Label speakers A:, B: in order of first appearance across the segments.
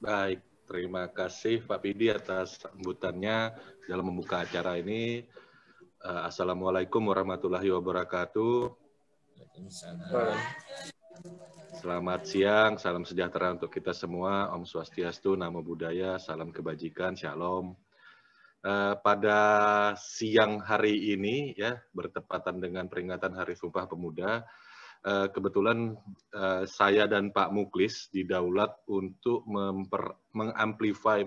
A: Baik, terima kasih Pak Pidi atas sambutannya dalam membuka acara ini. Assalamualaikum warahmatullahi wabarakatuh. Selamat siang, salam sejahtera untuk kita semua. Om Swastiastu, Namo Buddhaya, salam kebajikan, Shalom. Pada siang hari ini, ya, bertepatan dengan peringatan Hari Sumpah Pemuda, kebetulan saya dan Pak Muklis didaulat untuk mengamplify,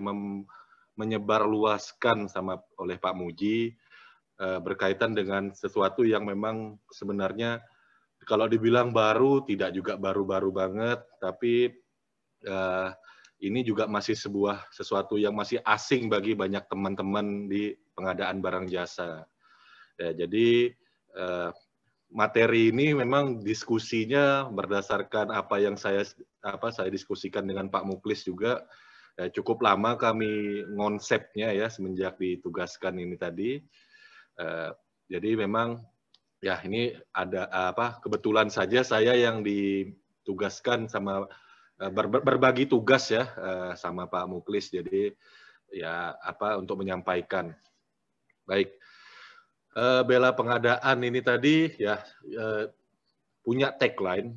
A: menyebarluaskan oleh Pak Muji berkaitan dengan sesuatu yang memang sebenarnya kalau dibilang baru, tidak juga baru-baru banget, tapi ini juga masih sesuatu yang masih asing bagi banyak teman-teman di pengadaan barang jasa. Ya, jadi materi ini memang diskusinya berdasarkan apa yang saya diskusikan dengan Pak Muklis juga. Cukup lama kami ngonsepnya ya semenjak ditugaskan ini tadi. Jadi memang ya ini ada kebetulan saja saya yang ditugaskan sama berbagi tugas ya sama Pak Muklis. Jadi ya untuk menyampaikan. Baik. Bela pengadaan ini tadi ya punya tagline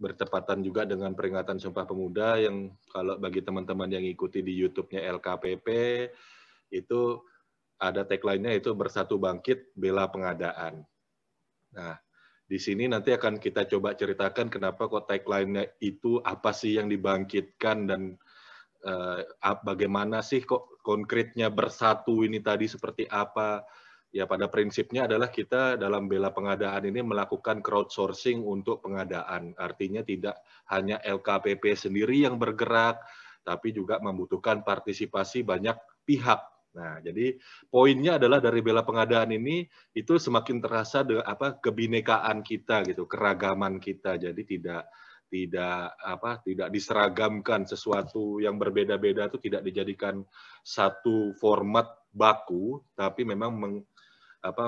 A: bertepatan juga dengan peringatan Sumpah Pemuda yang kalau bagi teman-teman yang ikuti di YouTube-nya LKPP itu ada tagline-nya itu Bersatu Bangkit Bela Pengadaan. Nah, di sini nanti akan kita coba ceritakan kenapa kok tagline-nya itu apa sih yang dibangkitkan dan bagaimana sih kok konkretnya bersatu ini tadi seperti apa. Ya pada prinsipnya adalah kita dalam bela pengadaan ini melakukan crowdsourcing untuk pengadaan. Artinya tidak hanya LKPP sendiri yang bergerak, tapi juga membutuhkan partisipasi banyak pihak. Nah, jadi poinnya adalah dari bela pengadaan ini itu semakin terasa kebinekaan kita gitu, keragaman kita. Jadi tidak diseragamkan sesuatu yang berbeda-beda itu tidak dijadikan satu format baku, tapi memang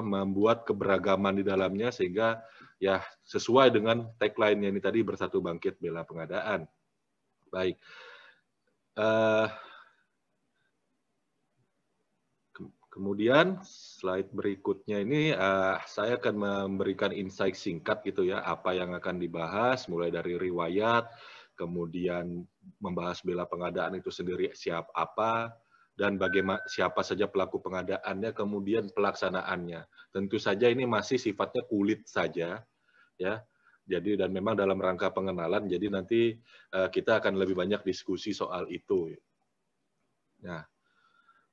A: membuat keberagaman di dalamnya sehingga ya sesuai dengan tagline-nya ini tadi Bersatu Bangkit Bela Pengadaan. Baik. Kemudian slide berikutnya ini saya akan memberikan insight singkat gitu ya, apa yang akan dibahas mulai dari riwayat, kemudian membahas bela pengadaan itu sendiri apa, dan bagaimana siapa saja pelaku pengadaannya, kemudian pelaksanaannya. Tentu saja ini masih sifatnya kulit saja, ya. Jadi dan memang dalam rangka pengenalan, jadi nanti kita akan lebih banyak diskusi soal itu.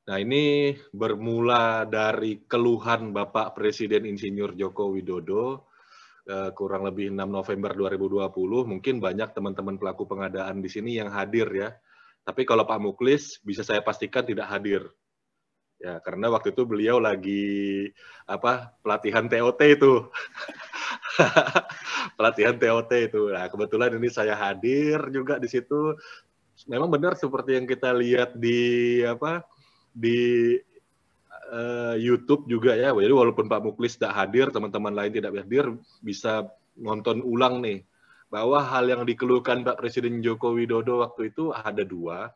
A: Nah ini bermula dari keluhan Bapak Presiden Insinyur Joko Widodo, kurang lebih 6 November 2020, mungkin banyak teman-teman pelaku pengadaan di sini yang hadir ya. Tapi kalau Pak Muklis bisa saya pastikan tidak hadir. Ya, karena waktu itu beliau lagi pelatihan TOT itu. Pelatihan TOT itu. Nah, kebetulan ini saya hadir juga di situ. Memang benar seperti yang kita lihat di YouTube juga ya. Jadi walaupun Pak Muklis tidak hadir, teman-teman lain tidak hadir, bisa nonton ulang nih. Bahwa hal yang dikeluhkan Pak Presiden Joko Widodo waktu itu ada dua.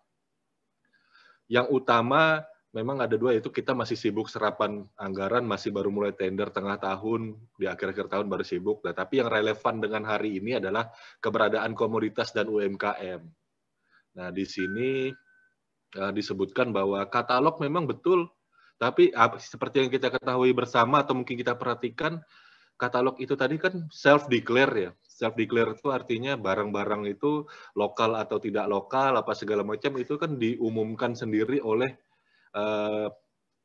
A: Yang utama memang ada dua, yaitu kita masih sibuk serapan anggaran, masih baru mulai tender tengah tahun, di akhir-akhir tahun baru sibuk. Nah, tapi yang relevan dengan hari ini adalah keberadaan komoditas dan UMKM. Nah, di sini disebutkan bahwa katalog memang betul, tapi seperti yang kita ketahui bersama atau mungkin kita perhatikan, katalog itu tadi kan self-declare ya. Self-declare itu artinya barang-barang itu lokal atau tidak lokal, apa segala macam itu kan diumumkan sendiri oleh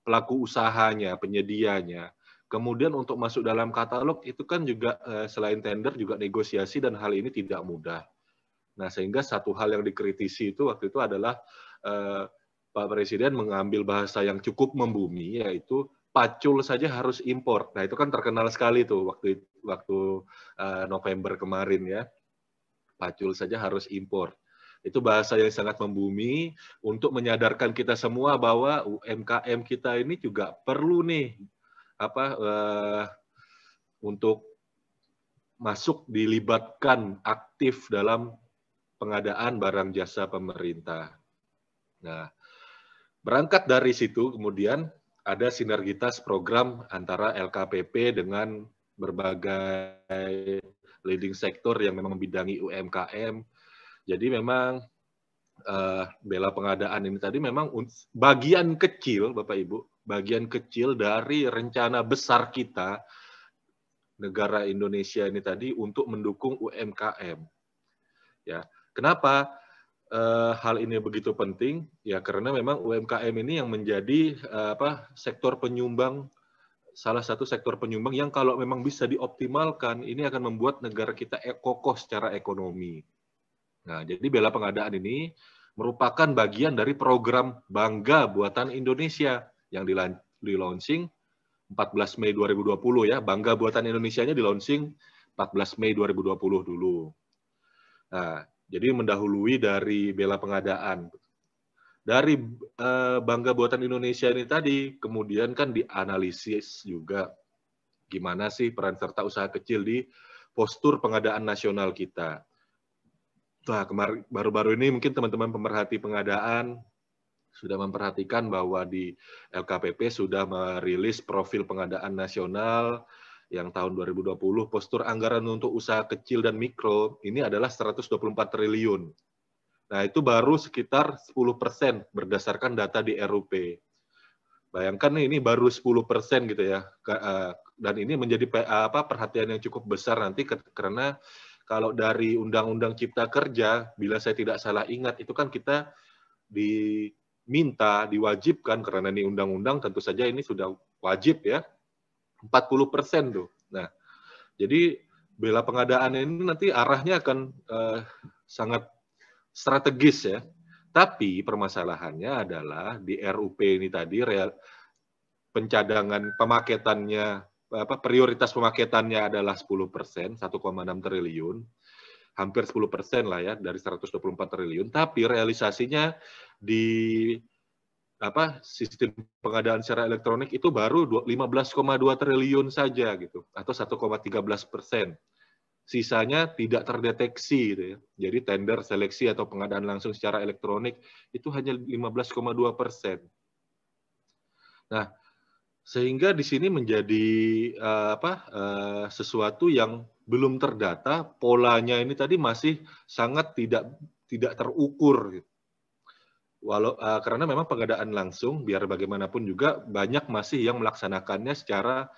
A: pelaku usahanya, penyedianya. Kemudian untuk masuk dalam katalog itu kan juga selain tender juga negosiasi dan hal ini tidak mudah. Nah sehingga satu hal yang dikritisi itu waktu itu adalah Pak Presiden mengambil bahasa yang cukup membumi, yaitu pacul saja harus impor. Nah itu kan terkenal sekali tuh waktu November kemarin ya. Pacul saja harus impor. Itu bahasa yang sangat membumi untuk menyadarkan kita semua bahwa UMKM kita ini juga perlu nih untuk masuk dilibatkan aktif dalam pengadaan barang jasa pemerintah. Nah, berangkat dari situ kemudian ada sinergitas program antara LKPP dengan berbagai leading sektor yang memang membidangi UMKM. Jadi memang bela pengadaan ini tadi memang bagian kecil, Bapak Ibu, bagian kecil dari rencana besar kita, negara Indonesia ini tadi, untuk mendukung UMKM. Ya, kenapa hal ini begitu penting? Ya, karena memang UMKM ini yang menjadi sektor penyumbang, salah satu sektor penyumbang yang kalau memang bisa dioptimalkan, ini akan membuat negara kita kokoh secara ekonomi. Nah, jadi bela pengadaan ini merupakan bagian dari program Bangga Buatan Indonesia yang di-launching 14 Mei 2020 ya. Bangga Buatan Indonesianya di-launching 14 Mei 2020 dulu. Nah, jadi mendahului dari bela pengadaan. Dari Bangga Buatan Indonesia ini tadi, kemudian kan dianalisis juga gimana sih peran serta usaha kecil di postur pengadaan nasional kita. Nah, baru-baru ini mungkin teman-teman pemerhati pengadaan sudah memperhatikan bahwa di LKPP sudah merilis profil pengadaan nasional yang tahun 2020, postur anggaran untuk usaha kecil dan mikro ini adalah 124 triliun. Nah, itu baru sekitar 10% berdasarkan data di RUP. Bayangkan ini baru 10% gitu ya. Dan ini menjadi perhatian yang cukup besar nanti karena kalau dari Undang-Undang Cipta Kerja, bila saya tidak salah ingat, itu kan kita diwajibkan, karena ini undang-undang, tentu saja ini sudah wajib ya, 40% tuh. Nah, jadi bela pengadaan ini nanti arahnya akan sangat strategis ya. Tapi permasalahannya adalah di RUP ini tadi, pencadangan pemaketannya, prioritas pemaketannya adalah 10%, 1,6 triliun, hampir 10% lah ya dari 124 triliun, tapi realisasinya di sistem pengadaan secara elektronik itu baru 15,2 triliun saja gitu, atau 1,13%. Sisanya tidak terdeteksi gitu ya. Jadi tender, seleksi atau pengadaan langsung secara elektronik itu hanya 15,2%. Nah, sehingga di sini menjadi sesuatu yang belum terdata, polanya ini tadi masih sangat tidak terukur. Karena memang pengadaan langsung, biar bagaimanapun juga banyak masih yang melaksanakannya secara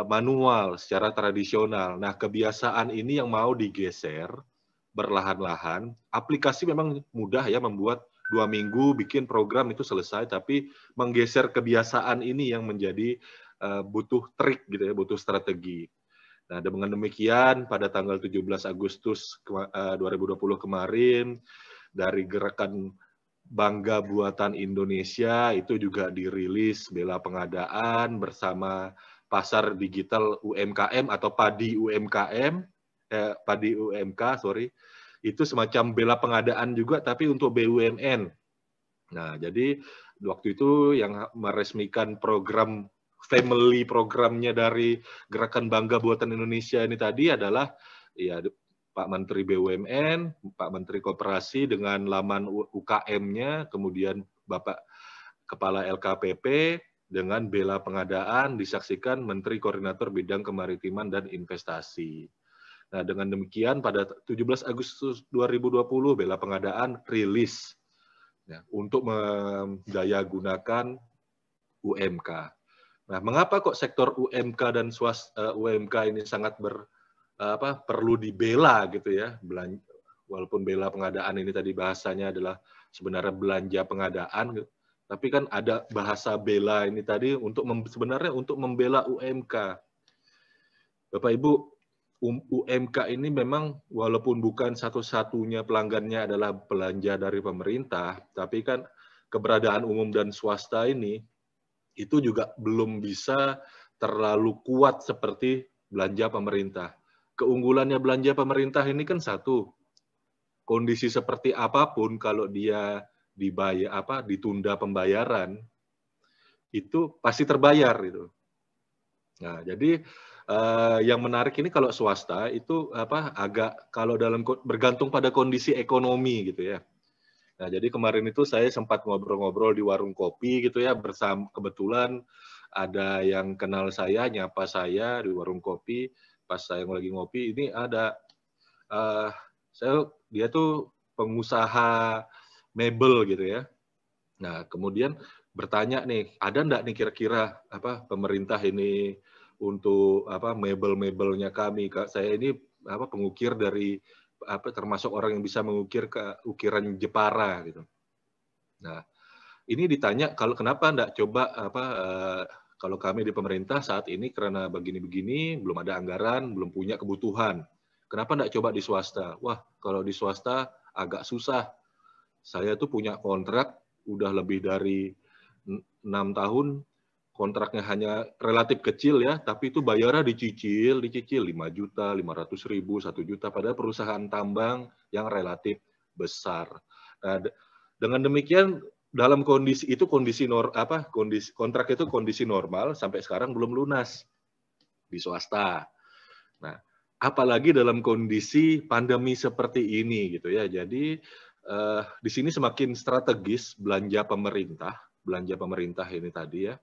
A: manual, secara tradisional. Nah, kebiasaan ini yang mau digeser berlahan-lahan. Aplikasi memang mudah ya, membuat 2 minggu bikin program itu selesai, tapi menggeser kebiasaan ini yang menjadi butuh trik gitu ya, butuh strategi. Nah, dengan demikian pada tanggal 17 Agustus 2020 kemarin, dari gerakan Bangga Buatan Indonesia itu juga dirilis bela pengadaan bersama pasar digital UMKM atau Padi UMKM, Padi UMK, sorry. Itu semacam bela pengadaan juga, tapi untuk BUMN. Nah, jadi waktu itu yang meresmikan program family programnya dari Gerakan Bangga Buatan Indonesia ini tadi adalah ya Pak Menteri BUMN, Pak Menteri Koperasi dengan laman UKM-nya, kemudian Bapak Kepala LKPP dengan bela pengadaan disaksikan Menteri Koordinator Bidang Kemaritiman dan Investasi. Nah, dengan demikian pada 17 Agustus 2020 bela pengadaan rilis ya, untuk mendayagunakan UMK. Nah, mengapa kok sektor UMK dan UMK ini sangat perlu dibela gitu ya, walaupun bela pengadaan ini tadi bahasanya adalah sebenarnya belanja pengadaan, tapi kan ada bahasa bela ini tadi sebenarnya untuk membela UMK. Bapak Ibu, UMK ini memang walaupun bukan satu-satunya pelanggannya adalah belanja dari pemerintah, tapi kan keberadaan umum dan swasta ini itu juga belum bisa terlalu kuat seperti belanja pemerintah. Keunggulannya belanja pemerintah ini kan satu, kondisi seperti apapun kalau dia ditunda pembayaran itu pasti terbayar gitu. Nah, jadi Yang menarik ini kalau swasta itu agak kalau bergantung pada kondisi ekonomi gitu ya. Nah, jadi kemarin itu saya sempat ngobrol-ngobrol di warung kopi gitu ya, kebetulan ada yang kenal saya, nyapa saya di warung kopi, pas saya lagi ngopi, ini ada, dia tuh pengusaha mebel gitu ya. Nah, kemudian bertanya nih, ada nggak nih kira-kira pemerintah ini untuk mebel-mebelnya kami? Saya ini pengukir dari termasuk orang yang bisa mengukir ke ukiran Jepara gitu. Nah, ini ditanya kalau kenapa nggak coba kalau kami di pemerintah saat ini karena begini-begini belum ada anggaran, belum punya kebutuhan. Kenapa nggak coba di swasta? Wah, kalau di swasta agak susah. Saya tuh punya kontrak udah lebih dari 6 tahun, kontraknya hanya relatif kecil ya, tapi itu bayarnya dicicil 5 juta, 500 ribu, 1 juta, padahal perusahaan tambang yang relatif besar. Nah, dengan demikian dalam kondisi itu kondisi kontrak itu kondisi normal sampai sekarang belum lunas di swasta. Nah, apalagi dalam kondisi pandemi seperti ini gitu ya. Jadi di sini semakin strategis belanja pemerintah ini tadi ya.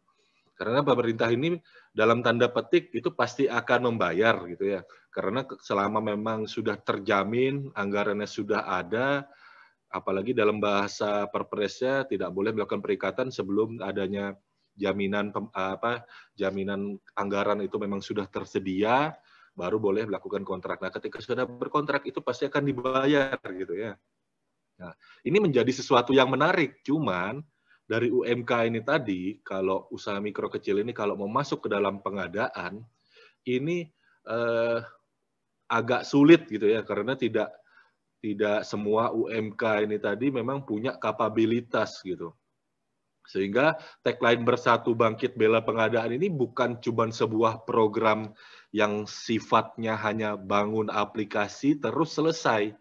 A: Karena pemerintah ini dalam tanda petik itu pasti akan membayar gitu ya. Karena selama memang sudah terjamin, anggarannya sudah ada, apalagi dalam bahasa Perpresnya tidak boleh melakukan perikatan sebelum adanya jaminan jaminan anggaran itu memang sudah tersedia, baru boleh melakukan kontrak. Nah, ketika sudah berkontrak itu pasti akan dibayar gitu ya. Nah, ini menjadi sesuatu yang menarik. Cuman dari UMK ini tadi, kalau usaha mikro kecil ini kalau mau masuk ke dalam pengadaan, ini agak sulit gitu ya, karena tidak semua UMK ini tadi memang punya kapabilitas gitu. Sehingga tagline Bersatu Bangkit Bela Pengadaan ini bukan cuma sebuah program yang sifatnya hanya bangun aplikasi terus selesai,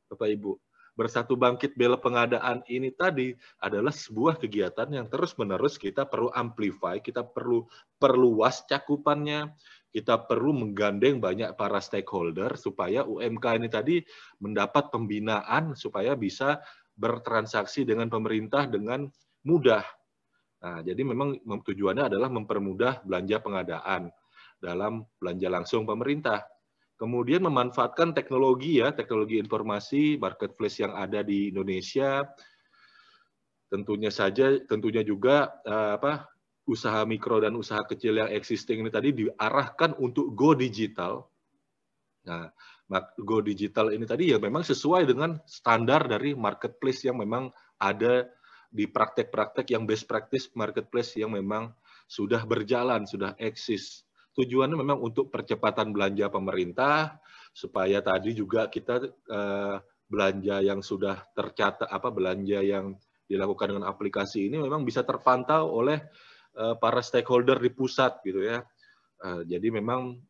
A: Bapak Ibu. Bersatu Bangkit Bela Pengadaan ini tadi adalah sebuah kegiatan yang terus-menerus kita perlu amplify, kita perlu perluas cakupannya, kita perlu menggandeng banyak para stakeholder supaya UMK ini tadi mendapat pembinaan supaya bisa bertransaksi dengan pemerintah dengan mudah. Nah, jadi memang tujuannya adalah mempermudah belanja pengadaan dalam belanja langsung pemerintah. Kemudian memanfaatkan teknologi ya, teknologi informasi, marketplace yang ada di Indonesia. Tentunya juga usaha mikro dan usaha kecil yang existing ini tadi diarahkan untuk go digital. Nah, go digital ini tadi ya memang sesuai dengan standar dari marketplace yang memang ada di praktek-praktek yang best practice marketplace yang memang sudah berjalan, sudah eksis. Tujuannya memang untuk percepatan belanja pemerintah, supaya tadi juga kita belanja yang sudah tercatat, belanja yang dilakukan dengan aplikasi ini memang bisa terpantau oleh para stakeholder di pusat gitu ya. Jadi memang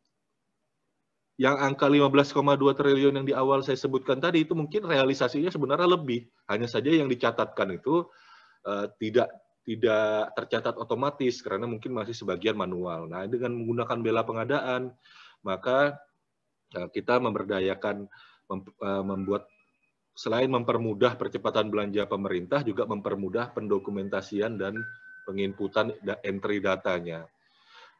A: yang angka 15,2 triliun yang di awal saya sebutkan tadi itu mungkin realisasinya sebenarnya lebih. Hanya saja yang dicatatkan itu tidak tercatat otomatis karena mungkin masih sebagian manual. Nah, dengan menggunakan bela pengadaan, maka kita memberdayakan membuat selain mempermudah percepatan belanja pemerintah, juga mempermudah pendokumentasian dan penginputan entry datanya.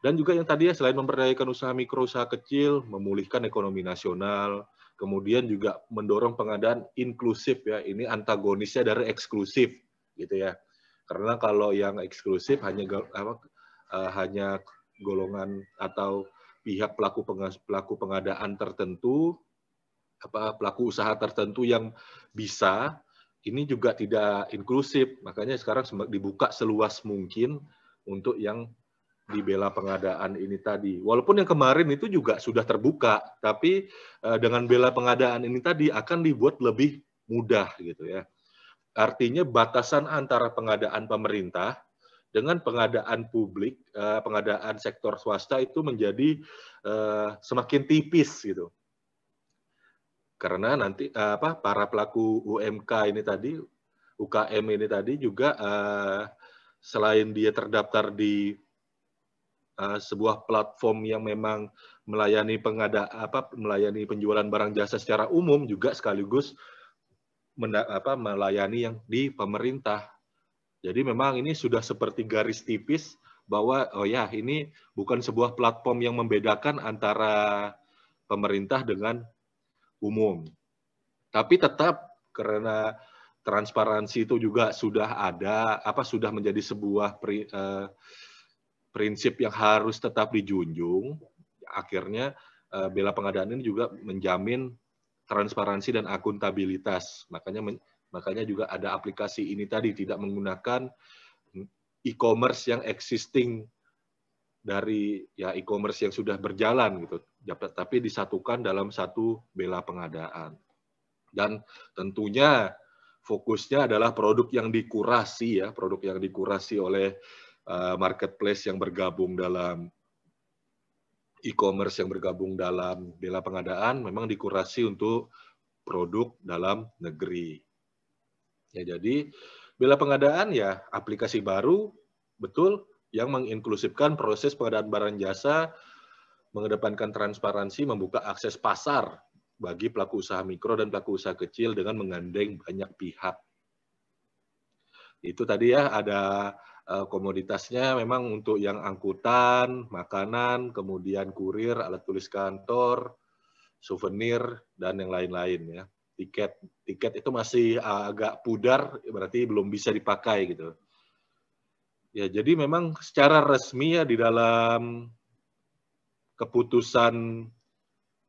A: Dan juga yang tadi ya, selain memberdayakan usaha mikro, usaha kecil, memulihkan ekonomi nasional, kemudian juga mendorong pengadaan inklusif ya. Ini antagonisnya dari eksklusif gitu ya. Karena kalau yang eksklusif hanya golongan atau pihak pelaku pengadaan tertentu, pelaku usaha tertentu yang bisa, ini juga tidak inklusif. Makanya sekarang dibuka seluas mungkin untuk yang di bela pengadaan ini tadi. Walaupun yang kemarin itu juga sudah terbuka, tapi dengan bela pengadaan ini tadi akan dibuat lebih mudah gitu ya. Artinya batasan antara pengadaan pemerintah dengan pengadaan publik, pengadaan sektor swasta itu menjadi semakin tipis gitu. Karena nanti para pelaku UMK ini tadi, UKM ini tadi juga selain dia terdaftar di sebuah platform yang memang melayani melayani penjualan barang jasa secara umum juga sekaligus melayani yang di pemerintah. Jadi memang ini sudah seperti garis tipis bahwa oh ya ini bukan sebuah platform yang membedakan antara pemerintah dengan umum. Tapi tetap karena transparansi itu juga sudah ada, sudah menjadi sebuah prinsip yang harus tetap dijunjung. Akhirnya bela pengadaan ini juga menjamin transparansi dan akuntabilitas. Makanya juga ada aplikasi ini tadi, tidak menggunakan e-commerce yang existing dari e-commerce yang sudah berjalan gitu, tapi disatukan dalam satu bela pengadaan. Dan tentunya fokusnya adalah produk yang dikurasi produk yang dikurasi oleh marketplace yang bergabung dalam e-commerce yang bergabung dalam bela pengadaan memang dikurasi untuk produk dalam negeri. Ya, jadi bela pengadaan ya aplikasi baru betul yang menginklusifkan proses pengadaan barang jasa, mengedepankan transparansi, membuka akses pasar bagi pelaku usaha mikro dan pelaku usaha kecil dengan menggandeng banyak pihak. Itu tadi ya ada komoditasnya memang untuk yang angkutan, makanan, kemudian kurir, alat tulis kantor, souvenir, dan yang lain-lain ya. Tiket itu masih agak pudar, berarti belum bisa dipakai gitu. Ya, jadi memang secara resmi ya di dalam keputusan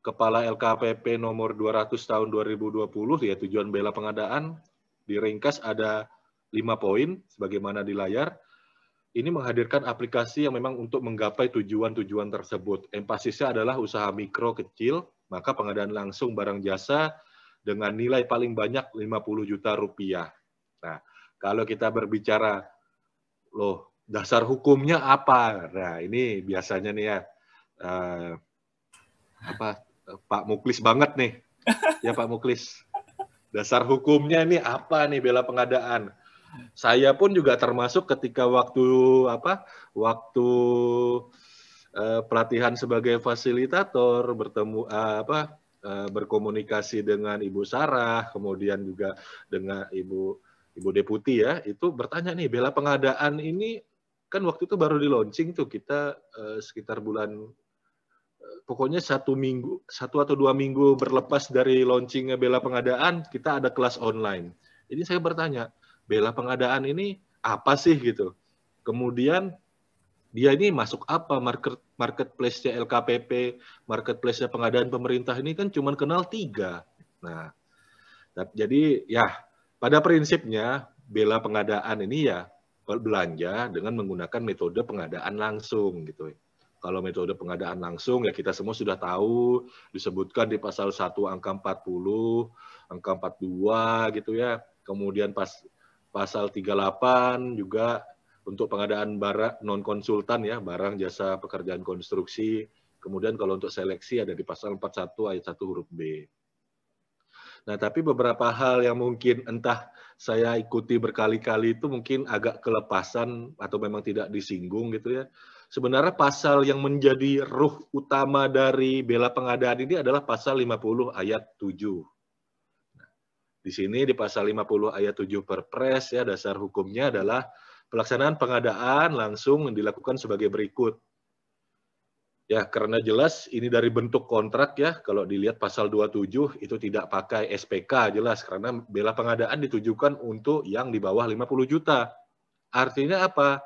A: Kepala LKPP nomor 200 tahun 2020 ya tujuan bela pengadaan diringkas ada 5 poin sebagaimana di layar. Ini menghadirkan aplikasi yang memang untuk menggapai tujuan-tujuan tersebut. Empasisnya adalah usaha mikro kecil, maka pengadaan langsung barang jasa dengan nilai paling banyak 50 juta rupiah. Nah, kalau kita berbicara, loh, dasar hukumnya apa? Nah, ini biasanya nih ya, Pak Muklis banget nih. Ya Pak Muklis, dasar hukumnya ini apa nih bela pengadaan? Saya pun juga termasuk ketika waktu pelatihan sebagai fasilitator berkomunikasi dengan Ibu Sarah, kemudian juga dengan Ibu Deputi ya, itu bertanya nih bela pengadaan ini kan waktu itu baru di launching tuh kita sekitar bulan pokoknya 1 atau 2 minggu berlepas dari launchingnya bela pengadaan kita ada kelas online. Jadi saya bertanya bela pengadaan ini apa sih gitu. Kemudian dia ini masuk apa marketplace-nya LKPP, marketplace-nya pengadaan pemerintah ini kan cuma kenal 3. Nah, jadi ya pada prinsipnya bela pengadaan ini ya belanja dengan menggunakan metode pengadaan langsung gitu. Kalau metode pengadaan langsung ya kita semua sudah tahu disebutkan di pasal 1 angka 40, angka 42 gitu ya. Kemudian pasal 38 juga untuk pengadaan barang non konsultan ya, barang jasa pekerjaan konstruksi. Kemudian kalau untuk seleksi ada di pasal 41 ayat 1 huruf B. Nah, tapi beberapa hal yang mungkin entah saya ikuti berkali-kali itu mungkin agak kelepasan atau memang tidak disinggung gitu ya. Sebenarnya pasal yang menjadi ruh utama dari bela pengadaan ini adalah pasal 50 ayat 7. Di sini di pasal 50 ayat 7 Perpres ya dasar hukumnya adalah pelaksanaan pengadaan langsung dilakukan sebagai berikut. Ya, karena jelas ini dari bentuk kontrak ya, kalau dilihat pasal 27 itu tidak pakai SPK jelas, karena bela pengadaan ditujukan untuk yang di bawah 50 juta. Artinya apa?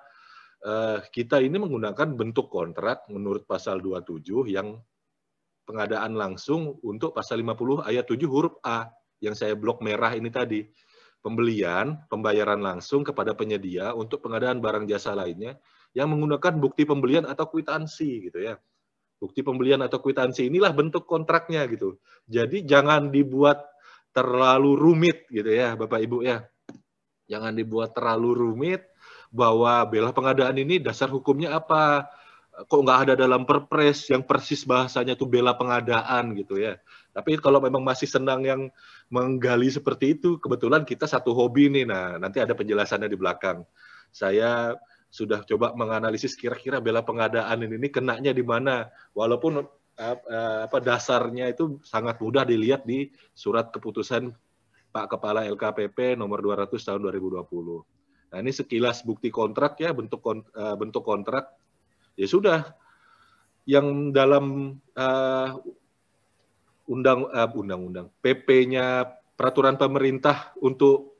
A: Kita ini menggunakan bentuk kontrak menurut pasal 27 yang pengadaan langsung untuk pasal 50 ayat 7 huruf A, yang saya blok merah ini tadi. Pembayaran langsung kepada penyedia untuk pengadaan barang jasa lainnya yang menggunakan bukti pembelian atau kwitansi gitu ya. Bukti pembelian atau kwitansi inilah bentuk kontraknya gitu. Jadi jangan dibuat terlalu rumit gitu ya Bapak Ibu ya. Jangan dibuat terlalu rumit bahwa bela pengadaan ini dasar hukumnya apa. Kok nggak ada dalam Perpres yang persis bahasanya tuh bela pengadaan gitu ya. Tapi kalau memang masih senang yang menggali seperti itu, kebetulan kita satu hobi nih. Nah, nanti ada penjelasannya di belakang. Saya sudah coba menganalisis kira-kira bela pengadaan ini kenanya di mana. Walaupun dasarnya itu sangat mudah dilihat di surat keputusan Pak Kepala LKPP nomor 200 tahun 2020. Nah, ini sekilas bukti kontrak ya, bentuk kontrak. Ya sudah, yang dalam undang-undang PP-nya peraturan pemerintah untuk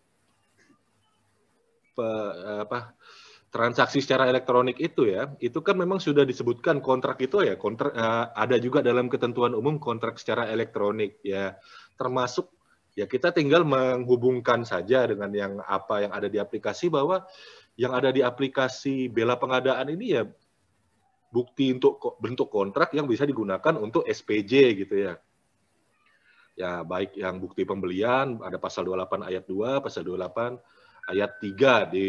A: transaksi secara elektronik itu ya, itu kan memang sudah disebutkan kontrak itu ya, kontrak ada juga dalam ketentuan umum kontrak secara elektronik ya, termasuk ya kita tinggal menghubungkan saja dengan yang ada di aplikasi, bahwa yang ada di aplikasi bela pengadaan ini ya bukti untuk bentuk kontrak yang bisa digunakan untuk SPJ gitu ya. Ya baik yang bukti pembelian, ada pasal 28 ayat 2, pasal 28 ayat 3 di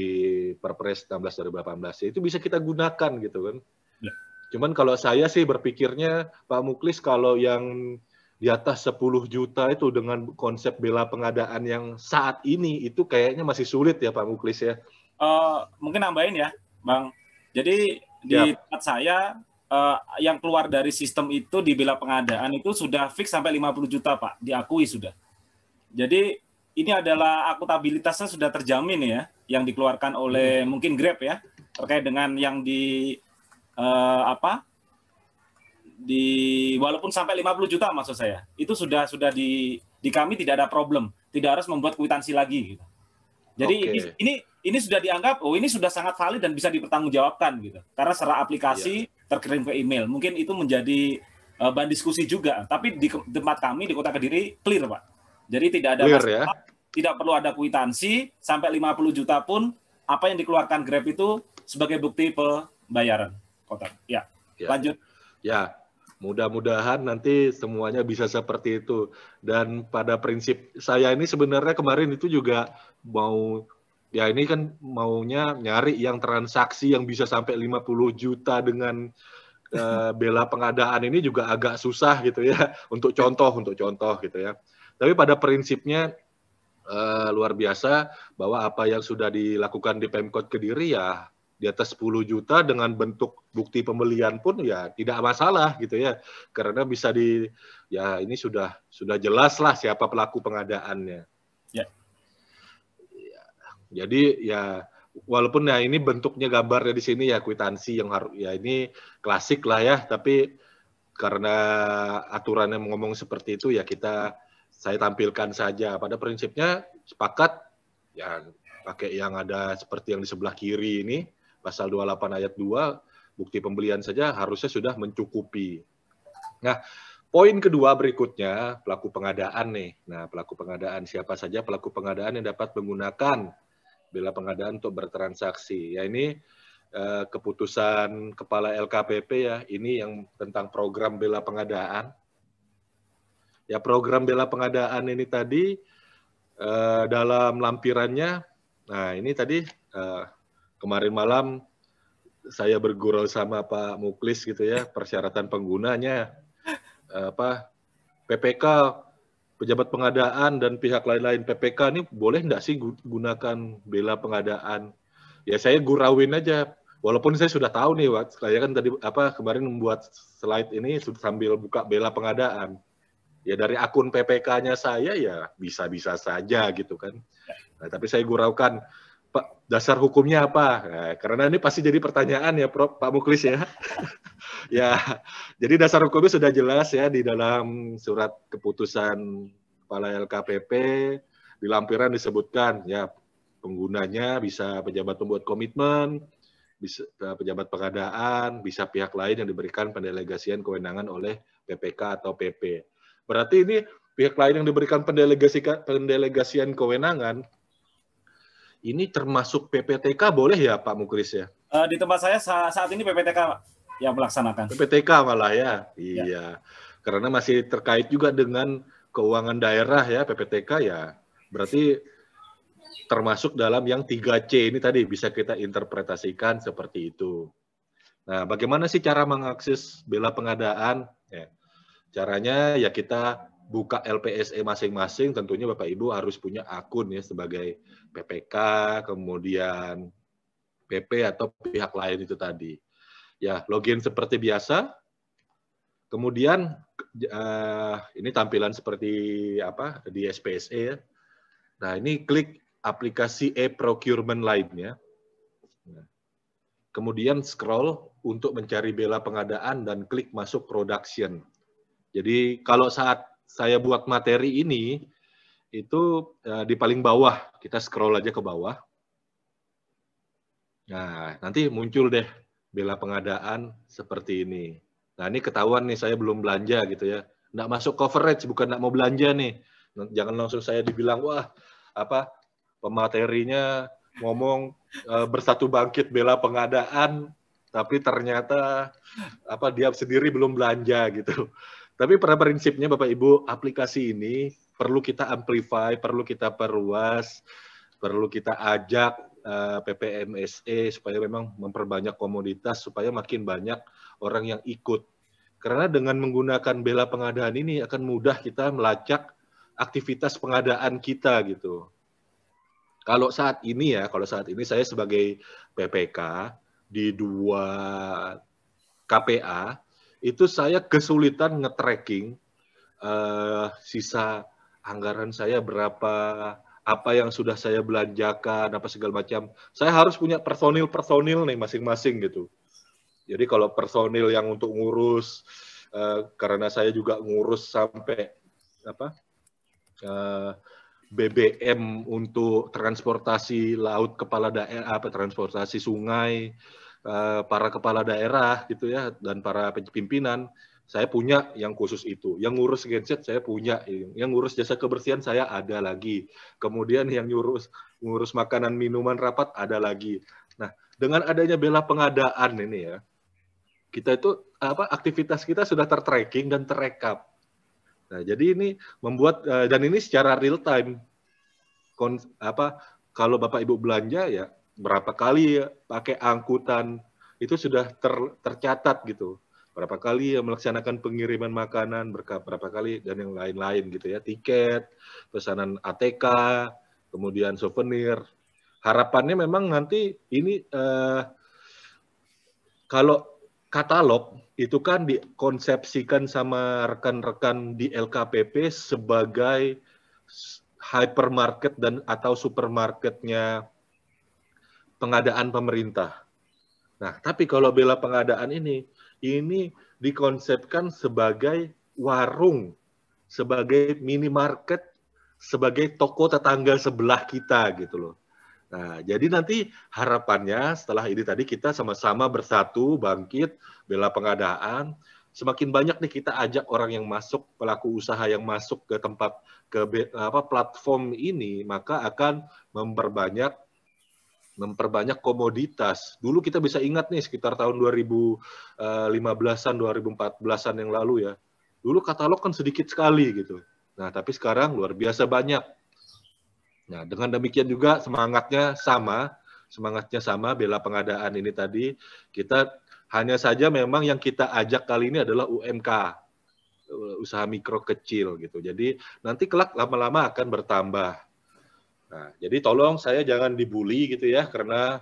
A: Perpres 16 2018. Itu bisa kita gunakan gitu kan. Ya. Cuman kalau saya sih berpikirnya, Pak Muklis, kalau yang di atas 10 juta itu dengan konsep bela pengadaan yang saat ini itu kayaknya masih sulit ya Pak Muklis ya.
B: Mungkin nambahin ya, Bang. Jadi di tempat saya yang keluar dari sistem itu di bela pengadaan itu sudah fix sampai 50 juta, Pak. Diakui sudah. Jadi ini adalah akutabilitasnya sudah terjamin ya, yang dikeluarkan oleh mungkin Grab ya, terkait dengan yang walaupun sampai 50 juta maksud saya, itu sudah di kami tidak ada problem, tidak harus membuat kwitansi lagi gitu. Jadi ini sudah dianggap ini sudah sangat valid dan bisa dipertanggungjawabkan gitu, karena secara aplikasi terkirim ke email. Mungkin itu menjadi bahan diskusi juga, tapi di tempat kami di Kota Kediri clear Pak. Jadi tidak ada masalah, tidak perlu ada kwitansi, sampai 50 juta pun apa yang dikeluarkan Grab itu sebagai bukti pembayaran kota. Ya, lanjut.
A: Ya, mudah-mudahan nanti semuanya bisa seperti itu. Dan pada prinsip saya ini sebenarnya kemarin itu juga ini kan maunya nyari yang transaksi yang bisa sampai 50 juta dengan bela pengadaan ini juga agak susah gitu ya, untuk contoh gitu ya. Tapi pada prinsipnya luar biasa, bahwa apa yang sudah dilakukan di Pemkot Kediri ya di atas 10 juta dengan bentuk bukti pembelian pun ya tidak masalah gitu ya, karena bisa ini sudah jelas lah siapa pelaku pengadaannya. Ya. Jadi ya walaupun ya ini bentuknya gambarnya di sini ya kwitansi yang harus ya ini klasik lah ya, tapi karena aturannya ngomong seperti itu ya saya tampilkan saja. Pada prinsipnya sepakat ya pakai yang ada seperti yang di sebelah kiri ini, pasal 28 ayat 2, bukti pembelian saja harusnya sudah mencukupi. Nah, poin kedua berikutnya, pelaku pengadaan nih. Nah, pelaku pengadaan, siapa saja pelaku pengadaan yang dapat menggunakan bela pengadaan untuk bertransaksi. Ya ini keputusan Kepala LKPP ya, ini yang tentang program bela pengadaan. Ya, program bela pengadaan ini tadi dalam lampirannya, nah ini tadi kemarin malam saya bergurau sama Pak Muklis gitu ya, persyaratan penggunanya, PPK, pejabat pengadaan dan pihak lain-lain PPK ini boleh nggak sih gunakan bela pengadaan? Ya saya gurauin aja, walaupun saya sudah tahu nih, saya kan tadi kemarin membuat slide ini sambil buka bela pengadaan. Ya dari akun PPK-nya saya ya bisa-bisa saja gitu kan. Nah, tapi saya guraukan, Pak, dasar hukumnya apa? Nah, karena ini pasti jadi pertanyaan ya, Pak Muklis ya. Ya, jadi dasar hukumnya sudah jelas ya di dalam surat keputusan Kepala LKPP, di lampiran disebutkan ya penggunanya bisa pejabat pembuat komitmen, bisa pejabat pengadaan, bisa pihak lain yang diberikan pendelegasian kewenangan oleh PPK atau PP. Berarti ini pihak lain yang diberikan pendelegasian kewenangan, ini termasuk PPTK boleh ya Pak Muklis ya?
B: Di tempat saya saat ini PPTK yang melaksanakan.
A: PPTK malah ya? Iya. Karena masih terkait juga dengan keuangan daerah ya, PPTK ya. Berarti termasuk dalam yang 3C ini tadi, bisa kita interpretasikan seperti itu. Nah, bagaimana sih cara mengakses bela pengadaan? Ya. Caranya ya kita buka LPSE masing-masing, tentunya Bapak Ibu harus punya akun ya sebagai PPK, kemudian PP atau pihak lain itu tadi. Ya, login seperti biasa. Kemudian ini tampilan seperti apa di SPSE ya. Nah, ini klik aplikasi e-procurement lainnya. Kemudian scroll untuk mencari bela pengadaan dan klik masuk production. Jadi kalau saat saya buat materi ini, itu di paling bawah, kita scroll aja ke bawah. Nah, nanti muncul deh bela pengadaan seperti ini. Nah, ini ketahuan nih saya belum belanja gitu ya. Nggak masuk coverage, bukan nggak mau belanja nih. Jangan langsung saya dibilang, wah, apa pematerinya ngomong bersatu bangkit bela pengadaan, tapi ternyata apa dia sendiri belum belanja gitu. Tapi pada prinsipnya Bapak Ibu, aplikasi ini perlu kita amplify, perlu kita perluas, perlu kita ajak PPMSE supaya memang memperbanyak komoditas, supaya makin banyak orang yang ikut. Karena dengan menggunakan bela pengadaan ini akan mudah kita melacak aktivitas pengadaan kita gitu. Kalau saat ini saya sebagai PPK di 2 KPA, itu saya kesulitan nge-tracking sisa anggaran saya berapa, apa yang sudah saya belanjakan, apa segala macam. Saya harus punya personil nih masing-masing gitu. Jadi kalau personil yang untuk ngurus, karena saya juga ngurus sampai apa BBM untuk transportasi laut kepala daerah, transportasi sungai, para kepala daerah gitu ya, dan para pimpinan, saya punya yang khusus itu. Yang ngurus genset saya punya, yang ngurus jasa kebersihan saya ada lagi. Kemudian yang ngurus makanan minuman rapat ada lagi. Nah, dengan adanya bela pengadaan ini ya, kita itu aktivitas kita sudah tertracking dan terekap. Nah, jadi ini membuat dan ini secara real time. Kalau Bapak Ibu belanja ya berapa kali ya pakai angkutan itu sudah tercatat gitu. Berapa kali ya melaksanakan pengiriman makanan, berapa kali dan yang lain-lain gitu ya. Tiket, pesanan ATK, kemudian souvenir. Harapannya memang nanti ini kalau katalog itu kan dikonsepsikan sama rekan-rekan di LKPP sebagai hypermarket dan atau supermarketnya pengadaan pemerintah. Nah, tapi kalau bela pengadaan ini dikonsepkan sebagai warung, sebagai minimarket, sebagai toko tetangga sebelah kita gitu loh. Nah, jadi nanti harapannya setelah ini tadi kita sama-sama bersatu, bangkit, bela pengadaan, semakin banyak nih kita ajak orang yang masuk, pelaku usaha yang masuk ke tempat platform ini, maka akan memperbanyak komoditas. Dulu kita bisa ingat nih sekitar tahun 2015-an, 2014-an yang lalu ya. Dulu katalog kan sedikit sekali gitu. Nah, tapi sekarang luar biasa banyak. Nah, dengan demikian juga semangatnya sama bela pengadaan ini tadi, kita hanya saja memang yang kita ajak kali ini adalah UMK, usaha mikro kecil gitu. Jadi nanti kelak lama-lama akan bertambah. Nah, jadi tolong saya jangan dibully gitu ya, karena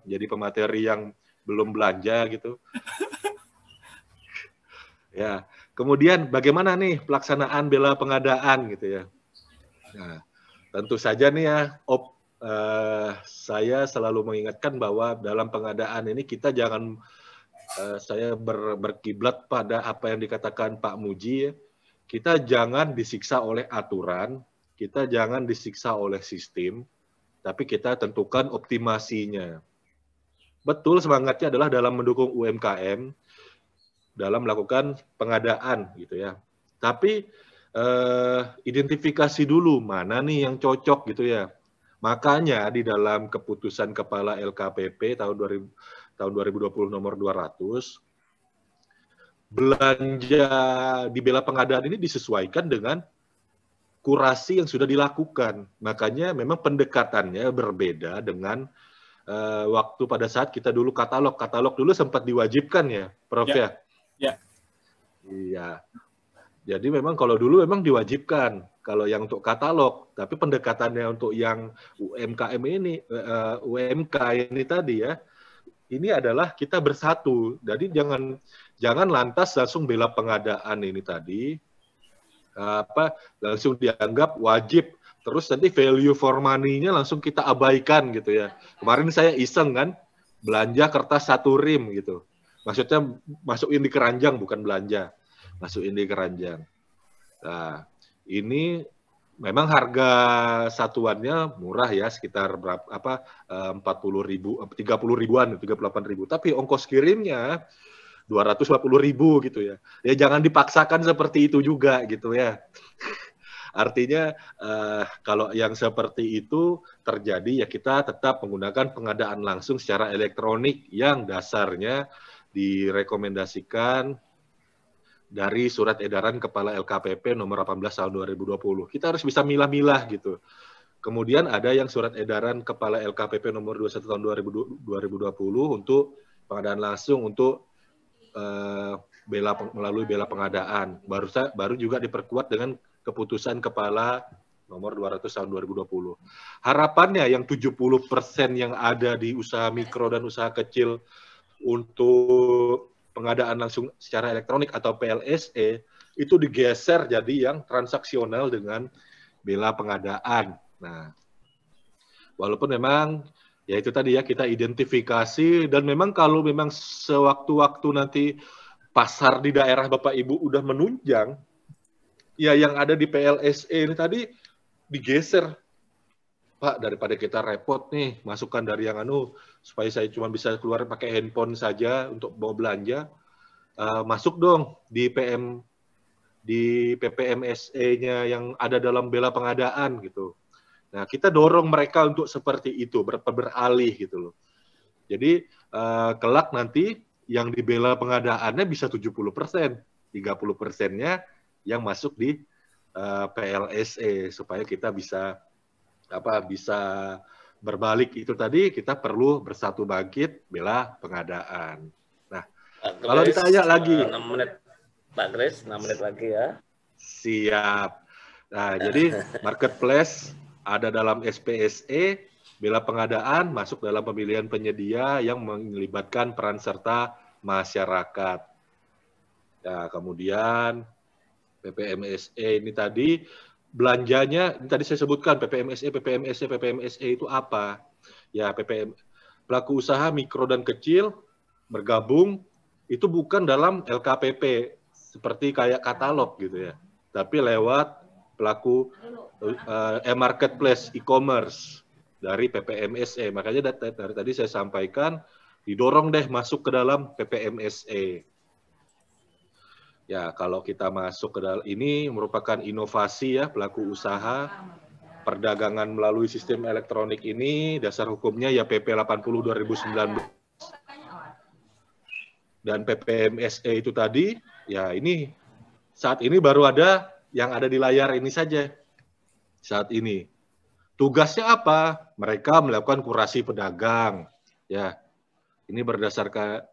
A: jadi pemateri yang belum belanja gitu. Ya, kemudian bagaimana nih pelaksanaan bela pengadaan gitu ya. Nah, tentu saja nih ya, saya selalu mengingatkan bahwa dalam pengadaan ini kita jangan saya berkiblat pada apa yang dikatakan Pak Muji ya. Kita jangan disiksa oleh aturan, kita jangan disiksa oleh sistem, tapi kita tentukan optimasinya. Betul, semangatnya adalah dalam mendukung UMKM, dalam melakukan pengadaan gitu ya. Tapi identifikasi dulu mana nih yang cocok gitu ya. Makanya di dalam keputusan Kepala LKPP tahun 2020 nomor 200, belanja di bela pengadaan ini disesuaikan dengan kurasi yang sudah dilakukan. Makanya memang pendekatannya berbeda dengan waktu pada saat kita dulu katalog dulu sempat diwajibkan ya, Prof ya.
B: Ya.
A: Iya. Jadi memang kalau dulu memang diwajibkan kalau yang untuk katalog, tapi pendekatannya untuk yang UMKM ini, UMK ini tadi ya, ini adalah kita bersatu. Jadi jangan lantas langsung bela pengadaan ini tadi, langsung dianggap wajib. Terus nanti value for money-nya langsung kita abaikan gitu ya. Kemarin saya iseng kan, belanja kertas 1 rim gitu. Maksudnya masukin di keranjang, bukan belanja. Masukin di keranjang. Nah, ini memang harga satuannya murah ya, sekitar berapa 40.000, 30.000-an, 38.000. Tapi ongkos kirimnya 250.000 gitu ya. Ya jangan dipaksakan seperti itu juga gitu ya. Artinya kalau yang seperti itu terjadi ya kita tetap menggunakan pengadaan langsung secara elektronik yang dasarnya direkomendasikan dari Surat Edaran Kepala LKPP nomor 18 tahun 2020. Kita harus bisa milah-milah gitu. Kemudian ada yang Surat Edaran Kepala LKPP nomor 21 tahun 2020 untuk pengadaan langsung untuk melalui bela pengadaan. Baru juga diperkuat dengan keputusan Kepala nomor 200 tahun 2020. Harapannya yang 70% yang ada di usaha mikro dan usaha kecil untuk pengadaan langsung secara elektronik atau PLSE itu digeser jadi yang transaksional dengan bela pengadaan. Nah, walaupun memang ya itu tadi ya kita identifikasi dan memang kalau memang sewaktu-waktu nanti pasar di daerah Bapak Ibu udah menunjang, ya yang ada di PLSE ini tadi digeser. Pak, daripada kita repot nih, masukkan dari yang supaya saya cuma bisa keluar pakai handphone saja untuk mau belanja, masuk dong di PPMSE-nya yang ada dalam bela pengadaan gitu. Nah, kita dorong mereka untuk seperti itu, beralih gitu loh. Jadi, kelak nanti yang di bela pengadaannya bisa 70%, 30%-nya yang masuk di PLSE, supaya kita bisa berbalik itu tadi, kita perlu bersatu bangkit bela pengadaan. Nah,
C: Pak Kris,
A: kalau ditanya lagi
C: 6 menit Pak Kris, 6 menit lagi ya.
A: Siap. Nah, jadi marketplace ada dalam SPSE, bela pengadaan masuk dalam pemilihan penyedia yang melibatkan peran serta masyarakat. Nah, kemudian PPMSE ini tadi belanjanya, ini tadi saya sebutkan PPMSE itu apa? Ya, pelaku usaha mikro dan kecil bergabung itu bukan dalam LKPP seperti kayak katalog gitu ya, tapi lewat pelaku marketplace e-commerce dari PPMSE. Makanya dari tadi saya sampaikan didorong deh masuk ke dalam PPMSE. Ya, kalau kita masuk ke dalam ini merupakan inovasi ya pelaku usaha perdagangan melalui sistem elektronik ini, dasar hukumnya ya PP 80 2019. Dan PPMSE itu tadi, ya ini saat ini baru ada yang ada di layar ini saja. Saat ini. Tugasnya apa? Mereka melakukan kurasi pedagang. Ya, ini berdasarkan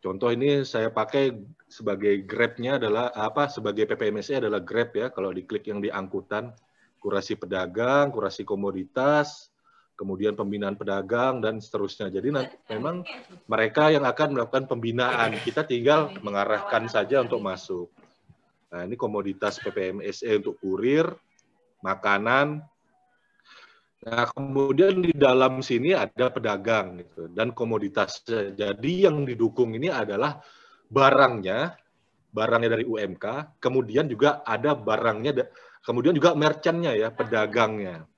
A: contoh ini saya pakai sebagai Grab-nya adalah sebagai PPMSE adalah Grab ya, kalau diklik yang di angkutan, kurasi pedagang, kurasi komoditas, kemudian pembinaan pedagang dan seterusnya. Jadi memang mereka yang akan melakukan pembinaan, kita tinggal mengarahkan saja untuk masuk. Nah, ini komoditas PPMSE untuk kurir, makanan. Nah, kemudian di dalam sini ada pedagang gitu, dan komoditas. Jadi yang didukung ini adalah barangnya dari UMK, kemudian juga ada barangnya, kemudian juga merchant-nya ya, pedagangnya.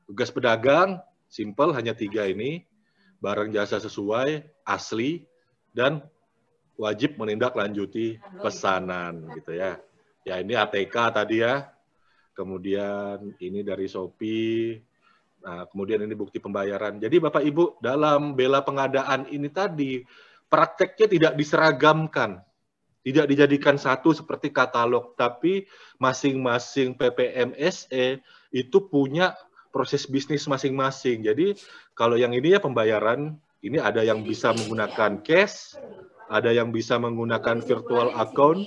A: Tugas pedagang, simple, hanya 3 ini, barang jasa sesuai, asli, dan wajib menindaklanjuti pesanan gitu ya. Ya ini ATK tadi ya, kemudian ini dari Shopee, nah kemudian ini bukti pembayaran. Jadi Bapak Ibu dalam bela pengadaan ini tadi prakteknya tidak diseragamkan, tidak dijadikan satu seperti katalog, tapi masing-masing PPMSE itu punya proses bisnis masing-masing. Jadi kalau yang ini ya pembayaran, ini ada yang bisa menggunakan cash, ada yang bisa menggunakan virtual account,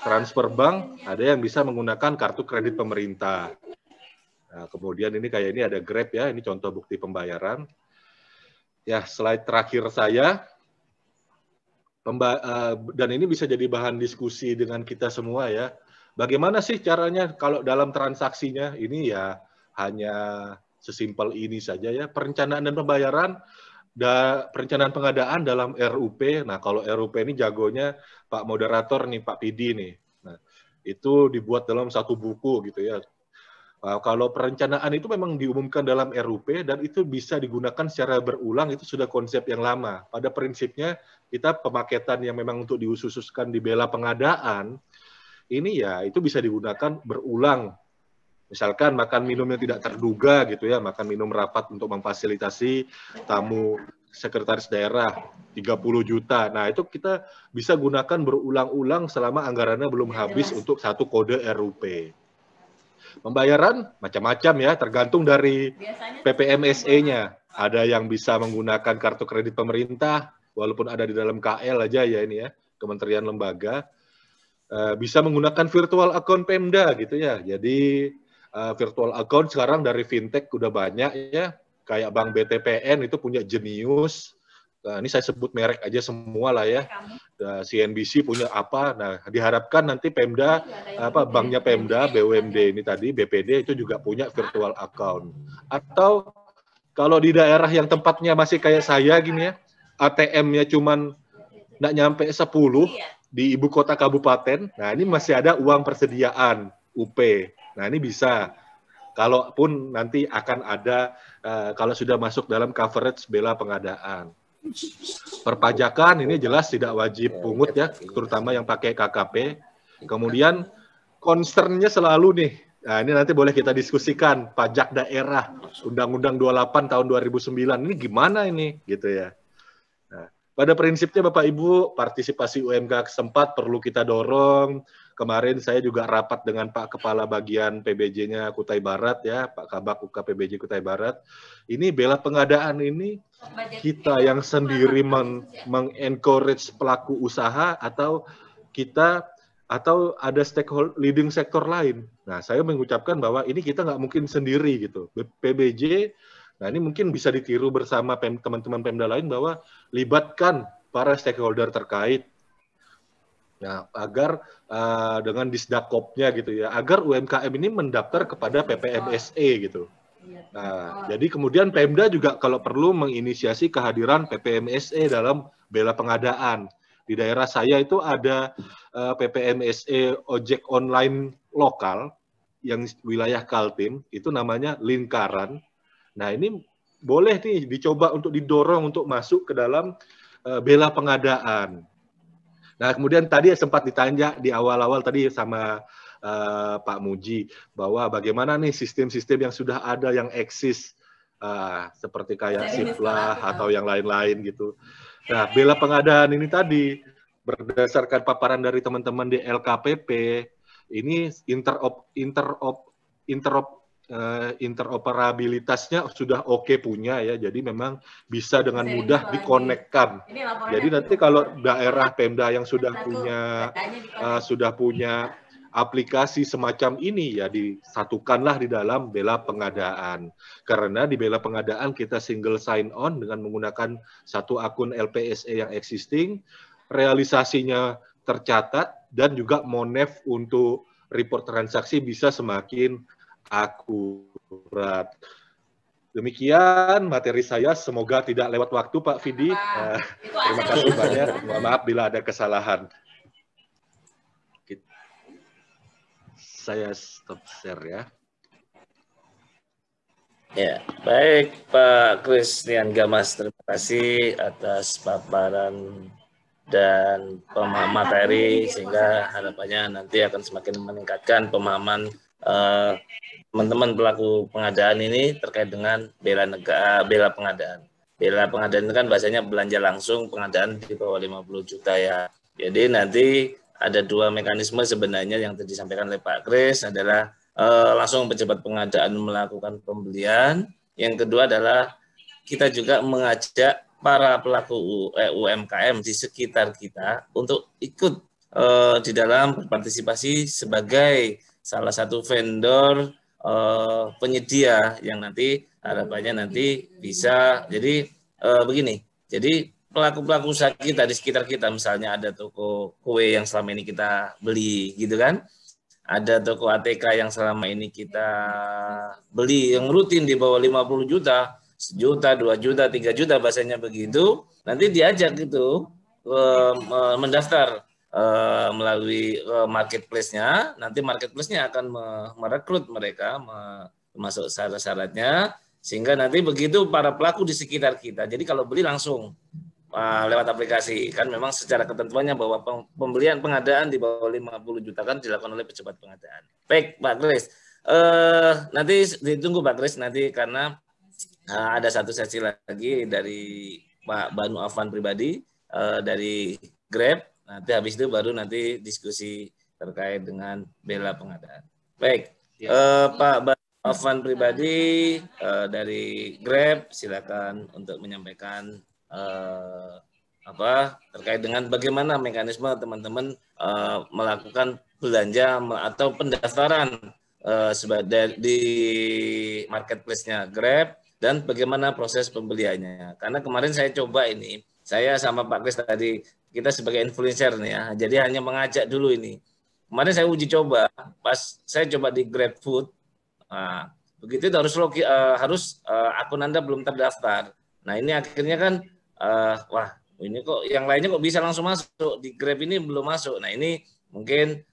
A: transfer bank, ada yang bisa menggunakan kartu kredit pemerintah. Nah, kemudian ini kayak ini ada Grab ya, ini contoh bukti pembayaran. Ya, slide terakhir saya, dan ini bisa jadi bahan diskusi dengan kita semua ya. Bagaimana sih caranya kalau dalam transaksinya? Ini ya hanya sesimpel ini saja ya, perencanaan dan pembayaran, perencanaan pengadaan dalam RUP. Nah, kalau RUP ini jagonya Pak Moderator nih, Pak Pidi nih. Nah, itu dibuat dalam satu buku gitu ya. Kalau perencanaan itu memang diumumkan dalam RUP dan itu bisa digunakan secara berulang, itu sudah konsep yang lama. Pada prinsipnya kita pemaketan yang memang untuk diususkan di bela pengadaan, ini ya itu bisa digunakan berulang. Misalkan makan minum yang tidak terduga gitu ya, makan minum rapat untuk memfasilitasi tamu sekretaris daerah 30 juta. Nah, itu kita bisa gunakan berulang-ulang selama anggarannya belum habis untuk satu kode RUP. Pembayaran macam-macam ya, tergantung dari PPMSE-nya. Ada yang bisa menggunakan kartu kredit pemerintah, walaupun ada di dalam KL aja ya ini ya, kementerian lembaga. Bisa menggunakan virtual account Pemda gitu ya. Jadi virtual account sekarang dari fintech udah banyak ya, kayak Bank BTPN itu punya Genius. Nah, ini saya sebut merek aja semua lah ya. CNBC punya apa? Nah, diharapkan nanti Pemda, banknya Pemda, BUMD ini tadi, BPD itu juga punya virtual account. Atau kalau di daerah yang tempatnya masih kayak saya gini ya, ATM-nya cuman nggak nyampe 10 di ibu kota kabupaten, nah ini masih ada uang persediaan UP. Nah ini bisa. Kalaupun nanti akan ada, kalau sudah masuk dalam coverage bela pengadaan. Perpajakan ini jelas tidak wajib pungut ya, terutama yang pakai KKP. Kemudian concern-nya selalu nih, nah ini nanti boleh kita diskusikan, pajak daerah, Undang-Undang 28 tahun 2009, ini gimana ini gitu ya. Nah, pada prinsipnya Bapak Ibu, partisipasi UMK setempat perlu kita dorong. Kemarin saya juga rapat dengan Pak Kepala Bagian PBJ-nya Kutai Barat ya, Pak Kabak UK PBJ Kutai Barat. Ini bela pengadaan ini kita yang sendiri mengencourage pelaku usaha atau kita atau ada leading sektor lain. Nah, saya mengucapkan bahwa ini kita nggak mungkin sendiri gitu. PBJ, nah ini mungkin bisa ditiru bersama teman-teman Pemda lain bahwa libatkan para stakeholder terkait. Nah, agar dengan Disdakopnya gitu ya, agar UMKM ini mendaftar kepada PPMSE gitu. Nah, jadi kemudian Pemda juga kalau perlu menginisiasi kehadiran PPMSE dalam bela pengadaan. Di daerah saya itu ada PPMSE ojek online lokal yang wilayah Kaltim, itu namanya Lingkaran. Nah, ini boleh nih dicoba untuk didorong untuk masuk ke dalam bela pengadaan. Nah, kemudian tadi sempat ditanya di awal-awal tadi sama Pak Muji, bahwa bagaimana nih sistem-sistem yang sudah ada, yang eksis, seperti kayak Siplah atau yang lain-lain gitu. Nah, bela pengadaan ini tadi, berdasarkan paparan dari teman-teman di LKPP, ini interoperabilitasnya sudah oke punya ya, jadi memang bisa dengan mudah dikonekkan. Jadi nanti kalau daerah Pemda yang sudah punya aplikasi semacam ini ya disatukanlah di dalam bela pengadaan. Karena di bela pengadaan kita single sign on dengan menggunakan satu akun LPSE yang existing, realisasinya tercatat dan juga monef untuk report transaksi bisa semakin akurat. Demikian materi saya, semoga tidak lewat waktu Pak Vidi. Terima kasih banyak, mohon maaf bila ada kesalahan. Saya stop share ya.
C: Ya, baik Pak Christian Gamas, terima kasih atas paparan dan pemahaman materi, sehingga harapannya nanti akan semakin meningkatkan pemahaman teman-teman pelaku pengadaan ini terkait dengan bela pengadaan. Bela pengadaan itu kan bahasanya belanja langsung, pengadaan di bawah 50 juta ya. Jadi nanti ada dua mekanisme sebenarnya yang tadi disampaikan oleh Pak Kris, adalah langsung pejabat pengadaan melakukan pembelian. Yang kedua adalah kita juga mengajak para pelaku UMKM di sekitar kita untuk ikut di dalam berpartisipasi sebagai salah satu vendor penyedia yang nanti harapannya nanti bisa. Jadi begini, jadi pelaku-pelaku usaha kita di sekitar kita, misalnya ada toko kue yang selama ini kita beli gitu kan, ada toko ATK yang selama ini kita beli yang rutin di bawah 50 juta, 1 juta, 2 juta, 3 juta bahasanya begitu, nanti diajak gitu mendaftar melalui marketplace-nya, nanti marketplace-nya akan merekrut mereka masuk syarat-syaratnya, sehingga nanti begitu para pelaku di sekitar kita, jadi kalau beli langsung lewat aplikasi, kan memang secara ketentuannya bahwa pembelian pengadaan di bawah 50 juta kan dilakukan oleh pejabat pengadaan. Baik, Pak Kris. Nanti ditunggu Pak Kris nanti karena ada satu sesi lagi dari Pak Banu Afan pribadi dari Grab. Nanti habis itu baru nanti diskusi terkait dengan bela pengadaan. Baik, Pak Banu Afan pribadi dari Grab, silakan untuk menyampaikan terkait dengan bagaimana mekanisme teman-teman melakukan belanja atau pendaftaran di marketplace-nya Grab dan bagaimana proses pembeliannya. Karena kemarin saya coba ini, saya sama Pak Kris tadi, kita sebagai influencer nih ya, jadi hanya mengajak dulu ini. Kemarin saya uji coba, pas saya coba di GrabFood, begitu itu harus akun Anda belum terdaftar. Nah ini akhirnya kan wah ini kok yang lainnya kok bisa langsung masuk, di Grab ini belum masuk. Nah ini mungkin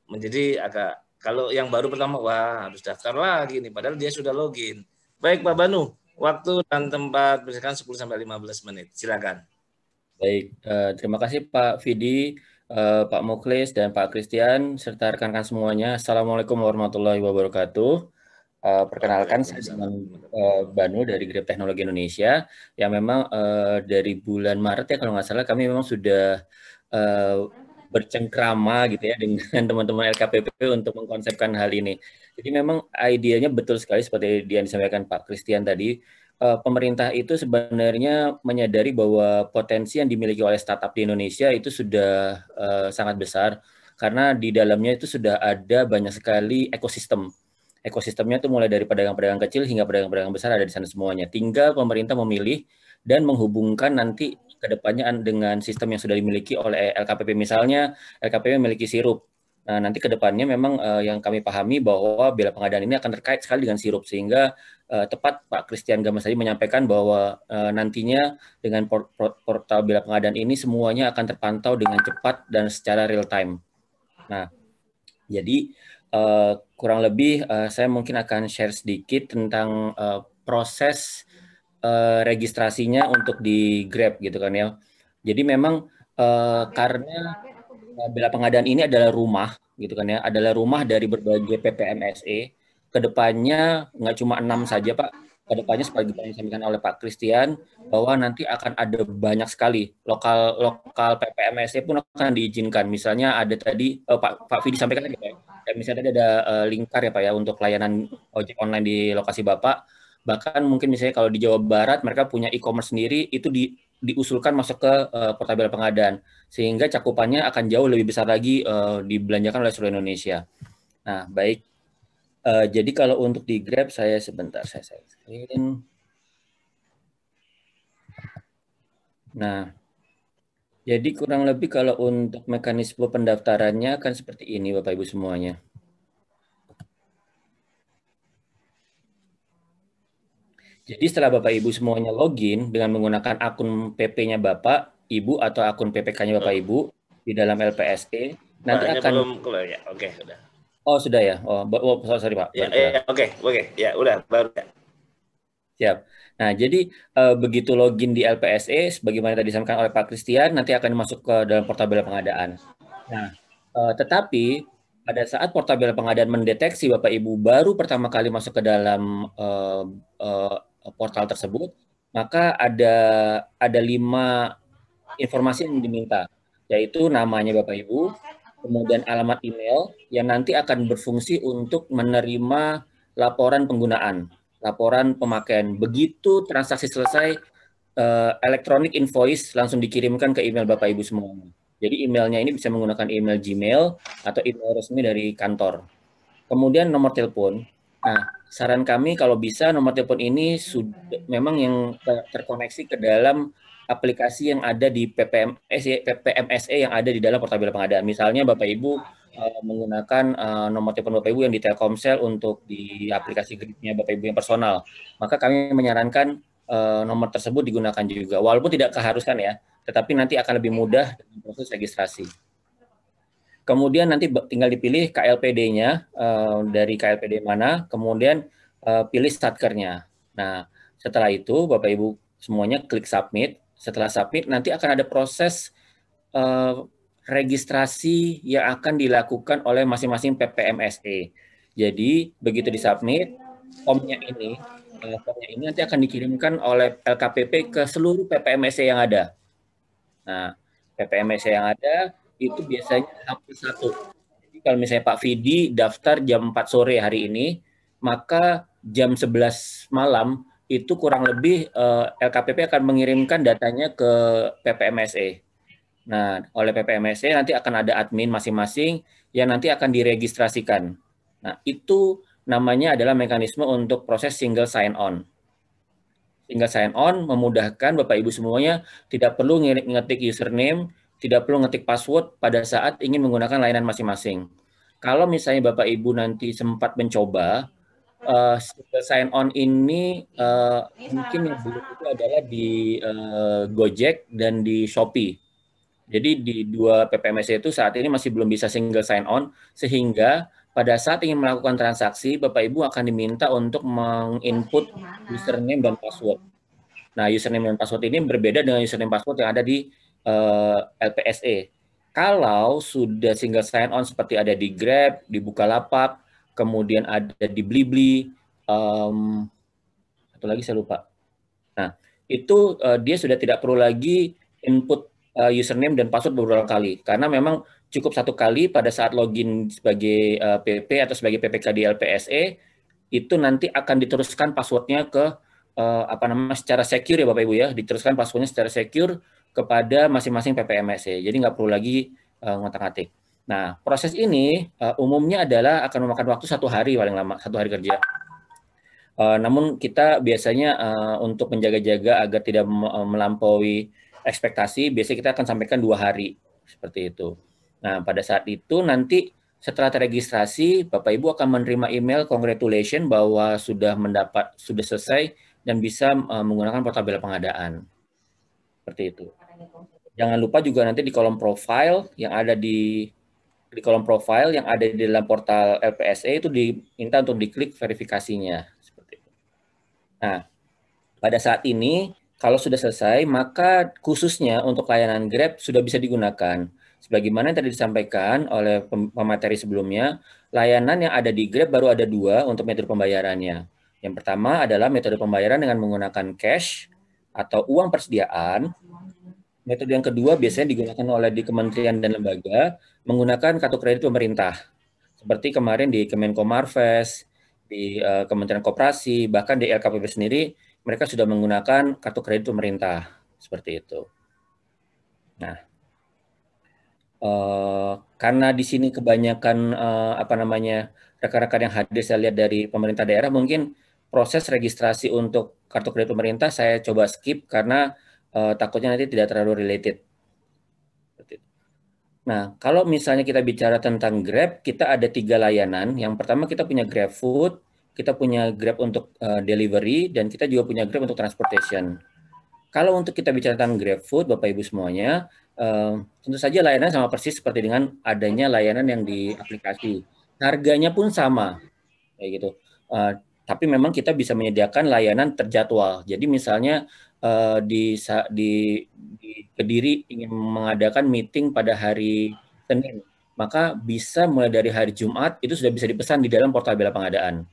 C: menjadi agak, kalau yang baru pertama wah harus daftar lagi nih padahal dia sudah login. Baik Pak Banu, waktu dan tempat berikan 10-15 menit, silakan.
D: Baik, terima kasih Pak Vidi, Pak Muklis dan Pak Christian serta rekan-rekan semuanya. Assalamualaikum warahmatullahi wabarakatuh. Perkenalkan, saya dengan Banu dari Grab Teknologi Indonesia, yang memang dari bulan Maret ya kalau nggak salah kami memang sudah bercengkrama gitu ya dengan teman-teman LKPP untuk mengkonsepkan hal ini. Jadi memang idenya betul sekali seperti yang disampaikan Pak Christian tadi. Pemerintah itu sebenarnya menyadari bahwa potensi yang dimiliki oleh startup di Indonesia itu sudah sangat besar karena di dalamnya itu sudah ada banyak sekali ekosistem. Ekosistemnya itu mulai dari pedagang-pedagang kecil hingga pedagang-pedagang besar ada di sana semuanya. Tinggal pemerintah memilih dan menghubungkan nanti ke depannya dengan sistem yang sudah dimiliki oleh LKPP. Misalnya LKPP memiliki sirup. Nah, nanti ke depannya memang yang kami pahami bahwa bela pengadaan ini akan terkait sekali dengan sirup, sehingga tepat Pak Christian Gamas tadi menyampaikan bahwa nantinya dengan portal bela pengadaan ini semuanya akan terpantau dengan cepat dan secara real time. Nah, jadi kurang lebih saya mungkin akan share sedikit tentang proses registrasinya untuk di Grab gitu kan ya. Jadi memang karena bela pengadaan ini adalah rumah gitu kan ya, adalah rumah dari berbagai PPMSE. Kedepannya nggak cuma 6 saja Pak, kedepannya seperti yang disampaikan oleh Pak Christian bahwa nanti akan ada banyak sekali lokal PPMSE pun akan diizinkan. Misalnya ada tadi Pak Vidi sampaikan tadi Pak, misalnya tadi ada Lingkar ya Pak ya untuk layanan ojek online di lokasi Bapak. Bahkan mungkin misalnya kalau di Jawa Barat mereka punya e-commerce sendiri, itu diusulkan masuk ke portal bela pengadaan, sehingga cakupannya akan jauh lebih besar lagi dibelanjakan oleh seluruh Indonesia. Nah, baik. Jadi kalau untuk di Grab, saya sebentar, saya screen. Nah, jadi kurang lebih kalau untuk mekanisme pendaftarannya kan seperti ini Bapak Ibu semuanya. Jadi setelah Bapak Ibu semuanya login dengan menggunakan akun PP-nya Bapak Ibu atau akun PPK-nya Bapak Ibu di dalam LPSE, nanti akan
C: belum keluar ya. Oke, udah.
D: Oh, sudah ya. Oh, sorry Pak.
C: Oke. Ya, udah baru ya.
D: Siap. Nah, jadi begitu login di LPSE sebagaimana tadi disampaikan oleh Pak Christian, nanti akan masuk ke dalam portal bela pengadaan. Nah, tetapi pada saat portal bela pengadaan mendeteksi Bapak Ibu baru pertama kali masuk ke dalam portal tersebut, maka ada 5 informasi yang diminta, yaitu namanya Bapak Ibu, kemudian alamat email yang nanti akan berfungsi untuk menerima laporan penggunaan, laporan pemakaian. Begitu transaksi selesai, electronic invoice langsung dikirimkan ke email Bapak Ibu semuanya. Jadi emailnya ini bisa menggunakan email Gmail atau email resmi dari kantor. Kemudian nomor telepon. Nah, saran kami kalau bisa nomor telepon ini sudah memang yang terkoneksi ke dalam aplikasi yang ada di PPMSE yang ada di dalam portabel pengadaan. Misalnya Bapak Ibu menggunakan nomor telepon Bapak Ibu yang di Telkomsel untuk di aplikasi Grid-nya Bapak Ibu yang personal. Maka kami menyarankan nomor tersebut digunakan juga. Walaupun tidak keharusan ya, tetapi nanti akan lebih mudah dalam proses registrasi. Kemudian nanti tinggal dipilih KLPD-nya dari KLPD mana, kemudian pilih statkernya. Nah, setelah itu Bapak Ibu semuanya klik submit. Setelah submit nanti akan ada proses registrasi yang akan dilakukan oleh masing-masing PPMSE. Jadi begitu disubmit, formnya ini nanti akan dikirimkan oleh LKPP ke seluruh PPMSE yang ada. Nah, PPMSE yang ada itu biasanya hampir satu. Jadi kalau misalnya Pak Vidi daftar jam 4 sore hari ini, maka jam 11 malam itu kurang lebih LKPP akan mengirimkan datanya ke PPMSE. Nah, oleh PPMSE nanti akan ada admin masing-masing yang nanti akan diregistrasikan. Nah, itu namanya adalah mekanisme untuk proses single sign-on. Single sign-on memudahkan Bapak Ibu semuanya tidak perlu ngetik username, tidak perlu ngetik password pada saat ingin menggunakan layanan masing-masing. Kalau misalnya Bapak Ibu nanti sempat mencoba, single sign-on ini mungkin yang belum itu adalah di Gojek dan di Shopee. Jadi di dua PPMS itu saat ini masih belum bisa single sign-on, sehingga pada saat ingin melakukan transaksi, Bapak Ibu akan diminta untuk menginput username dan password. Nah, username dan password ini berbeda dengan username password yang ada di LPSE. Kalau sudah single sign-on seperti ada di Grab, di Bukalapak, kemudian ada di Blibli, satu lagi saya lupa. Nah, itu dia sudah tidak perlu lagi input username dan password beberapa kali, karena memang cukup satu kali pada saat login sebagai PP atau sebagai PPK di LPSE, itu nanti akan diteruskan passwordnya ke secara secure ya Bapak Ibu ya, diteruskan passwordnya secara secure kepada masing-masing PPMSE. Jadi nggak perlu lagi ngotak-ngatik. Nah, proses ini umumnya adalah akan memakan waktu 1 hari paling lama, 1 hari kerja. Namun kita biasanya untuk menjaga-jaga agar tidak melampaui ekspektasi, biasanya kita akan sampaikan 2 hari seperti itu. Nah, pada saat itu nanti setelah teregistrasi, Bapak Ibu akan menerima email congratulation bahwa sudah selesai dan bisa menggunakan portabel pengadaan. Seperti itu. Jangan lupa juga nanti di kolom profile yang ada di kolom profile yang ada di dalam portal LPSE itu diminta untuk diklik verifikasinya. Seperti itu. Nah, pada saat ini kalau sudah selesai, maka khususnya untuk layanan Grab sudah bisa digunakan. Sebagaimana yang tadi disampaikan oleh pemateri sebelumnya, layanan yang ada di Grab baru ada 2 untuk metode pembayarannya. Yang pertama adalah metode pembayaran dengan menggunakan cash atau uang persediaan. Metode yang kedua biasanya digunakan oleh di kementerian dan lembaga menggunakan kartu kredit pemerintah. Seperti kemarin di Kemenko Marves, di Kementerian Koperasi, bahkan di LKPP sendiri, mereka sudah menggunakan kartu kredit pemerintah. Seperti itu. Nah, karena di sini kebanyakan rekan-rekan yang hadir saya lihat dari pemerintah daerah, mungkin proses registrasi untuk kartu kredit pemerintah saya coba skip karena takutnya nanti tidak terlalu related. Nah, kalau misalnya kita bicara tentang Grab, kita ada 3 layanan. Yang pertama kita punya GrabFood, kita punya Grab untuk delivery, dan kita juga punya Grab untuk transportation. Kalau untuk kita bicara tentang GrabFood, Bapak Ibu semuanya, tentu saja layanan sama persis seperti dengan adanya layanan yang di aplikasi. Harganya pun sama, kayak gitu. Tapi memang kita bisa menyediakan layanan terjadwal. Jadi misalnya di Kediri ingin mengadakan meeting pada hari Senin, maka bisa mulai dari hari Jumat itu sudah bisa dipesan di dalam portal bela pengadaan.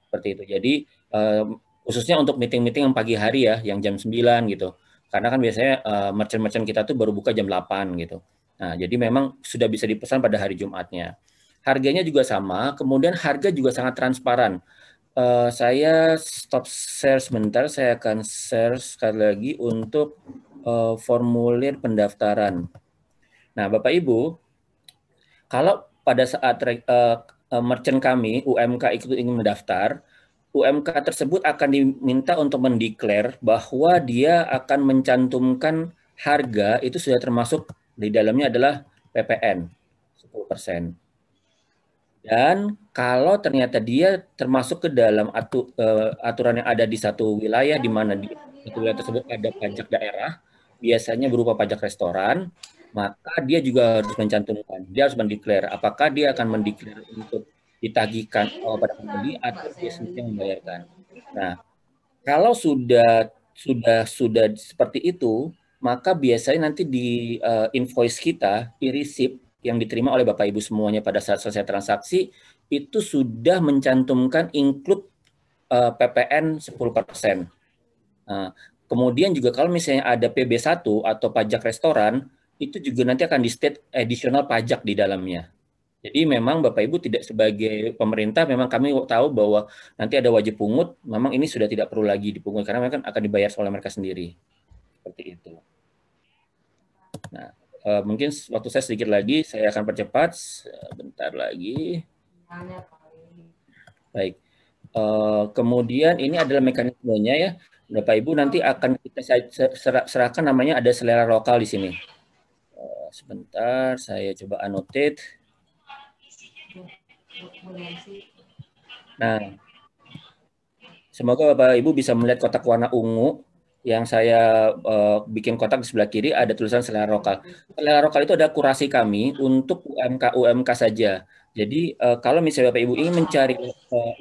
D: Seperti itu. Jadi khususnya untuk meeting-meeting yang pagi hari ya, yang jam 9 gitu. Karena kan biasanya merchant-merchant kita tuh baru buka jam 8 gitu. Nah, jadi memang sudah bisa dipesan pada hari Jumatnya. Harganya juga sama, kemudian harga juga sangat transparan. Saya stop share sebentar, saya akan share sekali lagi untuk formulir pendaftaran. Nah, Bapak Ibu, kalau pada saat merchant kami, UMK itu ingin mendaftar, UMK tersebut akan diminta untuk mendeklar bahwa dia akan mencantumkan harga itu sudah termasuk di dalamnya adalah PPN 10%. Dan kalau ternyata dia termasuk ke dalam aturan yang ada di satu wilayah di mana di satu wilayah tersebut ada pajak daerah, biasanya berupa pajak restoran, maka dia juga harus mencantumkan, dia harus mendeklar apakah dia akan mendeklar untuk ditagihkan pada pembeli atau dia sendiri yang membayarkan. Nah, kalau sudah seperti itu, maka biasanya nanti di invoice kita, di receipt yang diterima oleh Bapak Ibu semuanya pada saat selesai transaksi, itu sudah mencantumkan include PPN 10%. Nah, kemudian juga kalau misalnya ada PB1 atau pajak restoran, itu juga nanti akan di-state additional pajak di dalamnya. Jadi memang Bapak Ibu tidak sebagai pemerintah, memang kami tahu bahwa nanti ada wajib pungut, memang ini sudah tidak perlu lagi dipungut karena mereka akan dibayar oleh mereka sendiri. Seperti itu. Nah, mungkin waktu saya sedikit lagi, saya akan percepat. Bentar lagi. Baik. Kemudian ini adalah mekanismenya ya. Bapak Ibu nanti akan kita serahkan namanya ada selera lokal di sini. Sebentar, saya coba annotate. Nah, semoga Bapak Ibu bisa melihat kotak warna ungu yang saya bikin kotak di sebelah kiri ada tulisan selera lokal. Selera lokal itu ada kurasi kami untuk UMK saja. Jadi kalau misalnya Bapak Ibu ingin mencari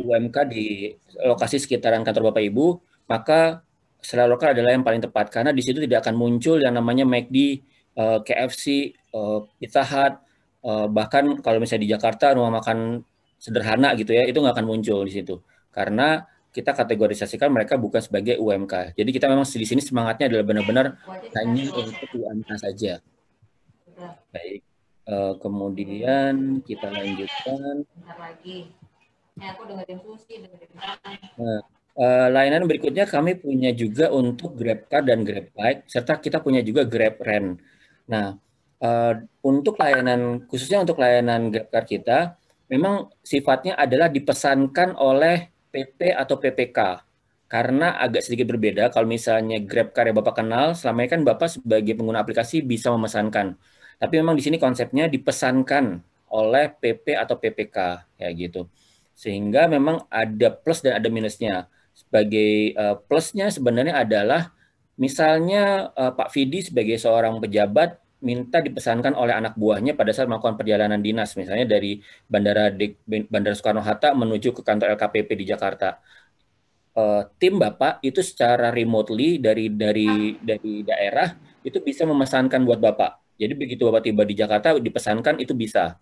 D: UMK di lokasi sekitaran kantor Bapak Ibu, maka selera lokal adalah yang paling tepat karena di situ tidak akan muncul yang namanya McD, KFC, Pizza Hut, bahkan kalau misalnya di Jakarta rumah makan sederhana gitu ya, itu nggak akan muncul di situ. Karena kita kategorisasikan mereka bukan sebagai UMK. Jadi kita memang di sini semangatnya adalah benar-benar hanya untuk UMK saja. Baik. Kemudian kita lanjutkan. Nah, layanan berikutnya kami punya juga untuk GrabCar dan GrabBike, serta kita punya juga GrabRent. Nah, untuk layanan, khususnya untuk layanan GrabCar kita, memang sifatnya adalah dipesankan oleh PP atau PPK. Karena agak sedikit berbeda, kalau misalnya GrabCar yang Bapak kenal, selama ini kan Bapak sebagai pengguna aplikasi bisa memesankan. Tapi memang di sini konsepnya dipesankan oleh PP atau PPK, ya gitu. Sehingga memang ada plus dan ada minusnya. Sebagai plusnya sebenarnya adalah misalnya Pak Fidi sebagai seorang pejabat minta dipesankan oleh anak buahnya pada saat melakukan perjalanan dinas, misalnya dari Bandara Soekarno-Hatta menuju ke kantor LKPP di Jakarta. Tim Bapak itu secara remotely dari daerah itu bisa memesankan buat Bapak. Jadi begitu Bapak tiba di Jakarta dipesankan itu bisa.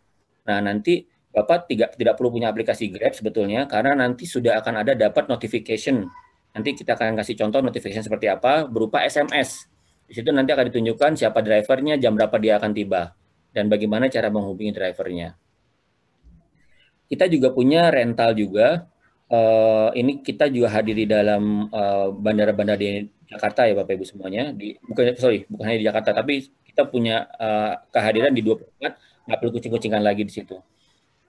D: Nah, nanti Bapak tidak perlu punya aplikasi Grab sebetulnya karena nanti sudah akan ada dapat notification. Nanti kita akan kasih contoh notification seperti apa berupa SMS. Di situ nanti akan ditunjukkan siapa drivernya, jam berapa dia akan tiba, dan bagaimana cara menghubungi drivernya. Kita juga punya rental juga. Ini kita juga hadir di dalam bandara-bandara di Jakarta ya Bapak Ibu semuanya. Bukan hanya di Jakarta, tapi kita punya kehadiran di 2 tempat, nggak perlu kucing-kucingan lagi di situ.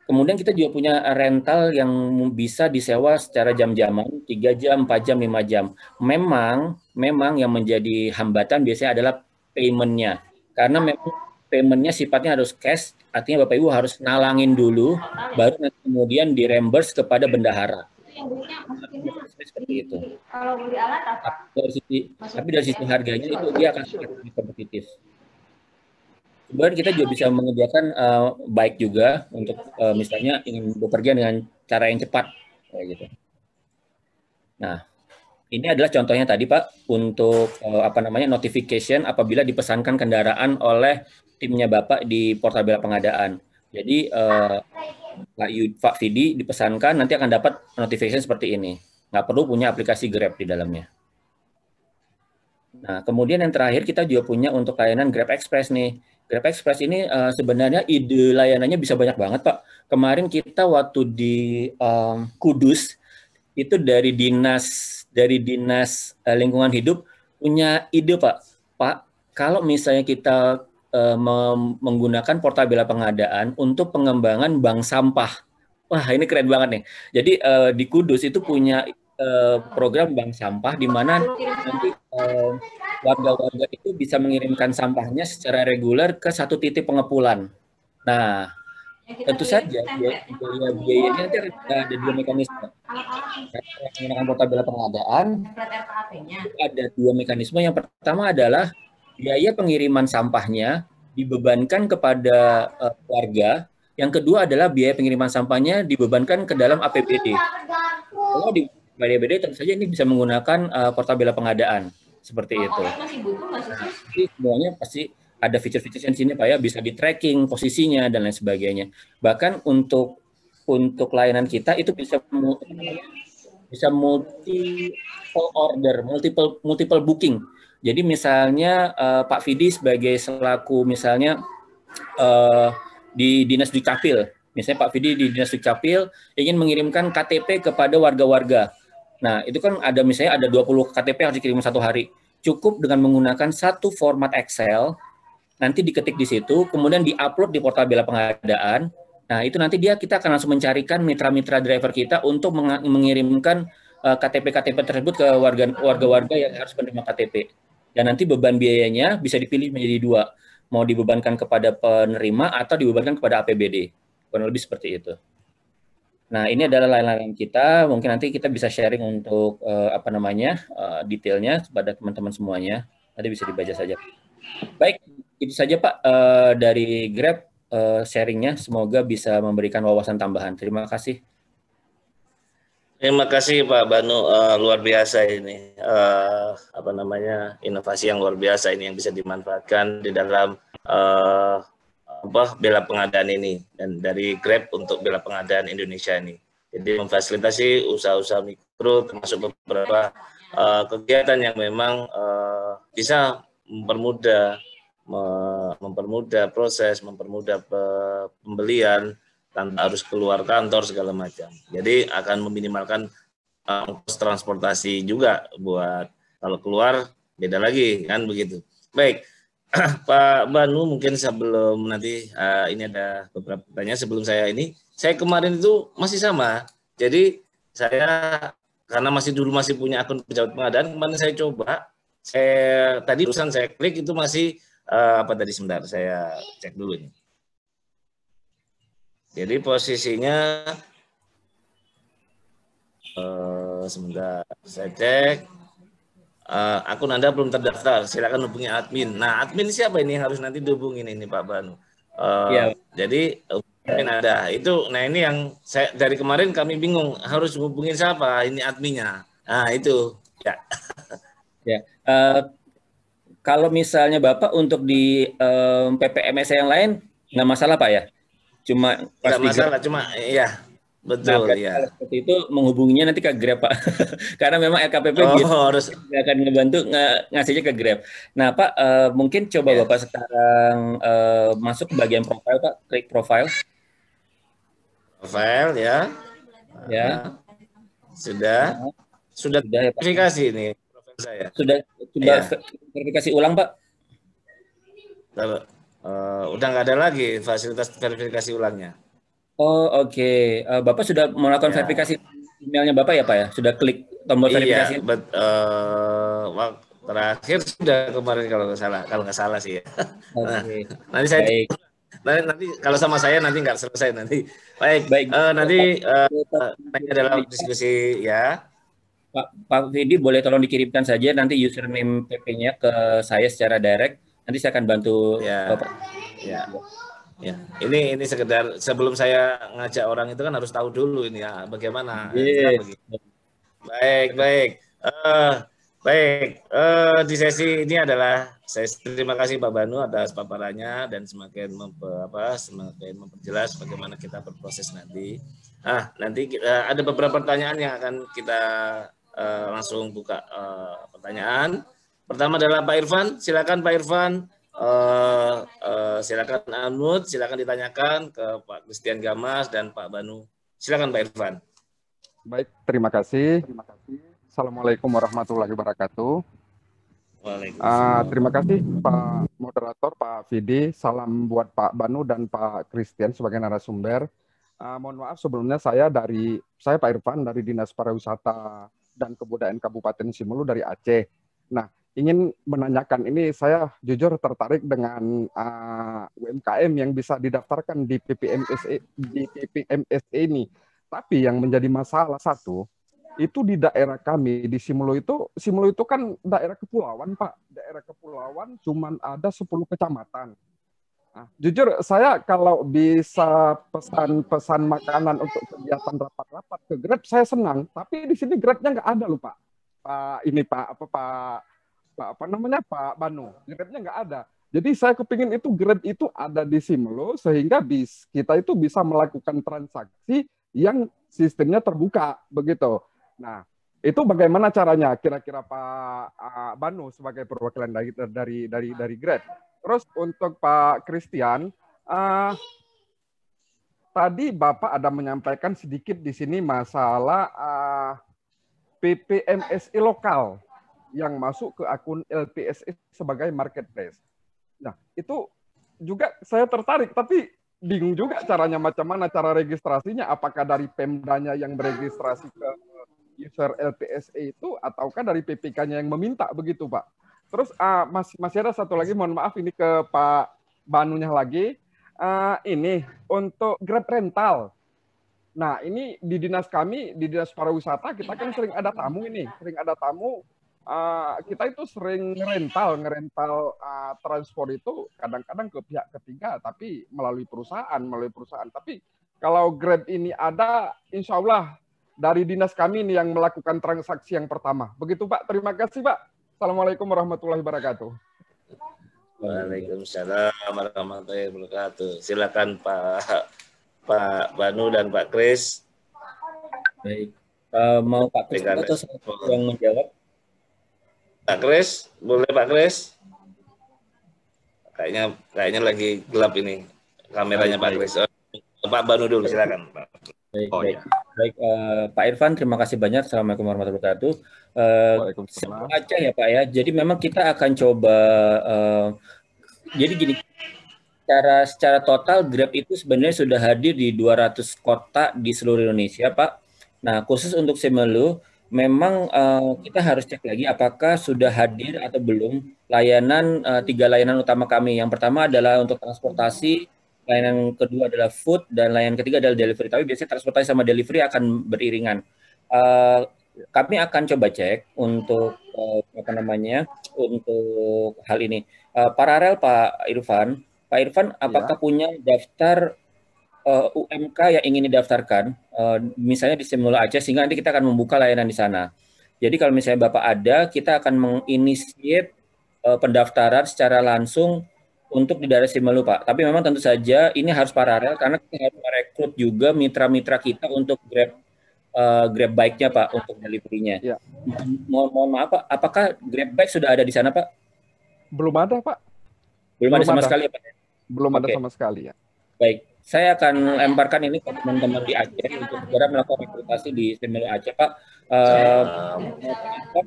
D: Kemudian kita juga punya rental yang bisa disewa secara jam-jaman, 3 jam, 4 jam, 5 jam. Memang yang menjadi hambatan biasanya adalah payment-nya. Karena memang payment-nya sifatnya harus cash, artinya Bapak Ibu harus nalangin dulu, baru nanti kemudian di-reimburse kepada bendahara. Seperti itu.
E: Kalau beli alat apa?
D: Tapi dari sisi harganya itu dia akan sangat kompetitif. Kemudian kita juga bisa menyediakan bike juga untuk misalnya ingin bepergian dengan cara yang cepat, kayak gitu. Nah, ini adalah contohnya tadi Pak untuk notification apabila dipesankan kendaraan oleh timnya Bapak di portal bela pengadaan. Jadi Pak Fidi dipesankan nanti akan dapat notification seperti ini. Nggak perlu punya aplikasi Grab di dalamnya. Nah, kemudian yang terakhir kita juga punya untuk layanan Grab Express nih. Grab Express ini sebenarnya ide layanannya bisa banyak banget, Pak. Kemarin kita waktu di Kudus itu dari dinas lingkungan hidup punya ide, Pak. Pak, kalau misalnya kita menggunakan Portabella Pengadaan untuk pengembangan bank sampah. Wah, ini keren banget nih. Jadi di Kudus itu punya program bank sampah di mana nanti warga-warga itu bisa mengirimkan sampahnya secara reguler ke satu titik pengepulan. Nah, tentu saja biayanya nanti ada dua mekanisme. Menggunakan Portabella Pengadaan, ada dua mekanisme. Yang pertama adalah biaya pengiriman sampahnya dibebankan kepada warga. Yang kedua adalah biaya pengiriman sampahnya dibebankan ke dalam APBD. Kalau di APBD tentu saja ini bisa menggunakan Portabella Pengadaan seperti itu. Jadi semuanya pasti ada fitur-fitur di sini Pak ya, bisa di tracking posisinya dan lain sebagainya. Bahkan untuk layanan kita itu bisa multiple order, multiple booking. Jadi misalnya Pak Fidi sebagai selaku misalnya di Dinas Dukcapil, misalnya Pak Fidi di Dinas Dukcapil ingin mengirimkan KTP kepada warga-warga. Nah, itu kan ada misalnya ada 20 KTP yang harus dikirim satu hari. Cukup dengan menggunakan satu format Excel, nanti diketik di situ, kemudian diupload di Portabella Pengadaan. Nah, itu nanti kita akan langsung mencarikan mitra-mitra driver kita untuk mengirimkan KTP-KTP tersebut ke warga-warga yang harus menerima KTP. Dan nanti beban biayanya bisa dipilih menjadi dua, mau dibebankan kepada penerima atau dibebankan kepada APBD. Kurang lebih seperti itu. Nah, ini adalah layanan kita. Mungkin nanti kita bisa sharing untuk detailnya kepada teman-teman semuanya. Nanti bisa dibaca saja. Baik, itu saja Pak dari Grab sharingnya. Semoga bisa memberikan wawasan tambahan. Terima kasih.
C: Terima kasih Pak Banu, luar biasa ini inovasi yang luar biasa ini yang bisa dimanfaatkan di dalam Bella Pengadaan ini dan dari Grab untuk Bella Pengadaan Indonesia ini. Jadi memfasilitasi usaha-usaha mikro termasuk beberapa kegiatan yang memang bisa mempermudah proses, mempermudah pembelian tanpa harus keluar kantor segala macam. Jadi akan meminimalkan ongkos transportasi juga buat kalau keluar beda lagi kan begitu. Baik, Pak Banu mungkin sebelum nanti ini ada beberapa pertanyaan sebelum saya kemarin itu masih sama. Jadi saya karena masih punya akun pejabat pengadaan, kemarin saya coba, tadi urusan saya klik itu masih sebentar saya cek dulu ini. Jadi posisinya sebentar saya cek akun Anda belum terdaftar, silakan hubungi admin. Nah, admin siapa ini yang harus nanti dihubungin ini Pak Banu? Jadi admin ada itu. Nah, ini yang dari kemarin kami bingung harus hubungin siapa ini adminnya. Nah, itu ya.
D: Ya. Kalau misalnya Bapak untuk di PPMS yang lain nggak masalah Pak ya? Cuma
C: nggak masalah, cuma iya betul ya.
D: Seperti itu menghubunginya nanti ke Grab Pak, karena memang LKPP
C: harus
D: akan ngebantu ngasihnya ke Grab. Nah Pak, mungkin coba Bapak sekarang masuk ke bagian profile Pak, klik profile.
C: Profile ya.
D: Ya.
C: Sudah ya, verifikasi ini profil saya.
D: Sudah verifikasi ulang Pak.
C: Udah nggak ada lagi fasilitas verifikasi ulangnya.
D: Oh oke. Bapak sudah melakukan verifikasi emailnya Bapak ya Pak ya? Sudah klik tombol verifikasi?
C: Iya, terakhir sudah kemarin kalau nggak salah sih ya. Nanti saya nanti kalau sama saya nanti nggak selesai nanti. Baik. Nanti adalah diskusi ya.
D: Pak Fidi boleh tolong dikirimkan saja nanti username PP-nya ke saya secara direct. Nanti saya akan bantu Bapak.
C: Ya, ini sekedar sebelum saya ngajak orang itu kan harus tahu dulu ini ya bagaimana. Baik. Di sesi ini adalah saya terima kasih Pak Banu atas paparannya dan semakin memperjelas bagaimana kita berproses nanti. Nanti ada beberapa pertanyaan yang akan kita langsung buka pertanyaan. Pertama adalah Pak Irfan, silakan Pak Irfan. Silakan unmute, silakan ditanyakan ke Pak Christian Gamas dan Pak Banu. Silakan Pak Irfan.
F: Baik, terima kasih. Assalamualaikum warahmatullahi wabarakatuh. Terima kasih Pak Moderator, Pak Vidi. Salam buat Pak Banu dan Pak Christian sebagai narasumber. Mohon maaf sebelumnya saya Pak Irfan dari Dinas Pariwisata dan Kebudayaan Kabupaten Simelu dari Aceh. Nah, ingin menanyakan ini, saya jujur tertarik dengan UMKM yang bisa didaftarkan di PPMSE ini. Tapi yang menjadi masalah satu, itu di daerah kami di Simelu itu kan daerah kepulauan, Pak. Daerah kepulauan cuman ada 10 kecamatan. Nah, jujur saya kalau bisa pesan-pesan makanan untuk kegiatan rapat-rapat ke Grab saya senang, tapi di sini Grabnya nggak ada loh, Pak. Pak Banu, Grabnya nggak ada. Jadi saya kepingin itu Grab itu ada di Simelu sehingga kita itu bisa melakukan transaksi yang sistemnya terbuka begitu. Nah, itu bagaimana caranya kira-kira Pak Banu sebagai perwakilan dari Grab. Terus untuk Pak Christian, tadi Bapak ada menyampaikan sedikit di sini masalah PPMSI lokal yang masuk ke akun LPSI sebagai marketplace. Nah, itu juga saya tertarik, tapi bingung juga caranya macam mana cara registrasinya. Apakah dari Pemdanya yang beregistrasi ke user LPSI itu, ataukah dari PPK-nya yang meminta begitu, Pak? Terus masih ada satu lagi, mohon maaf ini ke Pak Banunya lagi. Ini untuk Grab rental. Nah, ini di dinas kami, di Dinas Pariwisata, kita kan sering ada tamu ini. Kita itu sering ngerental transport itu kadang-kadang ke pihak ketiga, tapi melalui perusahaan. Tapi kalau Grab ini ada, insya Allah dari dinas kami ini yang melakukan transaksi yang pertama. Begitu, Pak. Terima kasih, Pak. Assalamualaikum warahmatullahi wabarakatuh.
C: Waalaikumsalam warahmatullahi wabarakatuh. Silakan Pak Banu dan Pak Kris.
D: Baik. Mau Pak Kris atau yang menjawab?
C: Pak Kris, boleh Pak Kris? Kayaknya lagi gelap ini kameranya Pak Kris. Pak Banu dulu, silakan Pak.
D: Baik, Pak Irfan, terima kasih banyak. Assalamualaikum warahmatullahi wabarakatuh.
F: Waalaikumsalam.
D: Aceh ya Pak ya. Jadi memang kita akan coba. Jadi gini, secara total Grab itu sebenarnya sudah hadir di 200 kota di seluruh Indonesia, Pak. Nah, khusus untuk Simelu, memang kita harus cek lagi apakah sudah hadir atau belum layanan 3 layanan utama kami. Yang pertama adalah untuk transportasi, layanan kedua adalah food, dan layanan ketiga adalah delivery. Tapi biasanya transportasi sama delivery akan beriringan. Kami akan coba cek untuk untuk hal ini. Paralel Pak Irfan, apakah punya daftar UMK yang ingin didaftarkan, misalnya di Simelu Aceh, sehingga nanti kita akan membuka layanan di sana. Jadi kalau misalnya Bapak ada, kita akan menginisiat pendaftaran secara langsung untuk di daerah Simelu, Pak. Tapi memang tentu saja ini harus paralel karena kita harus merekrut juga mitra-mitra kita untuk Grab Bike-nya, Pak, untuk delivery-nya.
F: Ya.
D: Mohon maaf, Pak, apakah Grab Bike sudah ada di sana, Pak?
F: Belum ada, Pak.
D: Belum ada sama sekali, Pak?
F: Belum ada sama sekali, ya.
D: Baik, saya akan lemparkan ini ke teman-teman di Aceh untuk segera melakukan rekrutasi di Simelu Aceh, Pak.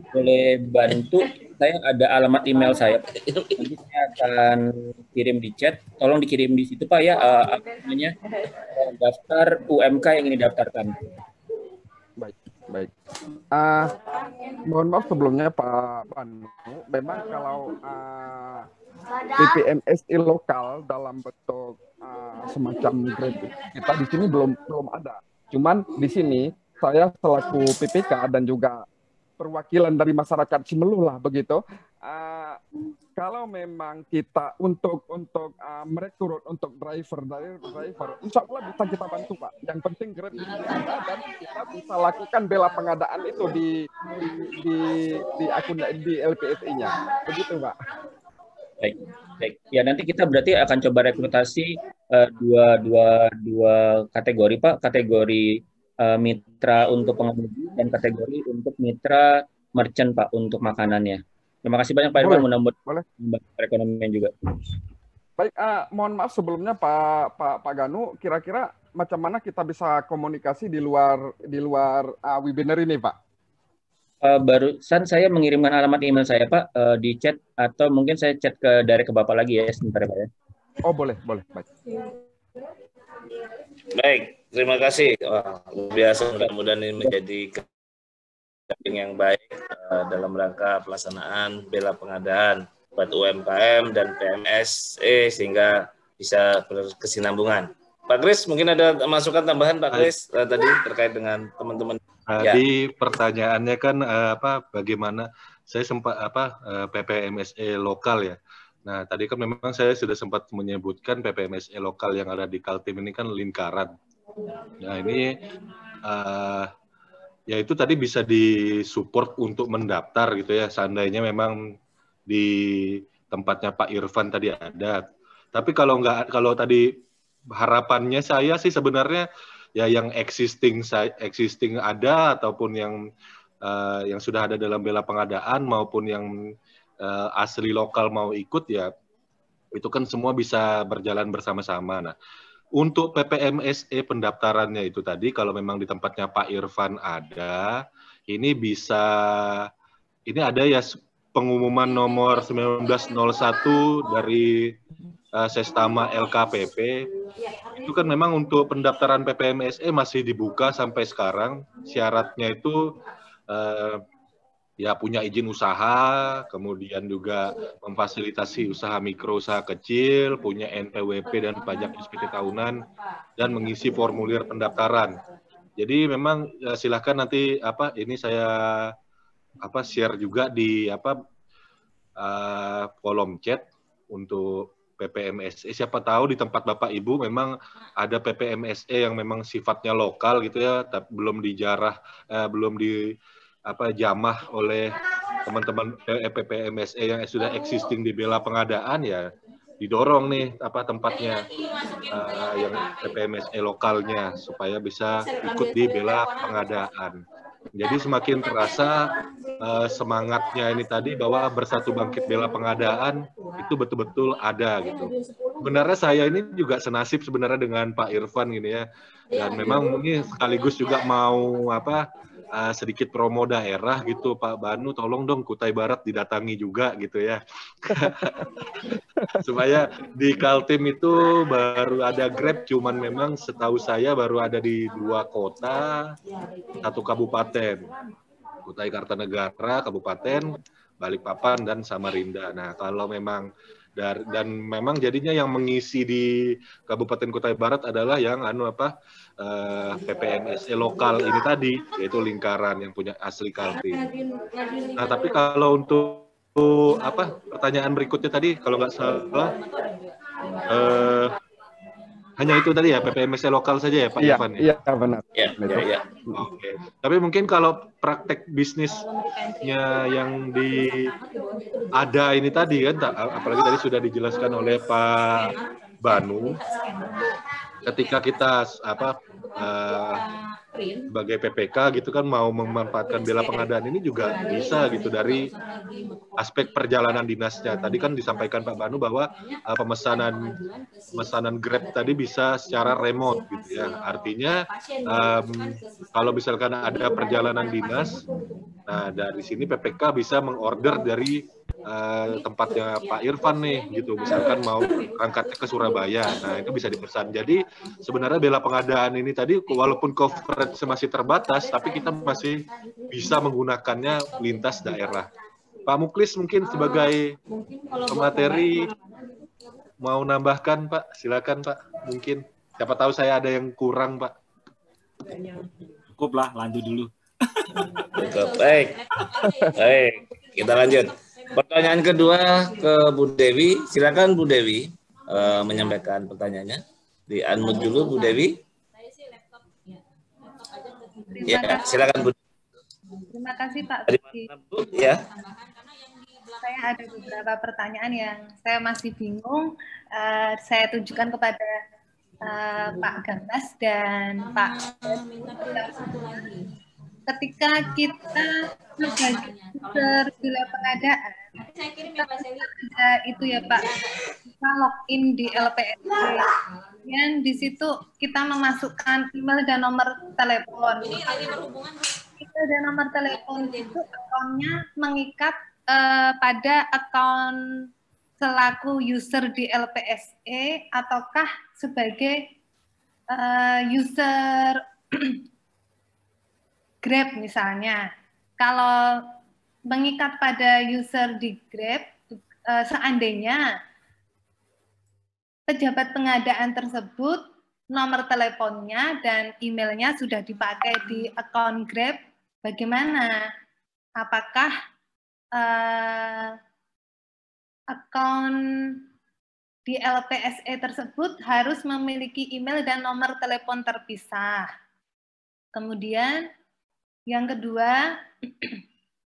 D: Boleh bantu, saya ada alamat email saya. Nanti saya akan kirim di chat. Tolong dikirim di situ, Pak, ya, daftar UMK yang ingin didaftarkan.
F: Baik. Mohon maaf sebelumnya Pak Banu, memang kalau PPMSI lokal dalam bentuk semacam Grab kita di sini belum ada. Cuman di sini saya selaku PPK dan juga perwakilan dari masyarakat Simelu lah begitu. Kalau memang kita untuk merekrut untuk driver, insya Allah bisa kita bantu, Pak. Yang penting Grab ini ada dan kita bisa lakukan bela pengadaan itu di akun di LPSI-nya, begitu, Pak.
D: Baik. Ya nanti kita berarti akan coba rekrutasi dua kategori, Pak. Kategori mitra untuk pengemudi dan kategori untuk mitra merchant, Pak, untuk makanannya. Terima kasih banyak Pak Irfan, mudah-mudahan perekonomian juga.
F: Baik, mohon maaf sebelumnya Pak Ganu, kira-kira macam mana kita bisa komunikasi di luar webinar ini, Pak?
D: Barusan saya mengirimkan alamat email saya Pak di chat, atau mungkin saya chat direct ke Bapak lagi ya sebentar ya Pak ya.
F: Oh boleh, baik.
C: Baik, terima kasih. Wah, luar biasa, mudah-mudahan ini menjadi yang baik dalam rangka pelaksanaan bela pengadaan buat UMKM dan PMSE sehingga bisa berkesinambungan. Pak Kris, mungkin ada masukan tambahan Pak Kris tadi terkait dengan teman-teman.
A: Tadi pertanyaannya kan bagaimana saya sempat PPMSE lokal ya. Nah, tadi kan memang saya sudah sempat menyebutkan PPMSE lokal yang ada di Kaltim ini kan lingkaran. Nah, ini ya itu tadi bisa disupport untuk mendaftar gitu ya, seandainya memang di tempatnya Pak Irfan tadi ada. Tapi kalau tadi harapannya saya sih sebenarnya ya yang existing ada ataupun yang sudah ada dalam bela pengadaan maupun yang asli lokal mau ikut ya itu kan semua bisa berjalan bersama-sama. Nah, untuk PPMSE pendaftarannya itu tadi kalau memang di tempatnya Pak Irfan ada, ini ada ya pengumuman nomor 1901 dari Sestama LKPP. Itu kan memang untuk pendaftaran PPMSE masih dibuka sampai sekarang. Syaratnya itu ya punya izin usaha, kemudian juga memfasilitasi usaha mikro usaha kecil, punya NPWP dan pajak SPT tahunan, dan mengisi formulir pendaftaran. Jadi memang silahkan nanti ini saya share juga di kolom chat untuk PPMSE. Siapa tahu di tempat Bapak Ibu memang ada PPMSE yang memang sifatnya lokal gitu ya, tapi belum dijarah, belum di jamah oleh teman-teman PPMSE yang sudah existing di bela pengadaan ya didorong nih tempatnya yang PPMSE lokalnya supaya bisa ikut di bela pengadaan. Jadi semakin terasa semangatnya ini tadi bahwa bersatu bangkit bela pengadaan itu betul-betul ada gitu. Sebenarnya saya ini juga senasib sebenarnya dengan Pak Irfan gini ya. Dan memang ini sekaligus juga mau sedikit promo daerah gitu, Pak Banu tolong dong Kutai Barat didatangi juga gitu ya. Supaya di Kaltim itu baru ada Grab, cuman memang setahu saya baru ada di 2 kota, 1 kabupaten. Kutai Kartanegara, Kabupaten, Balikpapan, dan Samarinda. Nah, kalau memang dan memang jadinya yang mengisi di Kabupaten Kutai Barat adalah yang PPMSE lokal ini tadi, yaitu lingkaran yang punya asli Kaltim. Nah, tapi kalau untuk pertanyaan berikutnya tadi, kalau nggak salah, hanya itu tadi ya, PPMSE lokal saja ya Pak Irfan?
F: Iya, benar.
C: Iya.
A: Oke. Tapi mungkin kalau praktek bisnisnya yang ada ini tadi kan, apalagi tadi sudah dijelaskan oleh Pak Banu, ketika kita sebagai PPK gitu kan mau memanfaatkan bela pengadaan ini juga bisa gitu dari aspek perjalanan dinasnya. Tadi kan disampaikan Pak Banu bahwa pemesanan Grab tadi bisa secara remote gitu ya. Artinya kalau misalkan ada perjalanan dinas, nah dari sini PPK bisa mengorder dari tempatnya Pak Irfan nih gitu, misalkan mau berangkatnya ke Surabaya, nah itu bisa dipesan. Jadi sebenarnya bela pengadaan ini tadi walaupun coverage masih terbatas, tapi kita masih bisa menggunakannya lintas daerah. Pak Muklis mungkin sebagai pemateri mau nambahkan Pak, silakan Pak, mungkin siapa tahu saya ada yang kurang Pak.
B: Cukup lah, lanjut dulu.
C: Baik, kita lanjut. Pertanyaan kedua ke Bu Dewi, silakan Bu Dewi menyampaikan pertanyaannya. Di unmute dulu Bu Dewi. Ya, silakan Bu.
E: Terima kasih Pak.
C: Ya.
E: Saya ada beberapa pertanyaan yang saya masih bingung. Saya tujukan kepada Pak Gamas dan Pak. Ketika kita sebagai bela pengadaan, ada itu ya Pak, kita login di LPSC, dan di situ kita memasukkan email dan nomor telepon. dan nomor telepon itu akunnya mengikat pada akun selaku user di LPSE ataukah sebagai user Grab misalnya. Kalau mengikat pada user di Grab, seandainya pejabat pengadaan tersebut nomor teleponnya dan emailnya sudah dipakai di akun Grab, bagaimana? Apakah akun di LPSE tersebut harus memiliki email dan nomor telepon terpisah? Kemudian yang kedua,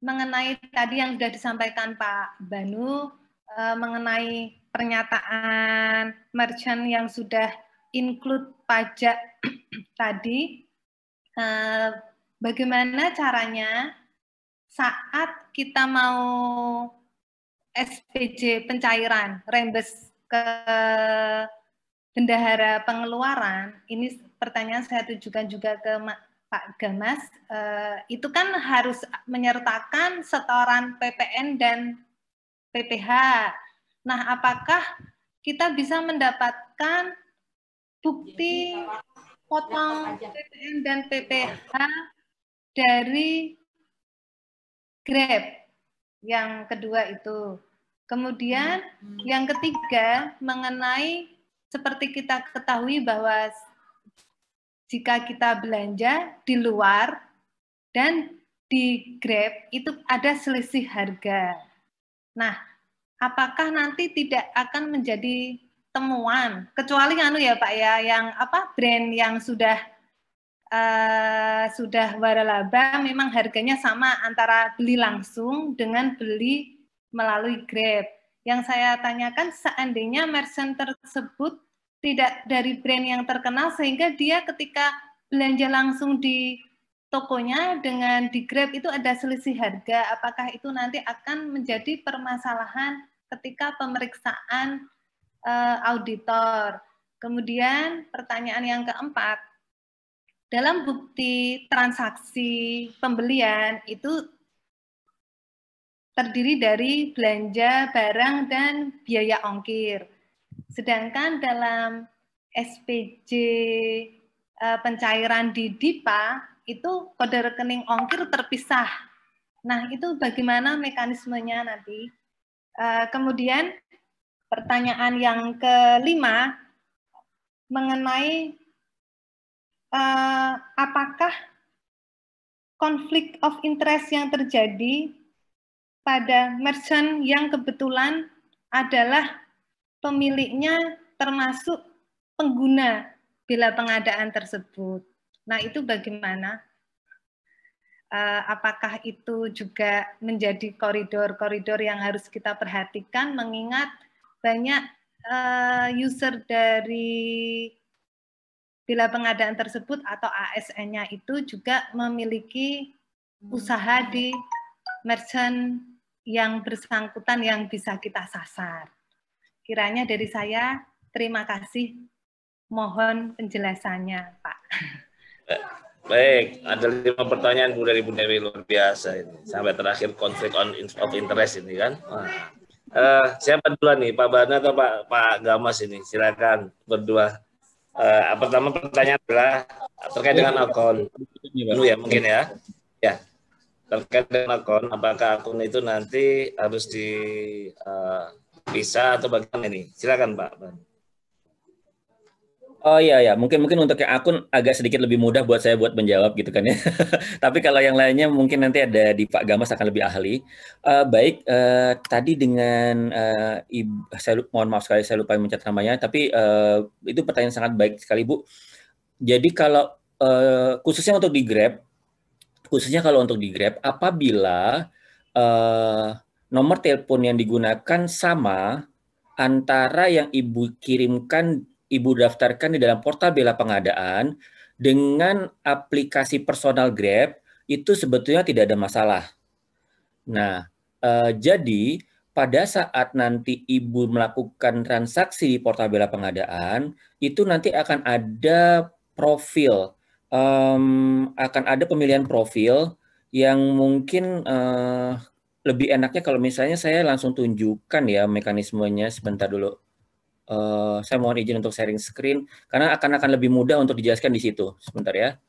E: mengenai tadi yang sudah disampaikan Pak Banu, mengenai pernyataan merchant yang sudah include pajak tadi, bagaimana caranya saat kita mau SPJ pencairan, rembes ke bendahara pengeluaran, ini pertanyaan saya tujukan juga ke Pak Gamas, itu kan harus menyertakan setoran PPN dan PPh. Nah, apakah kita bisa mendapatkan bukti potong PPN dan PPh dari Grab? Yang kedua itu. Kemudian yang ketiga, mengenai seperti kita ketahui bahwa jika kita belanja di luar dan di Grab itu ada selisih harga. Nah, apakah nanti tidak akan menjadi temuan, kecuali ya Pak ya, yang brand yang sudah waralaba memang harganya sama antara beli langsung dengan beli melalui Grab. Yang saya tanyakan, seandainya merchant tersebut tidak dari brand yang terkenal sehingga dia ketika belanja langsung di tokonya dengan di Grab itu ada selisih harga, apakah itu nanti akan menjadi permasalahan ketika pemeriksaan auditor? Kemudian pertanyaan yang keempat, dalam bukti transaksi pembelian itu terdiri dari belanja barang dan biaya ongkir. Sedangkan dalam SPJ pencairan di DIPA itu kode rekening ongkir terpisah. Nah, itu bagaimana mekanismenya nanti? Kemudian pertanyaan yang kelima mengenai apakah konflik of interest yang terjadi pada merchant yang kebetulan adalah pemiliknya termasuk pengguna bila pengadaan tersebut. Nah, itu bagaimana? Apakah itu juga menjadi koridor-koridor yang harus kita perhatikan, mengingat banyak user dari bila pengadaan tersebut atau ASN-nya itu juga memiliki usaha di merchant yang bersangkutan yang bisa kita sasar. Kiranya dari saya, terima kasih. Mohon penjelasannya, Pak.
C: Baik, ada 5 pertanyaan dari Bu Dewi, luar biasa ini. Sampai terakhir konflik of interest ini kan. Siapa duluan nih, Pak Bana atau Pak Gamas ini? Silakan berdua. Pertama pertanyaan adalah terkait dengan akun. Dulu ya mungkin ya. Ya. Terkait dengan akun, apakah akun itu nanti harus dipisah atau bagaimana ini? Silakan Pak.
D: Oh iya, mungkin untuk yang akun agak sedikit lebih mudah buat saya buat menjawab gitu kan ya. Tapi kalau yang lainnya mungkin nanti ada di Pak Gamas akan lebih ahli. Baik, tadi dengan saya mohon maaf sekali saya lupa mencatat namanya, tapi itu pertanyaan sangat baik sekali Bu. Jadi kalau khususnya untuk di Grab, apabila nomor telepon yang digunakan sama antara yang Ibu kirimkan, Ibu daftarkan di dalam portal bela pengadaan dengan aplikasi personal Grab, itu sebetulnya tidak ada masalah. Nah, jadi pada saat nanti Ibu melakukan transaksi di portal bela pengadaan, itu nanti akan ada profil, akan ada pemilihan profil yang mungkin lebih enaknya kalau misalnya saya langsung tunjukkan ya mekanismenya sebentar dulu. Saya mohon izin untuk sharing screen karena akan lebih mudah untuk dijelaskan di situ. Sebentar ya.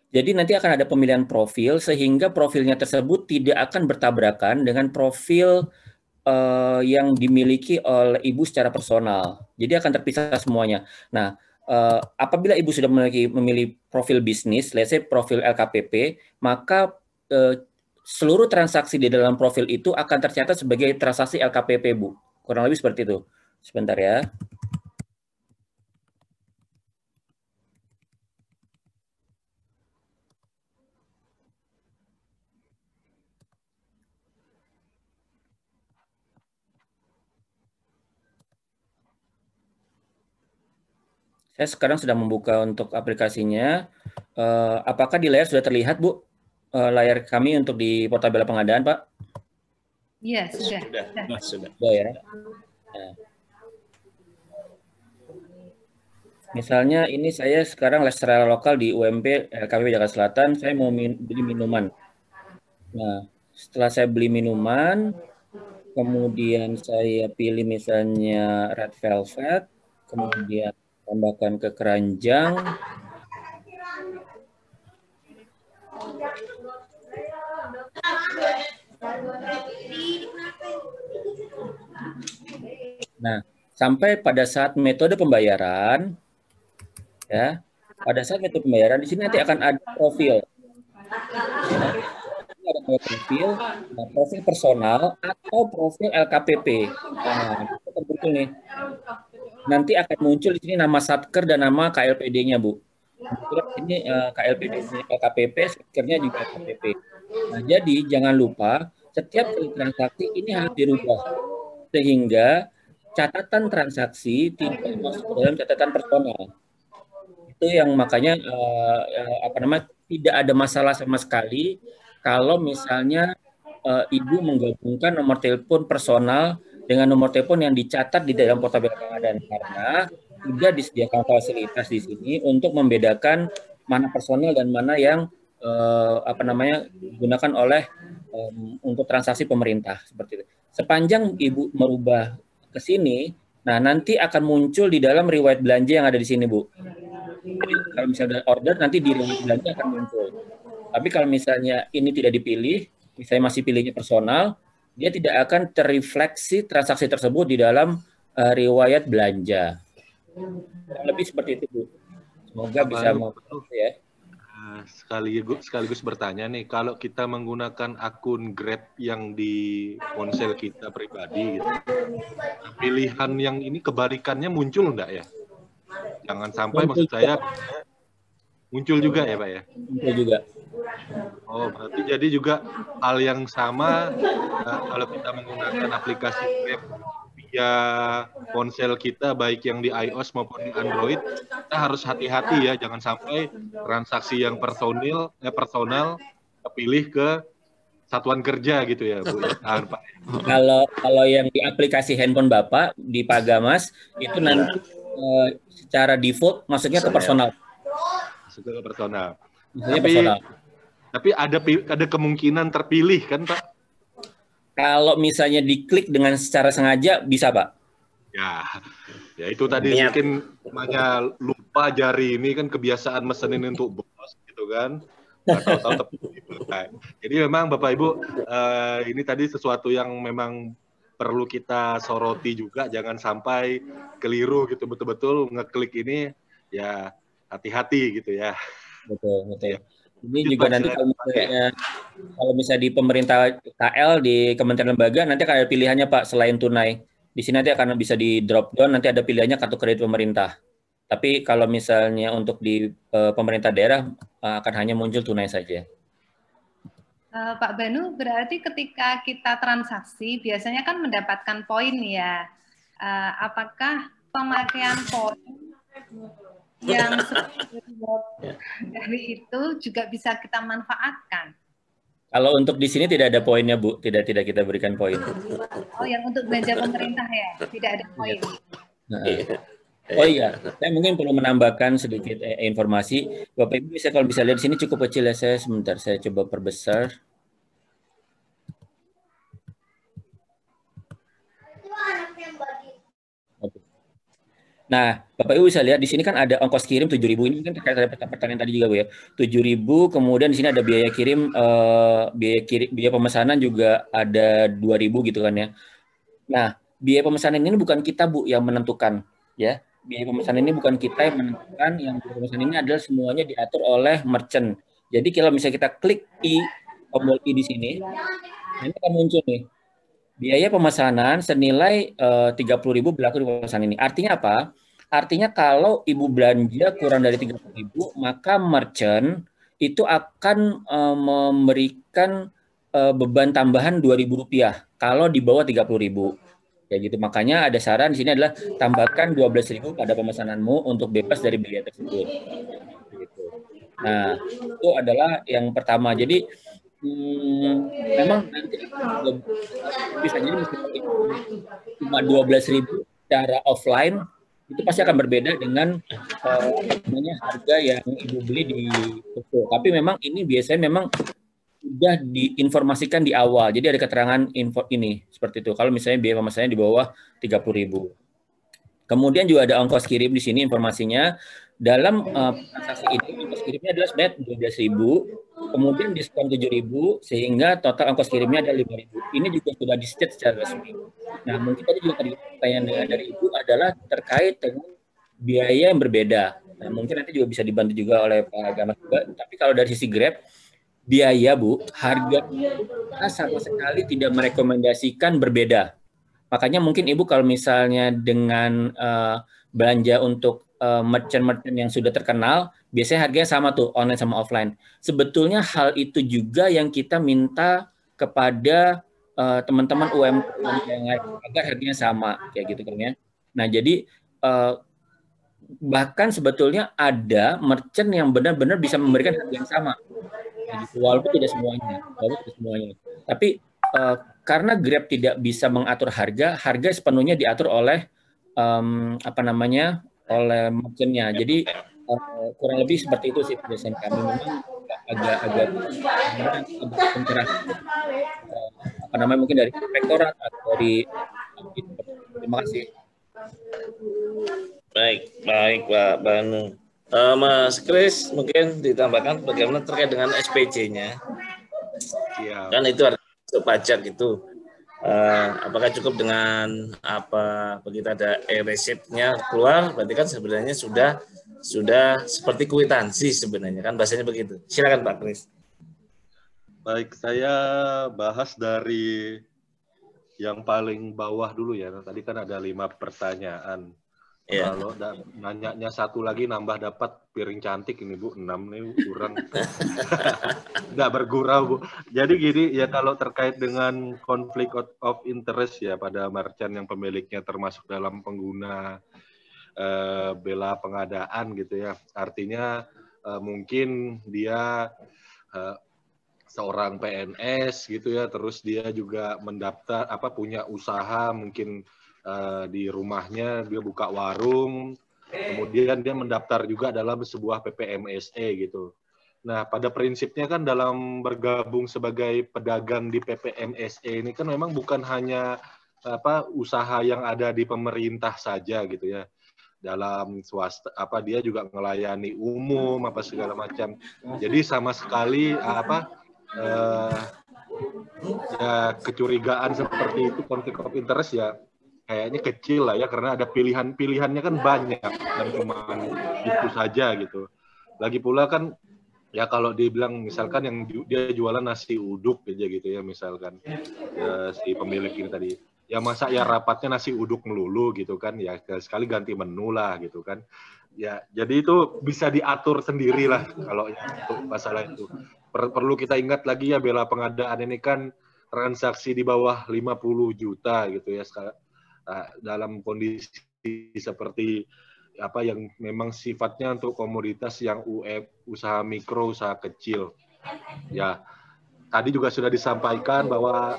D: Jadi nanti akan ada pemilihan profil sehingga profilnya tersebut tidak akan bertabrakan dengan profil yang dimiliki oleh Ibu secara personal. Jadi akan terpisah semuanya. Nah, apabila Ibu sudah memilih profil bisnis, let's say profil LKPP, maka seluruh transaksi di dalam profil itu akan tercatat sebagai transaksi LKPP, Bu. Kurang lebih seperti itu. Sebentar ya. Saya sekarang sedang membuka untuk aplikasinya. Apakah di layar sudah terlihat, Bu? Layar kami untuk di Portabella Pengadaan, Pak?
E: Iya, sudah.
C: Sudah
D: ya. Nah. Misalnya ini saya sekarang secara lokal di UMP LKPP Jakarta Selatan, saya mau beli minuman. Nah, setelah saya beli minuman, kemudian saya pilih misalnya red velvet, kemudian tambahkan ke keranjang. Nah, sampai pada saat metode pembayaran, ya, pada saat metode pembayaran di sini nanti akan ada profil. Ada profil, profil personal atau profil LKPP. Nah, itu terbentuk nih. Nanti akan muncul di sini nama satker dan nama KLPD-nya, Bu. Ini KLPD, LKPP, satkernya juga LKPP. Nah, jadi jangan lupa setiap kali transaksi ini harus dirubah sehingga catatan transaksi tidak masuk dalam catatan personal. Itu yang makanya tidak ada masalah sama sekali kalau misalnya Ibu menggabungkan nomor telepon personal dengan nomor telepon yang dicatat di dalam Portabella Pengadaan, karena sudah disediakan fasilitas di sini untuk membedakan mana personal dan mana yang digunakan oleh untuk transaksi pemerintah seperti itu. Sepanjang Ibu merubah ke sini, nah nanti akan muncul di dalam riwayat belanja yang ada di sini, Bu. Jadi kalau misalnya order nanti di riwayat belanja akan muncul. Tapi kalau misalnya ini tidak dipilih, misalnya masih pilihnya personal, dia tidak akan terrefleksi transaksi tersebut di dalam riwayat belanja. Lebih seperti itu, Bu. Semoga bisa membantu ya.
A: Sekaligus bertanya nih, kalau kita menggunakan akun Grab yang di ponsel kita pribadi, gitu, pilihan yang ini kebalikannya muncul enggak ya? Jangan sampai maksud saya muncul juga ya, Pak ya?
D: Muncul juga.
A: Oh, berarti jadi juga hal yang sama kalau kita menggunakan aplikasi Grab via ponsel kita, baik yang di iOS maupun di Android, kita harus hati-hati ya, jangan sampai transaksi yang personal pilih ke satuan kerja gitu ya, Bu. Pak.
D: Kalau yang di aplikasi handphone Bapak di Pagamas itu nanti secara default masuknya ke personal.
A: Masuk ke personal.
D: Tapi
A: ada kemungkinan terpilih kan, Pak?
D: Kalau misalnya diklik dengan secara sengaja bisa, Pak.
A: Ya itu tadi mungkin namanya lupa jari, ini kan kebiasaan mesenin untuk bos gitu kan. Nggak tahu-tahu terpilih. Jadi memang Bapak Ibu, ini tadi sesuatu yang memang perlu kita soroti juga, jangan sampai keliru gitu, betul-betul ngeklik ini ya hati-hati gitu ya.
D: Betul. Ya. Ini juga nanti kalau misalnya di pemerintah KL, di kementerian lembaga, nanti akan ada pilihannya, Pak, selain tunai. Di sini nanti akan bisa di drop down, nanti ada pilihannya kartu kredit pemerintah. Tapi kalau misalnya untuk di pemerintah daerah akan hanya muncul tunai saja.
E: Pak Banu, berarti ketika kita transaksi biasanya kan mendapatkan poin ya. Apakah pemakaian poin yang dari itu juga bisa kita manfaatkan?
D: Kalau untuk di sini tidak ada poinnya, Bu. Tidak kita berikan poin.
E: Oh, yang untuk belanja pemerintah ya, tidak ada poin.
D: Oh iya, saya mungkin perlu menambahkan sedikit informasi. Bapak Ibu bisa kalau bisa lihat di sini cukup kecil ya, saya sebentar saya coba perbesar. Oke. Nah, Bapak Ibu bisa lihat di sini kan ada ongkos kirim 7.000, ini kan terkait dengan pertanyaan tadi juga Bu ya. 7.000, kemudian di sini ada biaya kirim, biaya pemesanan juga ada 2.000 gitu kan ya. Nah, biaya pemesanan ini bukan kita Bu yang menentukan ya. Biaya pemesanan ini bukan kita yang menentukan, yang biaya pemesanan ini adalah semuanya diatur oleh merchant. Jadi kalau misalnya kita klik tombol I di sini, ini akan muncul nih. Biaya pemesanan senilai 30.000 berlaku di pemesanan ini. Artinya apa? Artinya kalau Ibu belanja kurang dari 30.000, maka merchant itu akan memberikan beban tambahan Rp2.000 kalau di bawah 30.000. Ya gitu. Makanya ada saran di sini adalah tambahkan 12.000 pada pemesananmu untuk bebas dari biaya tersebut. Gitu. Nah, itu adalah yang pertama. Jadi memang nanti bisa jadi cuma 12.000 secara offline itu pasti akan berbeda dengan harga yang Ibu beli di toko. Tapi memang ini biasanya memang sudah diinformasikan di awal. Jadi ada keterangan info ini seperti itu. Kalau misalnya biaya pemesanannya di bawah 30.000. Kemudian juga ada ongkos kirim di sini informasinya. Dalam transaksi ini ongkos kirimnya adalah sebenarnya 12.000, kemudian diskon 7.000 sehingga total ongkos kirimnya ada 5.000. Ini juga sudah di-state secara resmi. Nah, mungkin tadi juga pertanyaan dari Ibu adalah terkait dengan biaya yang berbeda. Nah, mungkin nanti juga bisa dibantu juga oleh Pak Gamas juga. Tapi kalau dari sisi Grab, biaya Bu, harga sama sekali tidak merekomendasikan berbeda. Makanya mungkin Ibu kalau misalnya dengan belanja untuk merchant-merchant yang sudah terkenal, biasanya harganya sama tuh, online sama offline. Sebetulnya hal itu juga yang kita minta kepada teman-teman UMKM yang lain, agar harganya sama, kayak gitu kan ya. Nah, jadi bahkan sebetulnya ada merchant yang benar-benar bisa memberikan harga yang sama. Walaupun tidak semuanya. Tapi karena Grab tidak bisa mengatur harga sepenuhnya diatur oleh oleh merchant-nya. Jadi kurang lebih seperti itu sih penjelasan kami. Memang agak mungkin dari inspektorat atau dari. Terima kasih.
C: Baik Pak Banu. Mas Kris mungkin ditambahkan bagaimana terkait dengan SPJ-nya.
A: Ya.
C: Kan itu harga pajak itu. Apakah cukup dengan begitu ada e-receipt-nya keluar, berarti kan sebenarnya sudah seperti kwitansi sebenarnya kan bahasanya begitu. Silakan Pak Kris.
A: Baik, saya bahas dari yang paling bawah dulu ya. Tadi kan ada 5 pertanyaan. Yeah. Kalau nanyanya satu lagi nambah dapat piring cantik ini Bu, 6 nih kurang. Nggak bergurau Bu. Jadi gini ya, kalau terkait dengan konflik of interest ya pada merchant yang pemiliknya termasuk dalam pengguna bela pengadaan gitu ya. Artinya mungkin dia seorang PNS gitu ya, terus dia juga mendaftar punya usaha mungkin di rumahnya, dia buka warung, kemudian dia mendaftar juga dalam sebuah PPMSE gitu. Nah, pada prinsipnya kan dalam bergabung sebagai pedagang di PPMSE ini kan memang bukan hanya usaha yang ada di pemerintah saja gitu ya. Dalam swasta dia juga melayani umum segala macam. Jadi sama sekali kecurigaan seperti itu, konflik of interest ya kayaknya kecil lah ya, karena ada pilihannya kan banyak dan cuma itu saja gitu. Lagi pula kan ya kalau dibilang misalkan yang dia jualan nasi uduk aja gitu ya misalkan si pemilik ini tadi, ya masa ya rapatnya nasi uduk melulu gitu kan, ya sekali ganti menu lah gitu kan. Ya jadi itu bisa diatur sendiri lah kalau untuk masalah itu. Perlu kita ingat lagi ya, bela pengadaan ini kan transaksi di bawah 50 juta gitu ya sekarang. Dalam kondisi seperti yang memang sifatnya untuk komoditas yang usaha mikro, usaha kecil. Ya, tadi juga sudah disampaikan bahwa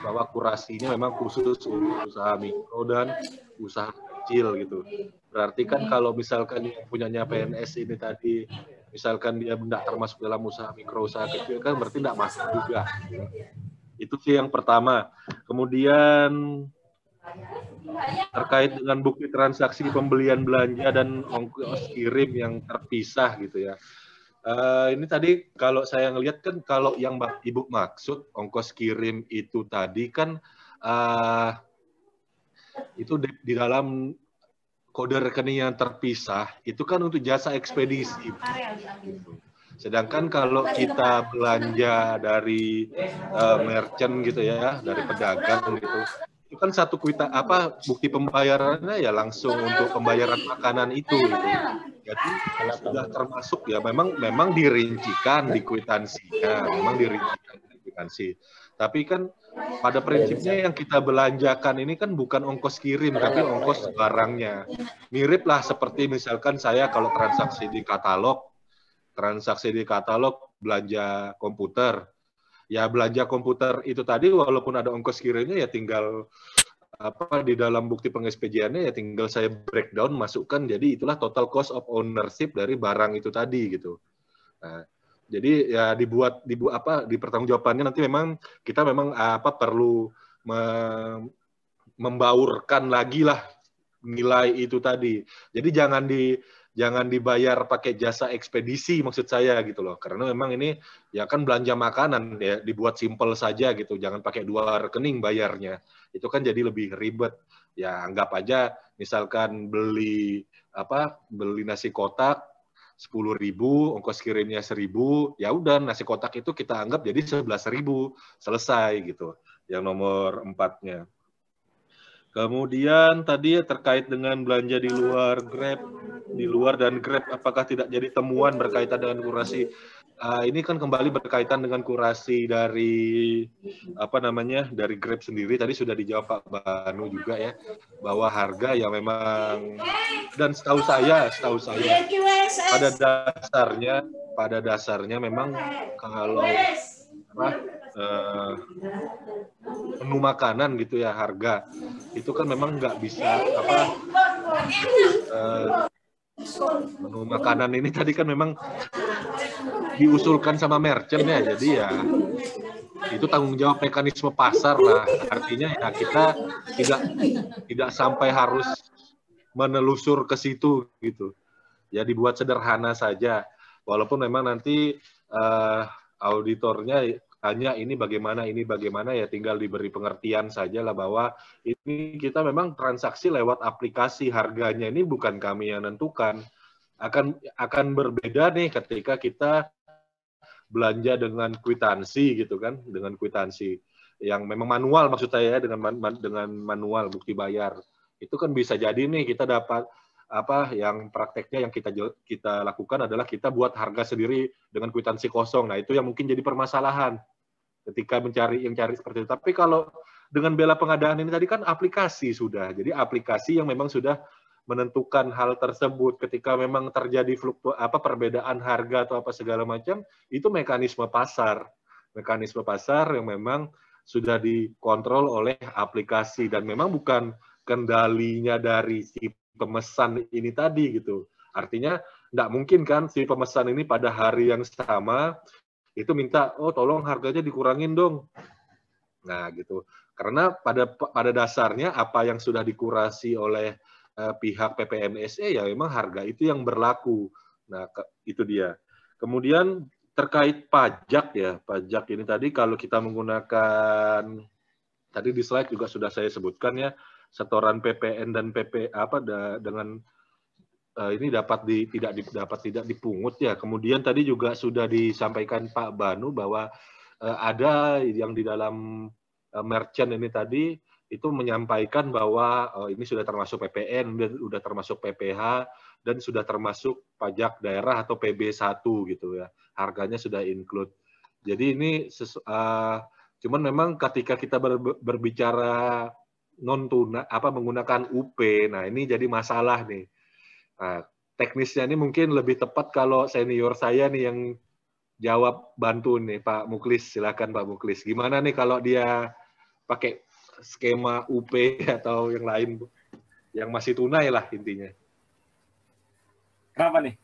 A: bahwa kurasinya memang khusus untuk usaha mikro dan usaha kecil gitu. Berarti kan kalau misalkan yang punyanya PNS ini tadi, misalkan dia tidak termasuk dalam usaha mikro usaha kecil kan berarti tidak masuk juga. Itu sih yang pertama. Kemudian terkait dengan bukti transaksi pembelian belanja dan ongkos kirim yang terpisah gitu ya. Ini tadi kalau saya ngelihat kan kalau yang Ibu maksud ongkos kirim itu tadi kan itu di dalam kode rekening yang terpisah itu kan untuk jasa ekspedisi. Sedangkan kalau kita belanja dari merchant gitu ya, dari pedagang gitu, itu kan satu bukti pembayarannya ya langsung untuk pembayaran makanan itu gitu. Jadi sudah termasuk ya memang dirincikan di kwitansinya, memang dirincikan di kwitansi. Tapi kan pada prinsipnya yang kita belanjakan ini kan bukan ongkos kirim tapi ongkos barangnya. Mirip lah seperti misalkan saya kalau transaksi di katalog belanja komputer. Ya belanja komputer itu tadi walaupun ada ongkos kirimnya ya tinggal di dalam bukti pengekspediannya ya tinggal saya breakdown masukkan jadi itulah total cost of ownership dari barang itu tadi gitu. Nah, jadi ya di pertanggungjawabannya nanti memang kita perlu membaurkan lagi lah nilai itu tadi. Jadi jangan dibayar pakai jasa ekspedisi maksud saya gitu loh. Karena memang ini ya kan belanja makanan ya dibuat simpel saja gitu. Jangan pakai 2 rekening bayarnya. Itu kan jadi lebih ribet. Ya anggap aja misalkan beli nasi kotak 10.000, ongkos kirimnya 1.000, ya udah nasi kotak itu kita anggap jadi 11.000, selesai gitu. Yang nomor 4-nya. Kemudian tadi terkait dengan belanja di luar dan Grab, apakah tidak jadi temuan berkaitan dengan kurasi? Ini kan kembali berkaitan dengan kurasi dari dari Grab sendiri. Tadi sudah dijawab Pak Banu juga ya, bahwa harga yang memang dan setahu saya pada dasarnya memang kalau menu makanan gitu ya harga itu kan memang nggak bisa menu makanan ini tadi kan memang diusulkan sama merchant ya, jadi ya itu tanggung jawab mekanisme pasar lah, artinya ya kita tidak sampai harus menelusur ke situ gitu ya, dibuat sederhana saja walaupun memang nanti auditornya hanya ini bagaimana ya tinggal diberi pengertian saja lah bahwa ini kita memang transaksi lewat aplikasi, harganya ini bukan kami yang menentukan. Akan berbeda nih ketika kita belanja dengan kwitansi gitu kan, dengan kwitansi yang memang manual maksud saya dengan manual bukti bayar. Itu kan bisa jadi nih kita dapat yang prakteknya yang kita lakukan adalah kita buat harga sendiri dengan kwitansi kosong. Nah, itu yang mungkin jadi permasalahan ketika mencari seperti itu. Tapi kalau dengan bela pengadaan ini tadi kan aplikasi sudah. Jadi aplikasi yang memang sudah menentukan hal tersebut ketika memang terjadi perbedaan harga atau apa segala macam, itu mekanisme pasar. Mekanisme pasar yang memang sudah dikontrol oleh aplikasi dan memang bukan kendalinya dari si pemesan ini tadi gitu. Artinya tidak mungkin kan si pemesan ini pada hari yang sama itu minta, oh tolong harganya dikurangin dong. Nah gitu. Karena pada dasarnya apa yang sudah dikurasi oleh pihak PPMSE ya memang harga itu yang berlaku. Nah itu dia. Kemudian terkait pajak ya, pajak ini tadi kalau kita menggunakan tadi di slide juga sudah saya sebutkan ya, setoran PPN dan PP dengan ini tidak dipungut ya. Kemudian tadi juga sudah disampaikan Pak Banu bahwa ada yang di dalam merchant ini tadi itu menyampaikan bahwa ini sudah termasuk PPN, sudah termasuk PPH dan sudah termasuk pajak daerah atau PB1 gitu ya. Harganya sudah include. Jadi ini cuman memang ketika kita berbicara non tunai menggunakan UP, nah ini jadi masalah nih. Nah, teknisnya ini mungkin lebih tepat kalau senior saya nih yang jawab bantu nih Pak Muklis, silakan Pak Muklis. Gimana nih kalau dia pakai skema UP atau yang lain, Bu? yang masih tunai lah intinya.
B: Kenapa nih?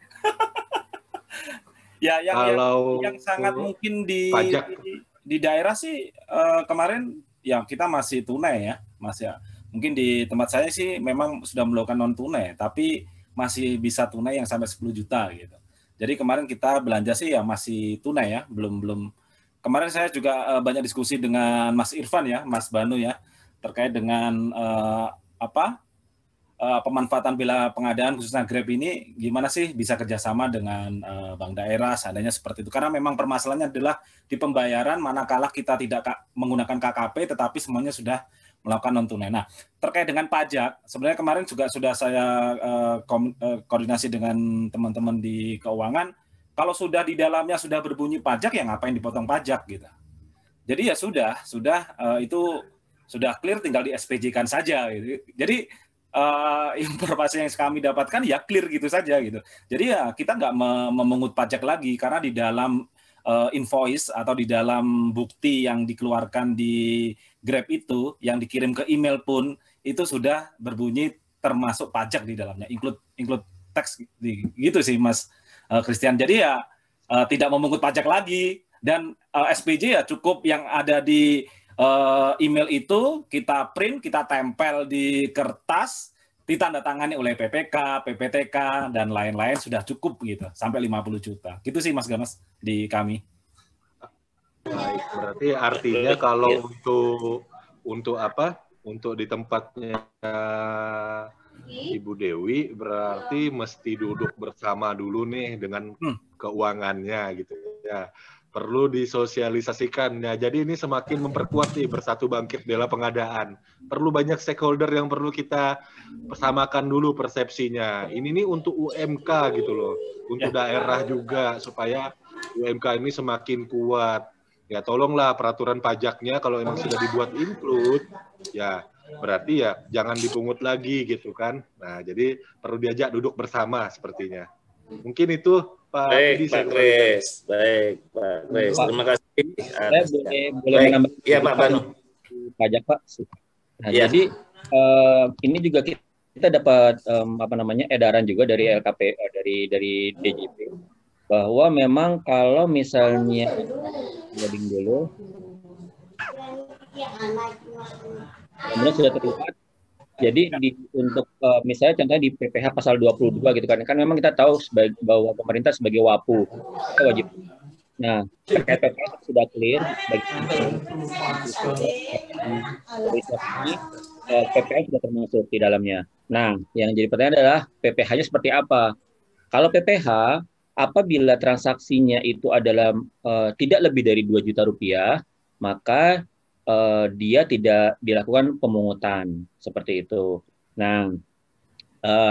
B: Ya, yang sangat mungkin di daerah sih kemarin ya kita masih tunai ya, Mas ya. Mungkin di tempat saya sih memang sudah melakukan non tunai, tapi masih bisa tunai yang sampai 10 juta gitu. Jadi kemarin kita belanja sih ya masih tunai ya, belum. Kemarin saya juga banyak diskusi dengan Mas Irfan ya, Mas Banu ya, terkait dengan pemanfaatan bila pengadaan khususnya Grab ini gimana sih bisa kerjasama dengan bank daerah seandainya seperti itu, karena memang permasalahannya adalah di pembayaran manakala kita tidak menggunakan KKP tetapi semuanya sudah melakukan non tunai. Nah, terkait dengan pajak sebenarnya kemarin juga sudah saya koordinasi dengan teman-teman di keuangan, kalau sudah di dalamnya sudah berbunyi pajak ya ngapain dipotong pajak gitu. Jadi ya sudah itu sudah clear, tinggal di SPJ-kan saja gitu. Jadi informasi yang kami dapatkan ya clear gitu saja gitu. Jadi ya kita nggak memungut pajak lagi karena di dalam invoice atau di dalam bukti yang dikeluarkan di Grab itu yang dikirim ke email pun itu sudah berbunyi termasuk pajak di dalamnya, include tax gitu sih Mas Christian. Jadi ya tidak memungut pajak lagi dan SPJ ya cukup yang ada di email itu kita print, kita tempel di kertas, ditandatangani oleh PPK, PPTK, dan lain-lain sudah cukup gitu, sampai 50 juta. Gitu sih Mas Gamas di kami.
A: Baik, berarti artinya kalau untuk di tempatnya Ibu Dewi berarti mesti duduk bersama dulu nih dengan keuangannya gitu ya. Perlu disosialisasikan ya. Jadi ini semakin memperkuat nih Bersatu Bangkit Bela Pengadaan. Perlu banyak stakeholder yang perlu kita samakan dulu persepsinya. Ini nih untuk UMK gitu loh, untuk daerah juga supaya UMK ini semakin kuat. Ya tolonglah peraturan pajaknya kalau emang sudah dibuat include, ya berarti ya jangan dipungut lagi gitu kan. Nah jadi perlu diajak duduk bersama sepertinya. Mungkin itu Pak
C: Baik, Pak Kris. Baik, Pak Kris. Terima kasih.
D: Boleh menambah?
C: Iya, Pak Banu.
D: Pajak, Pak. Nah, jadi ini juga kita dapat edaran juga dari LKP dari DJP bahwa memang kalau misalnya loading dulu, kemudian sudah terlihat. Jadi untuk misalnya contohnya di PPh pasal 22 gitu kan memang kita tahu bahwa pemerintah sebagai WAPU kita wajib. Nah, terkait PPh sudah clear PPh sudah termasuk di dalamnya. Nah, yang jadi pertanyaan adalah PPh-nya seperti apa? Kalau PPh apabila transaksinya itu adalah tidak lebih dari 2 juta rupiah, maka dia tidak dilakukan pemungutan seperti itu. Nah,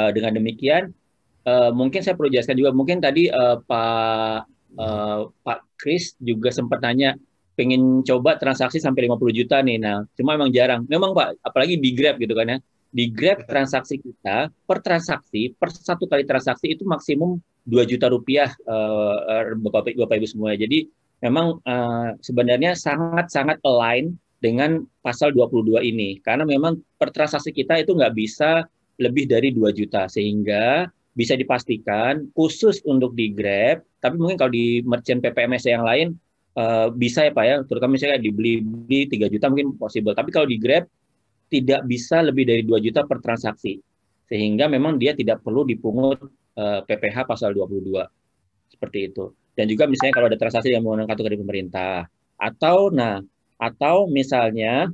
D: dengan demikian mungkin saya perlu jelaskan juga. Mungkin tadi Pak Kris juga sempat tanya pengen coba transaksi sampai 50 juta nih. Nah, cuma memang jarang. Memang Pak, apalagi di Grab gitu kan ya. Di Grab transaksi kita per satu kali transaksi itu maksimum 2 juta rupiah Bapak Ibu semua. Jadi memang sebenarnya sangat-sangat align dengan pasal 22 ini. Karena memang per transaksi kita itu nggak bisa lebih dari 2 juta. Sehingga bisa dipastikan khusus untuk di Grab, tapi mungkin kalau di merchant PPMS yang lain bisa ya Pak ya, terutama misalnya dibeli 3 juta mungkin possible. Tapi kalau di Grab tidak bisa lebih dari 2 juta per transaksi. Sehingga memang dia tidak perlu dipungut PPh pasal 22. Seperti itu. Dan juga misalnya kalau ada transaksi yang menggunakan kartu kredit pemerintah atau misalnya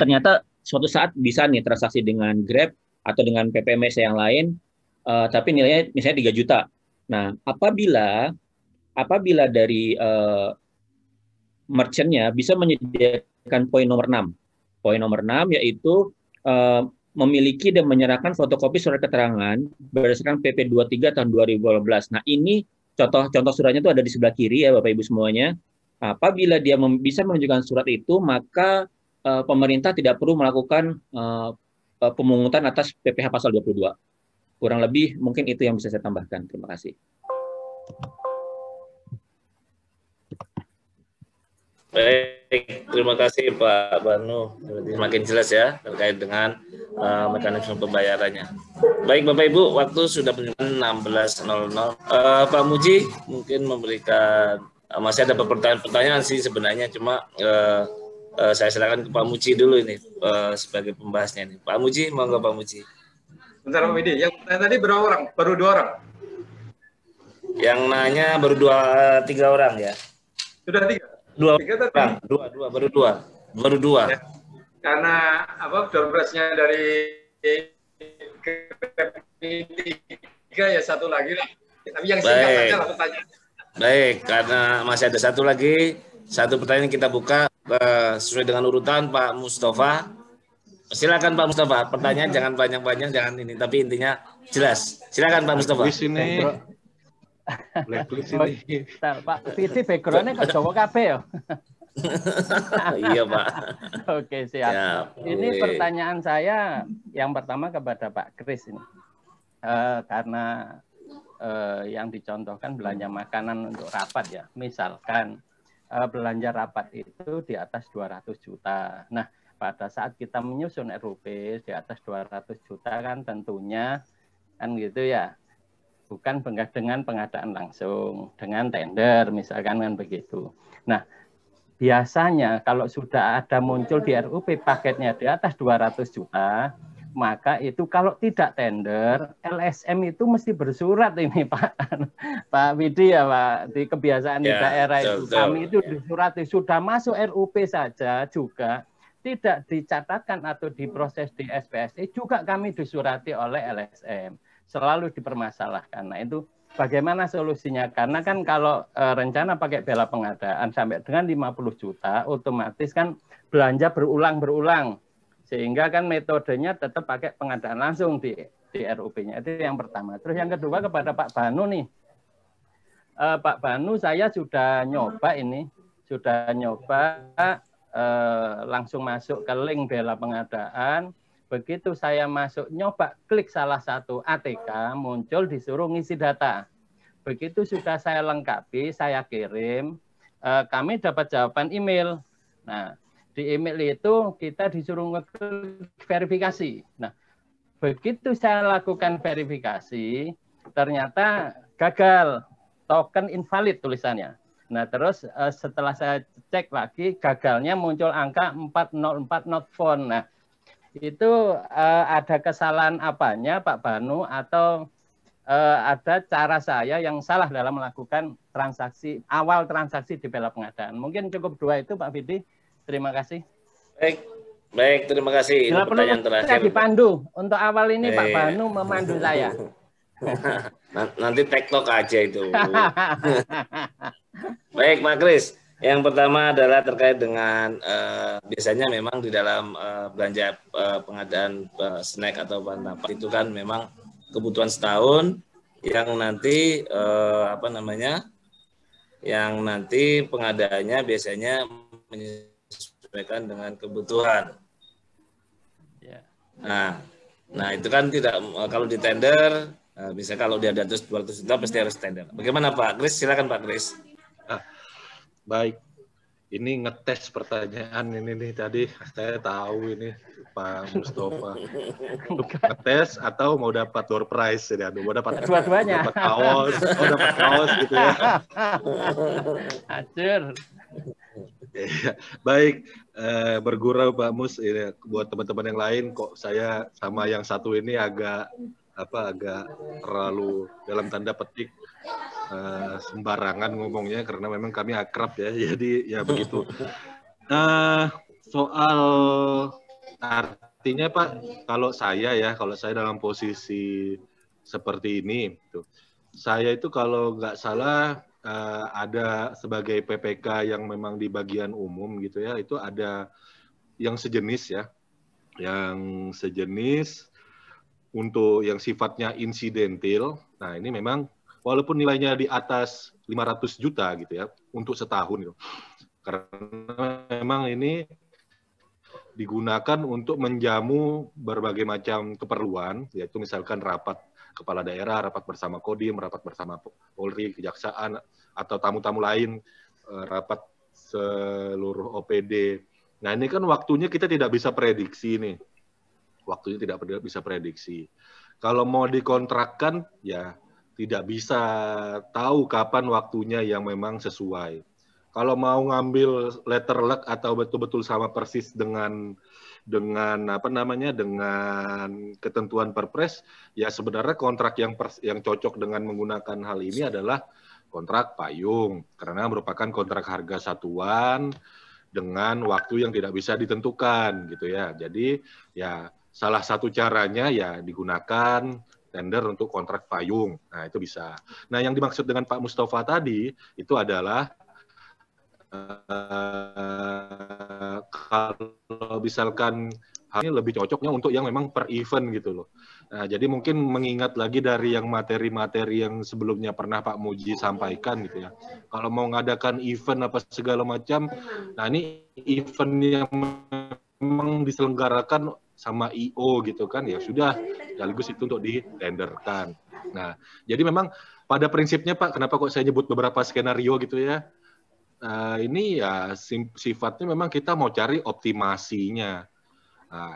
D: ternyata suatu saat bisa nih transaksi dengan Grab atau dengan PPMS yang lain tapi nilainya misalnya 3 juta. Nah, apabila dari merchant-nya bisa menyediakan poin nomor 6. Poin nomor 6 yaitu memiliki dan menyerahkan fotokopi surat keterangan berdasarkan PP 23 tahun 2012. Nah, ini contoh suratnya itu ada di sebelah kiri ya Bapak Ibu semuanya. Apabila dia bisa menunjukkan surat itu, maka pemerintah tidak perlu melakukan pemungutan atas PPh pasal 22. Kurang lebih mungkin itu yang bisa saya tambahkan. Terima kasih.
C: Baik, terima kasih Pak Banu. Semakin jelas ya terkait dengan mekanisme pembayarannya. Baik Bapak Ibu, waktu sudah menunjukkan 16.00. Pak Muji mungkin memberikan, masih ada pertanyaan sih sebenarnya, cuma saya silakan ke Pak Muji dulu ini sebagai pembahasnya ini. Pak Muji, monggo Pak Muji.
G: Bentar Pak Widi, yang tadi berapa orang? Baru 2 orang?
C: Yang nanya baru 3 orang ya?
G: Sudah 3?
C: 2
G: orang,
C: baru dua.
G: Ya. Karena door prize-nya dari 3 ya 1 lagi lah. Tapi yang singkat saja lah pertanyaan.
C: Baik, karena masih ada 1 lagi, 1 pertanyaan kita buka sesuai dengan urutan Pak Mustafa. Silakan Pak Mustafa, pertanyaan jangan banyak-banyak, jangan ini, tapi intinya jelas. Silakan Pak Mustafa.
A: Di sini. Blacklist ini.
H: Pak Vidi background-nya kok Jawa kabeh ya?
C: Iya Pak.
H: Oke siap. Ini pertanyaan saya yang pertama kepada Pak Kris ini. Karena yang dicontohkan belanja makanan untuk rapat ya. Misalkan belanja rapat itu di atas 200 juta. Nah, pada saat kita menyusun RUP di atas 200 juta kan tentunya kan gitu ya. Bukan dengan pengadaan langsung, dengan tender misalkan kan begitu. Nah, biasanya kalau sudah ada muncul di RUP paketnya di atas 200 juta, maka itu kalau tidak tender, LSM itu mesti bersurat ini Pak Widi ya Pak, di kebiasaan di daerah itu. Kami itu disurati, sudah masuk RUP saja juga, tidak dicatatkan atau diproses di SPSI, juga kami disurati oleh LSM. Selalu dipermasalahkan. Nah itu bagaimana solusinya? Karena kan kalau rencana pakai bela pengadaan sampai dengan 50 juta, otomatis kan belanja berulang-berulang. Sehingga kan metodenya tetap pakai pengadaan langsung di RUP-nya. Itu yang pertama. Terus yang kedua kepada Pak Banu nih. Pak Banu saya sudah nyoba ini. Sudah nyoba langsung masuk ke link bela pengadaan. Begitu saya masuk, nyoba klik salah satu ATK, muncul disuruh ngisi data. Begitu sudah saya lengkapi, saya kirim, kami dapat jawaban email. Nah, di email itu kita disuruh verifikasi. Nah, begitu saya lakukan verifikasi, ternyata gagal, token invalid tulisannya. Nah, terus setelah saya cek lagi, gagalnya muncul angka 404 not found. Nah, itu ada kesalahan apanya Pak Banu atau ada cara saya yang salah dalam melakukan awal transaksi di bela pengadaan. Mungkin cukup 2 itu Pak Vidi. Terima kasih.
C: Baik, terima kasih. Ini pertanyaan terakhir.
H: Saya dipandu untuk awal ini Pak Banu memandu saya.
C: Nanti TikTok aja itu. Baik Pak Kris. Yang pertama adalah terkait dengan biasanya memang di dalam belanja pengadaan snack atau bahan apa itu kan memang kebutuhan setahun yang nanti yang nanti pengadaannya biasanya menyesuaikan dengan kebutuhan. Nah itu kan tidak kalau di tender bisa kalau di atas 200 juta pasti harus tender. Bagaimana Pak Kris? Silakan Pak Kris.
A: Baik, ini ngetes pertanyaan ini nih tadi saya tahu ini Pak Mustafa untuk ngetes atau mau dapat door prize ya, mau dapat
H: dua-duanya,
A: dapat kaos gitu ya.
H: Acur.
A: Baik, bergurau Pak Mus ini buat teman-teman yang lain kok saya sama yang satu ini agak terlalu dalam tanda petik sembarangan ngomongnya karena memang kami akrab ya, jadi ya begitu. Soal artinya Pak, kalau saya dalam posisi seperti ini, saya itu kalau nggak salah ada sebagai PPK yang memang di bagian umum gitu ya, itu ada yang sejenis ya, yang sejenis untuk yang sifatnya insidentil. Nah ini memang walaupun nilainya di atas 500 juta gitu ya, untuk setahun gitu. Karena memang ini digunakan untuk menjamu berbagai macam keperluan, yaitu misalkan rapat kepala daerah, rapat bersama Kodim, rapat bersama Polri, Kejaksaan, atau tamu-tamu lain, rapat seluruh OPD. Nah ini kan waktunya kita tidak bisa prediksi nih. waktunya tidak bisa prediksi. Kalau mau dikontrakkan, ya tidak bisa tahu kapan waktunya yang memang sesuai. Kalau mau ngambil letter luck atau betul-betul sama persis dengan apa namanya, dengan ketentuan Perpres, ya sebenarnya kontrak yang cocok dengan menggunakan hal ini adalah kontrak payung, karena merupakan kontrak harga satuan dengan waktu yang tidak bisa ditentukan gitu ya. Jadi ya salah satu caranya ya digunakan tender untuk kontrak payung. Nah, itu bisa. Nah, yang dimaksud dengan Pak Mustafa tadi itu adalah kalau misalkan hal ini lebih cocoknya untuk yang memang per event gitu loh. Nah, jadi mungkin mengingat lagi dari yang materi-materi yang sebelumnya pernah Pak Muji sampaikan gitu ya. Kalau mau ngadakan event apa segala macam, nah ini event yang memang diselenggarakan sama IO gitu kan, ya sudah sekaligus itu untuk ditenderkan. Nah, jadi memang pada prinsipnya Pak, kenapa kok saya nyebut beberapa skenario gitu ya? Ini ya sifatnya memang kita mau cari optimasinya. Nah,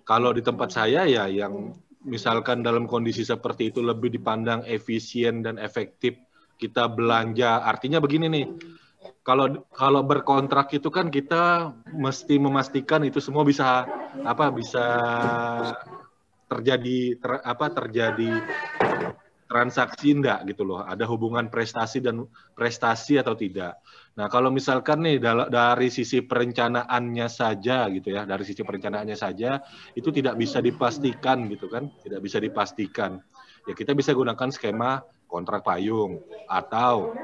A: kalau di tempat saya ya yang misalkan dalam kondisi seperti itu lebih dipandang efisien dan efektif kita belanja. Artinya begini nih, kalau berkontrak itu kan kita mesti memastikan itu semua bisa terjadi transaksi enggak gitu loh, ada hubungan prestasi atau tidak. Nah, kalau misalkan nih dari sisi perencanaannya saja gitu ya, dari sisi perencanaannya saja itu tidak bisa dipastikan gitu kan, tidak bisa dipastikan. Ya kita bisa gunakan skema kontrak payung, atau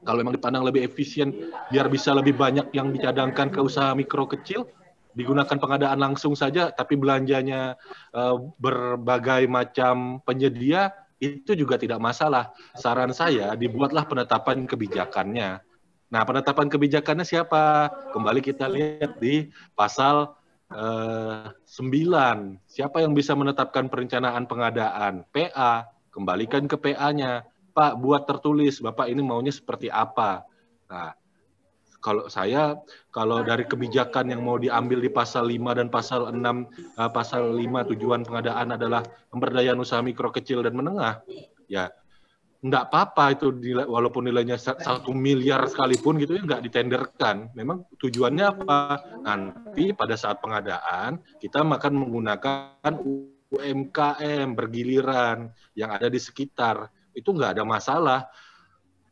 A: kalau memang dipandang lebih efisien biar bisa lebih banyak yang dicadangkan ke usaha mikro kecil, digunakan pengadaan langsung saja tapi belanjanya berbagai macam penyedia, itu juga tidak masalah. Saran saya dibuatlah penetapan kebijakannya. Nah, penetapan kebijakannya siapa? Kembali kita lihat di pasal 9. Siapa yang bisa menetapkan perencanaan pengadaan? PA. Kembalikan ke PA-nya. Pak, buat tertulis, Bapak ini maunya seperti apa? Nah, kalau dari kebijakan yang mau diambil di pasal 5 dan pasal 6, pasal 5 tujuan pengadaan adalah pemberdayaan usaha mikro kecil dan menengah, ya enggak apa-apa itu walaupun nilainya 1 miliar sekalipun gitu ya, enggak ditenderkan. Memang tujuannya apa? Nanti pada saat pengadaan kita akan menggunakan UMKM bergiliran yang ada di sekitar. Itu enggak ada masalah.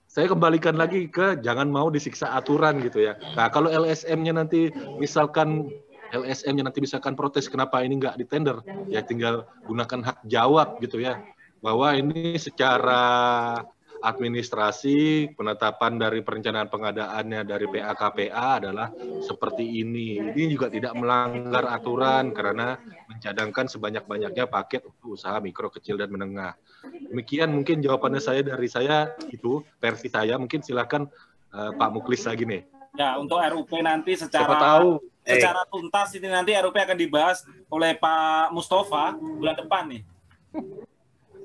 A: Saya kembalikan lagi ke jangan mau disiksa aturan gitu ya. Nah, kalau LSM-nya nanti misalkan protes kenapa ini nggak ditender, ya tinggal gunakan hak jawab gitu ya. Bahwa ini secara administrasi penetapan dari perencanaan pengadaannya dari PA-KPA adalah seperti ini. Ini juga tidak melanggar aturan karena mencadangkan sebanyak-banyaknya paket untuk usaha mikro, kecil, dan menengah. Demikian mungkin jawabannya dari saya itu, versi saya. Mungkin silakan Pak Muklis lagi nih.
B: Ya, untuk RUP nanti secara tuntas ini nanti RUP akan dibahas oleh Pak Mustafa bulan depan nih.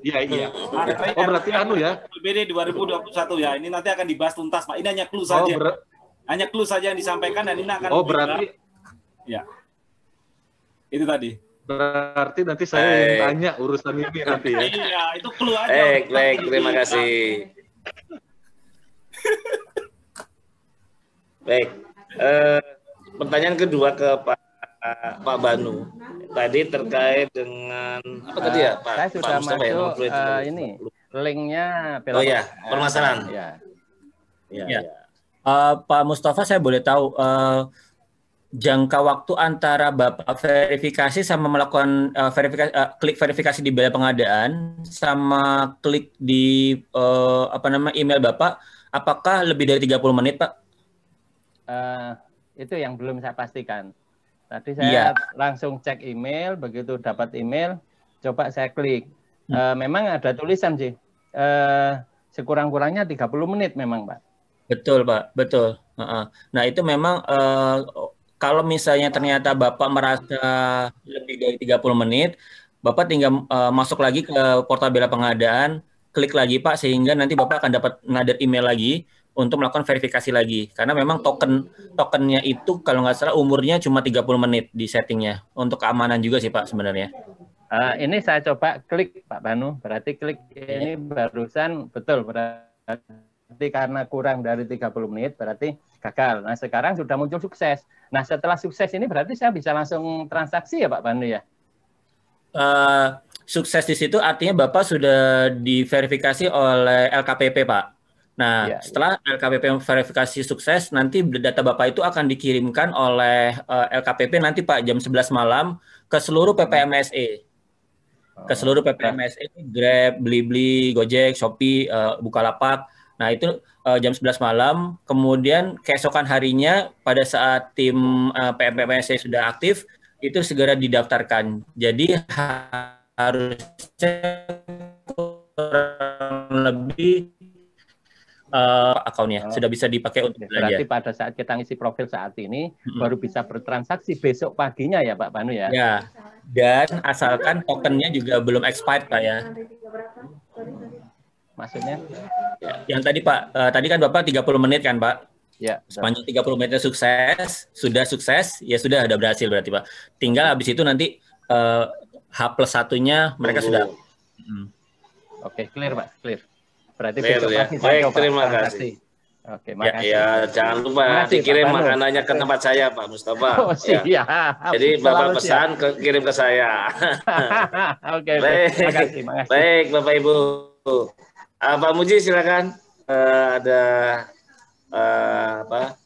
A: Iya. Oh, berarti ya.
B: BD 2021 ya. Ini nanti akan dibahas tuntas, Pak. Ini hanya clue saja. Hanya clue saja yang disampaikan dan ini akan
A: berarti
B: ya. Itu tadi.
A: Berarti nanti saya yang tanya urusan ini nanti ya.
B: Iya, itu clue aja.
C: Baik, terima kasih. Baik. Pertanyaan kedua ke Pak Banu. Tadi terkait dengan apa tadi ya, Pak?
H: Saya sudah masuk ini linknya.
C: Oh ya, permasalahan.
D: Ya. Pak Mustafa, saya boleh tahu jangka waktu antara Bapak verifikasi sama melakukan klik verifikasi di Balai Pengadaan sama klik di email Bapak, apakah lebih dari 30 menit, Pak?
H: Itu yang belum saya pastikan. Tadi saya langsung cek email, begitu dapat email, coba saya klik. Memang ada tulisan sih, sekurang-kurangnya 30 menit memang, Pak.
D: Betul, Pak, betul. Nah, itu memang kalau misalnya ternyata Bapak merasa lebih dari 30 menit, Bapak tinggal masuk lagi ke portal Balai Pengadaan, klik lagi, Pak, sehingga nanti Bapak akan dapat ngader email lagi untuk melakukan verifikasi lagi. Karena memang tokennya itu kalau nggak salah umurnya cuma 30 menit di settingnya. Untuk keamanan juga sih Pak sebenarnya.
H: Ini saya coba klik Pak Banu, berarti klik ini barusan betul, berarti karena kurang dari 30 menit berarti gagal. Nah sekarang sudah muncul sukses. Nah setelah sukses ini berarti saya bisa langsung transaksi ya Pak Banu ya?
D: Sukses di situ artinya Bapak sudah diverifikasi oleh LKPP Pak. Nah, setelah LKPP verifikasi sukses, nanti data Bapak itu akan dikirimkan oleh LKPP nanti Pak jam 11 malam ke seluruh PPMSE. Ke seluruh PPMSE, Grab, Blibli, Gojek, Shopee, Bukalapak. Nah, itu jam 11 malam. Kemudian keesokan harinya pada saat tim PPMSE sudah aktif, itu segera didaftarkan. Jadi harusnya kurang lebih akunnya sudah bisa dipakai untuk belanja.
H: Berarti pada saat kita ngisi profil saat ini baru bisa bertransaksi besok paginya ya Pak Banu ya?
D: Ya, dan asalkan tokennya juga belum expired Pak ya.
H: Maksudnya?
D: Ya, yang tadi Pak, tadi kan Bapak 30 menit kan Pak?
H: Ya.
D: Sepanjang 30 menitnya sukses, sudah sukses, ya sudah ada berhasil berarti Pak. Tinggal habis itu nanti H+1-nya mereka sudah.
H: Oke, clear Pak, clear. Berarti
C: clear, ya. Baik, terima kasih.
H: Oke, makasih.
C: Ya, jangan lupa dikirim makanannya ke tempat saya Pak Mustafa.
H: Oh, siap.
C: Ya. Jadi Bapak pesan kirim ke saya.
H: Oke, makasih.
C: Baik, Bapak Ibu. Pak Muji silakan. Ada apa?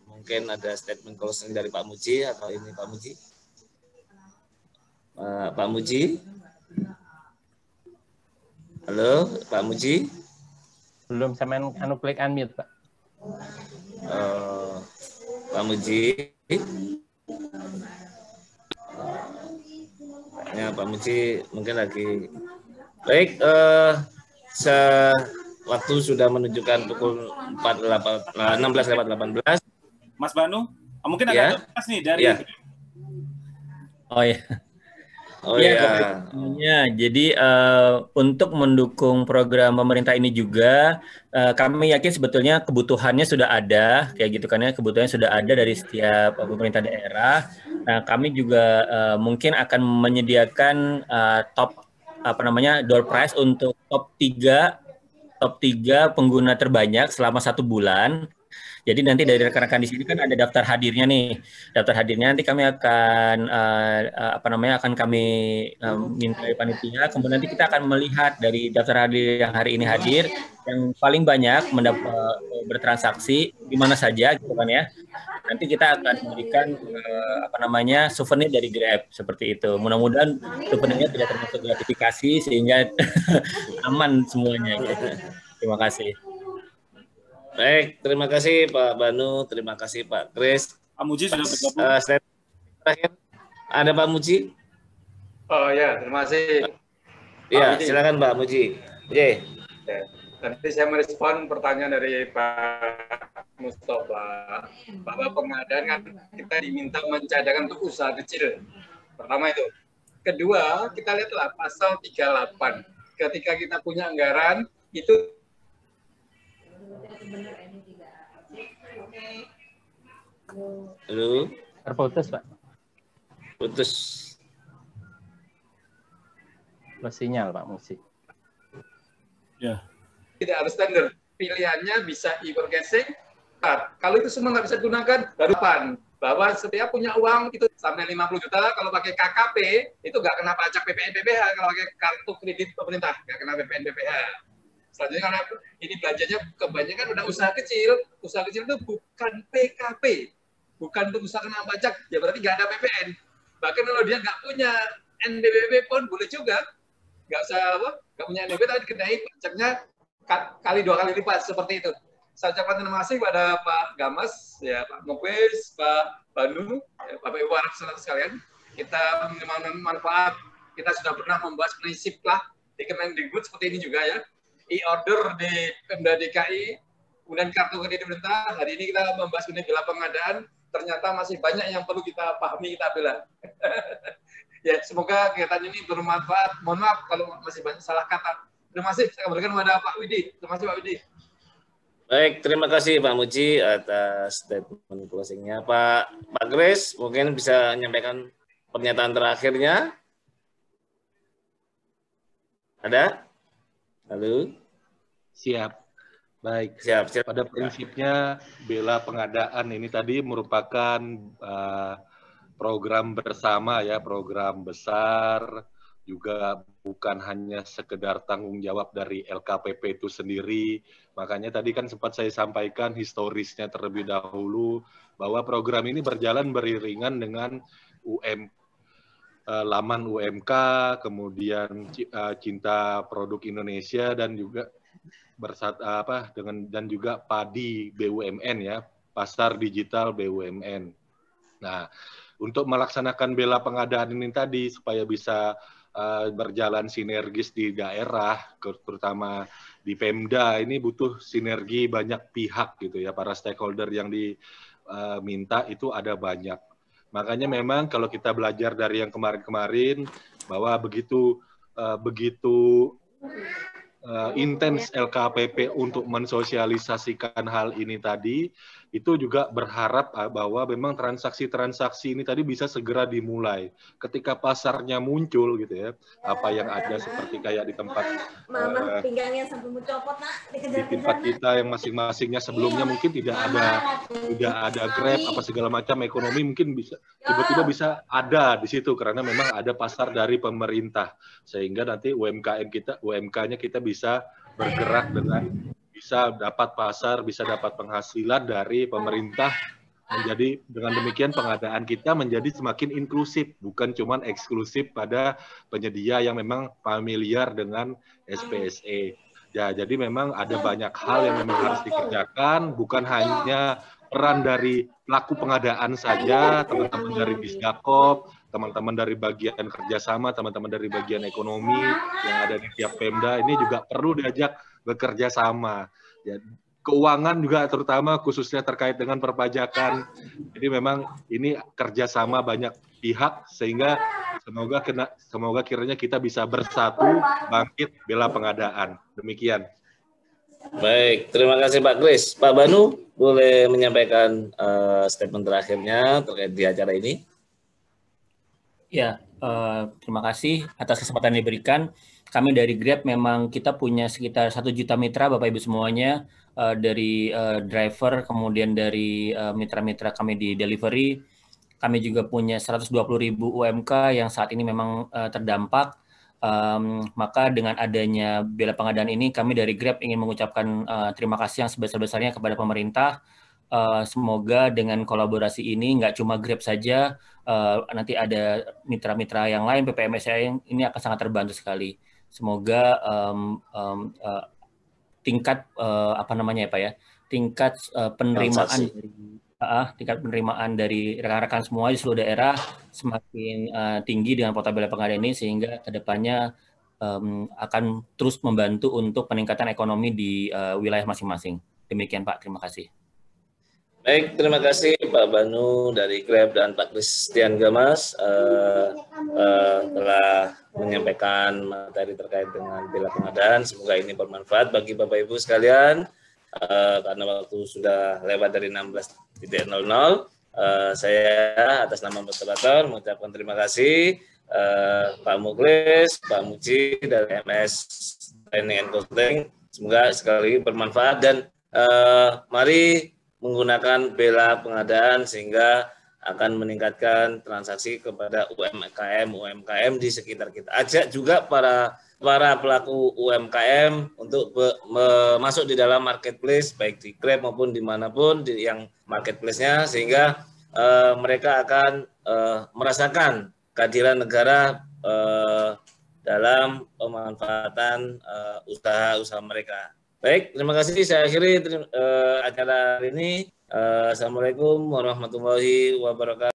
C: Mungkin ada statement closing dari Pak Muji atau ini Pak Muji? Pak Muji? Halo, Pak Muji?
H: Belum sampai klik unmute, Pak.
C: Pak Muji? Ya, Pak Muji mungkin lagi. Baik, waktu sudah menunjukkan pukul 16:18.
B: Mas Banu, mungkin ada nih dari.
D: Oh ya. Jadi untuk mendukung program pemerintah ini juga kami yakin sebetulnya kebutuhannya sudah ada, kayak gitu kan ya, kebutuhannya sudah ada dari setiap pemerintah daerah. Nah, kami juga mungkin akan menyediakan door prize untuk top 3 pengguna terbanyak selama 1 bulan. Jadi nanti dari rekan-rekan di sini kan ada daftar hadirnya nih. Daftar hadirnya nanti kami akan akan kami minta dari panitia. Kemudian nanti kita akan melihat dari daftar hadir yang hari ini hadir yang paling banyak bertransaksi di mana saja gitu kan ya. Nanti kita akan memberikan souvenir dari Grab seperti itu. Mudah-mudahan souvenirnya tidak termasuk gratifikasi sehingga aman semuanya gitu. Terima kasih.
C: Baik, terima kasih Pak Banu, terima kasih Pak Kris.
B: Pak Muji sudah bergabung.
C: Terakhir, ada Pak Muji?
G: Oh ya, terima kasih.
C: Ya, silakan Pak Muji. Ya.
G: Nanti saya merespon pertanyaan dari Pak Mustafa. Bahwa pengadaan kan kita diminta mencadangkan untuk usaha kecil. Pertama itu. Kedua, kita lihatlah pasal 38. Ketika kita punya anggaran, itu
C: Halo.
H: Terputus, Pak.
C: Putus.
H: Sinyal, Pak Musi.
B: Ya.
G: Tidak harus standar. Pilihannya bisa e-processing. Kalau itu semua nggak bisa digunakan, baru bahwa setiap punya uang itu sampai 50 juta, kalau pakai KKP, itu nggak kena pajak PPN BPH. Kalau pakai kartu kredit pemerintah, nggak kena PPN BPH. Selanjutnya karena ini belanjanya kebanyakan udah usaha kecil itu bukan PKP, bukan untuk usaha kena pajak, ya berarti nggak ada PPN. Bahkan kalau dia nggak punya NBBP pun boleh juga, nggak punya NBBP tapi dikenai pajaknya kali 2 kali lipat seperti itu. Saya ucapkan terima kasih kepada Pak Gamas, ya Pak Muklis, Pak Banu, ya, Bapak Ibu Arab sekalian. Kita menerima manfaat, kita sudah pernah membahas prinsip lah di Kemendikbud seperti ini juga ya. E-order di Pemda DKI, kemudian kartu kredit pemerintah. Hari ini kita membahas mengenai bila pengadaan, ternyata masih banyak yang perlu kita pahami, kita bela. Ya, semoga kegiatan ini bermanfaat. Mohon maaf kalau masih banyak salah kata. Terima kasih. Saya kembalikan kepada Pak Widi. Terima kasih Pak Widi.
C: Baik, terima kasih Pak Muji atas statement closing-nya. Pak Kris, mungkin bisa menyampaikan pernyataan terakhirnya. Ada? Halo?
A: Siap. Baik.
C: Siap.
A: Pada prinsipnya bela pengadaan ini tadi merupakan program bersama ya, program besar, juga bukan hanya sekedar tanggung jawab dari LKPP itu sendiri. Makanya tadi kan sempat saya sampaikan historisnya terlebih dahulu, bahwa program ini berjalan beriringan dengan laman UMK, kemudian Cinta Produk Indonesia, dan juga dan juga Padi BUMN ya, Pasar Digital BUMN. Nah, untuk melaksanakan bela pengadaan ini tadi supaya bisa berjalan sinergis di daerah, terutama di Pemda, ini butuh sinergi banyak pihak gitu ya, para stakeholder yang diminta itu ada banyak. Makanya memang kalau kita belajar dari yang kemarin-kemarin, bahwa begitu intens LKPP untuk mensosialisasikan hal ini tadi, itu juga berharap bahwa memang transaksi-transaksi ini tadi bisa segera dimulai. Ketika pasarnya muncul gitu ya, apa yang ada seperti kayak di tempat di tempat kita yang masing-masingnya sebelumnya mungkin tidak ada Grab apa segala macam, ekonomi mungkin bisa tiba-tiba bisa ada di situ karena memang ada pasar dari pemerintah, sehingga nanti UMK-nya kita bisa bergerak dengan bisa dapat pasar, bisa dapat penghasilan dari pemerintah. Menjadi dengan demikian pengadaan kita menjadi semakin inklusif, bukan cuma eksklusif pada penyedia yang memang familiar dengan SPSE. Ya, jadi memang ada banyak hal yang memang harus dikerjakan, bukan hanya peran dari pelaku pengadaan saja, teman-teman dari Disdakop, teman-teman dari bagian kerjasama, teman-teman dari bagian ekonomi yang ada di tiap Pemda, ini juga perlu diajak bekerja sama. Ya, keuangan juga terutama khususnya terkait dengan perpajakan. Jadi memang ini kerjasama banyak pihak sehingga semoga kiranya kita bisa bersatu bangkit bela pengadaan. Demikian.
C: Baik, terima kasih Pak Kris. Pak Banu boleh menyampaikan statement terakhirnya terkait di acara ini.
D: Ya, terima kasih atas kesempatan yang diberikan. Kami dari Grab memang kita punya sekitar 1 juta mitra Bapak Ibu semuanya, dari driver, kemudian dari mitra-mitra kami di delivery. Kami juga punya 120.000 UMK yang saat ini memang terdampak. Maka dengan adanya bela pengadaan ini, kami dari Grab ingin mengucapkan terima kasih yang sebesar-besarnya kepada pemerintah. Semoga dengan kolaborasi ini nggak cuma Grab saja, nanti ada mitra-mitra yang lain, PPMS yang ini akan sangat terbantu sekali. Semoga tingkat tingkat penerimaan dari rekan-rekan semua di seluruh daerah semakin tinggi dengan portal bela pengadaan ini, sehingga kedepannya akan terus membantu untuk peningkatan ekonomi di wilayah masing-masing. Demikian Pak, terima kasih.
C: Baik, terima kasih Pak Banu dari Grab dan Pak Christian Gamas telah menyampaikan materi terkait dengan bela pengadaan. Semoga ini bermanfaat bagi Bapak Ibu sekalian. Karena waktu sudah lewat dari 16.00, saya atas nama moderator mengucapkan terima kasih Pak Muklis, Pak Muji dari MS Training and Consulting. Semoga sekali bermanfaat dan mari menggunakan bela pengadaan sehingga akan meningkatkan transaksi kepada UMKM di sekitar kita. Ajak juga para pelaku UMKM untuk masuk di dalam marketplace, baik di Grab maupun dimanapun yang marketplace-nya, sehingga mereka akan merasakan kehadiran negara dalam pemanfaatan usaha-usaha mereka. Baik, terima kasih. Saya akhiri acara hari ini. Assalamualaikum warahmatullahi wabarakatuh.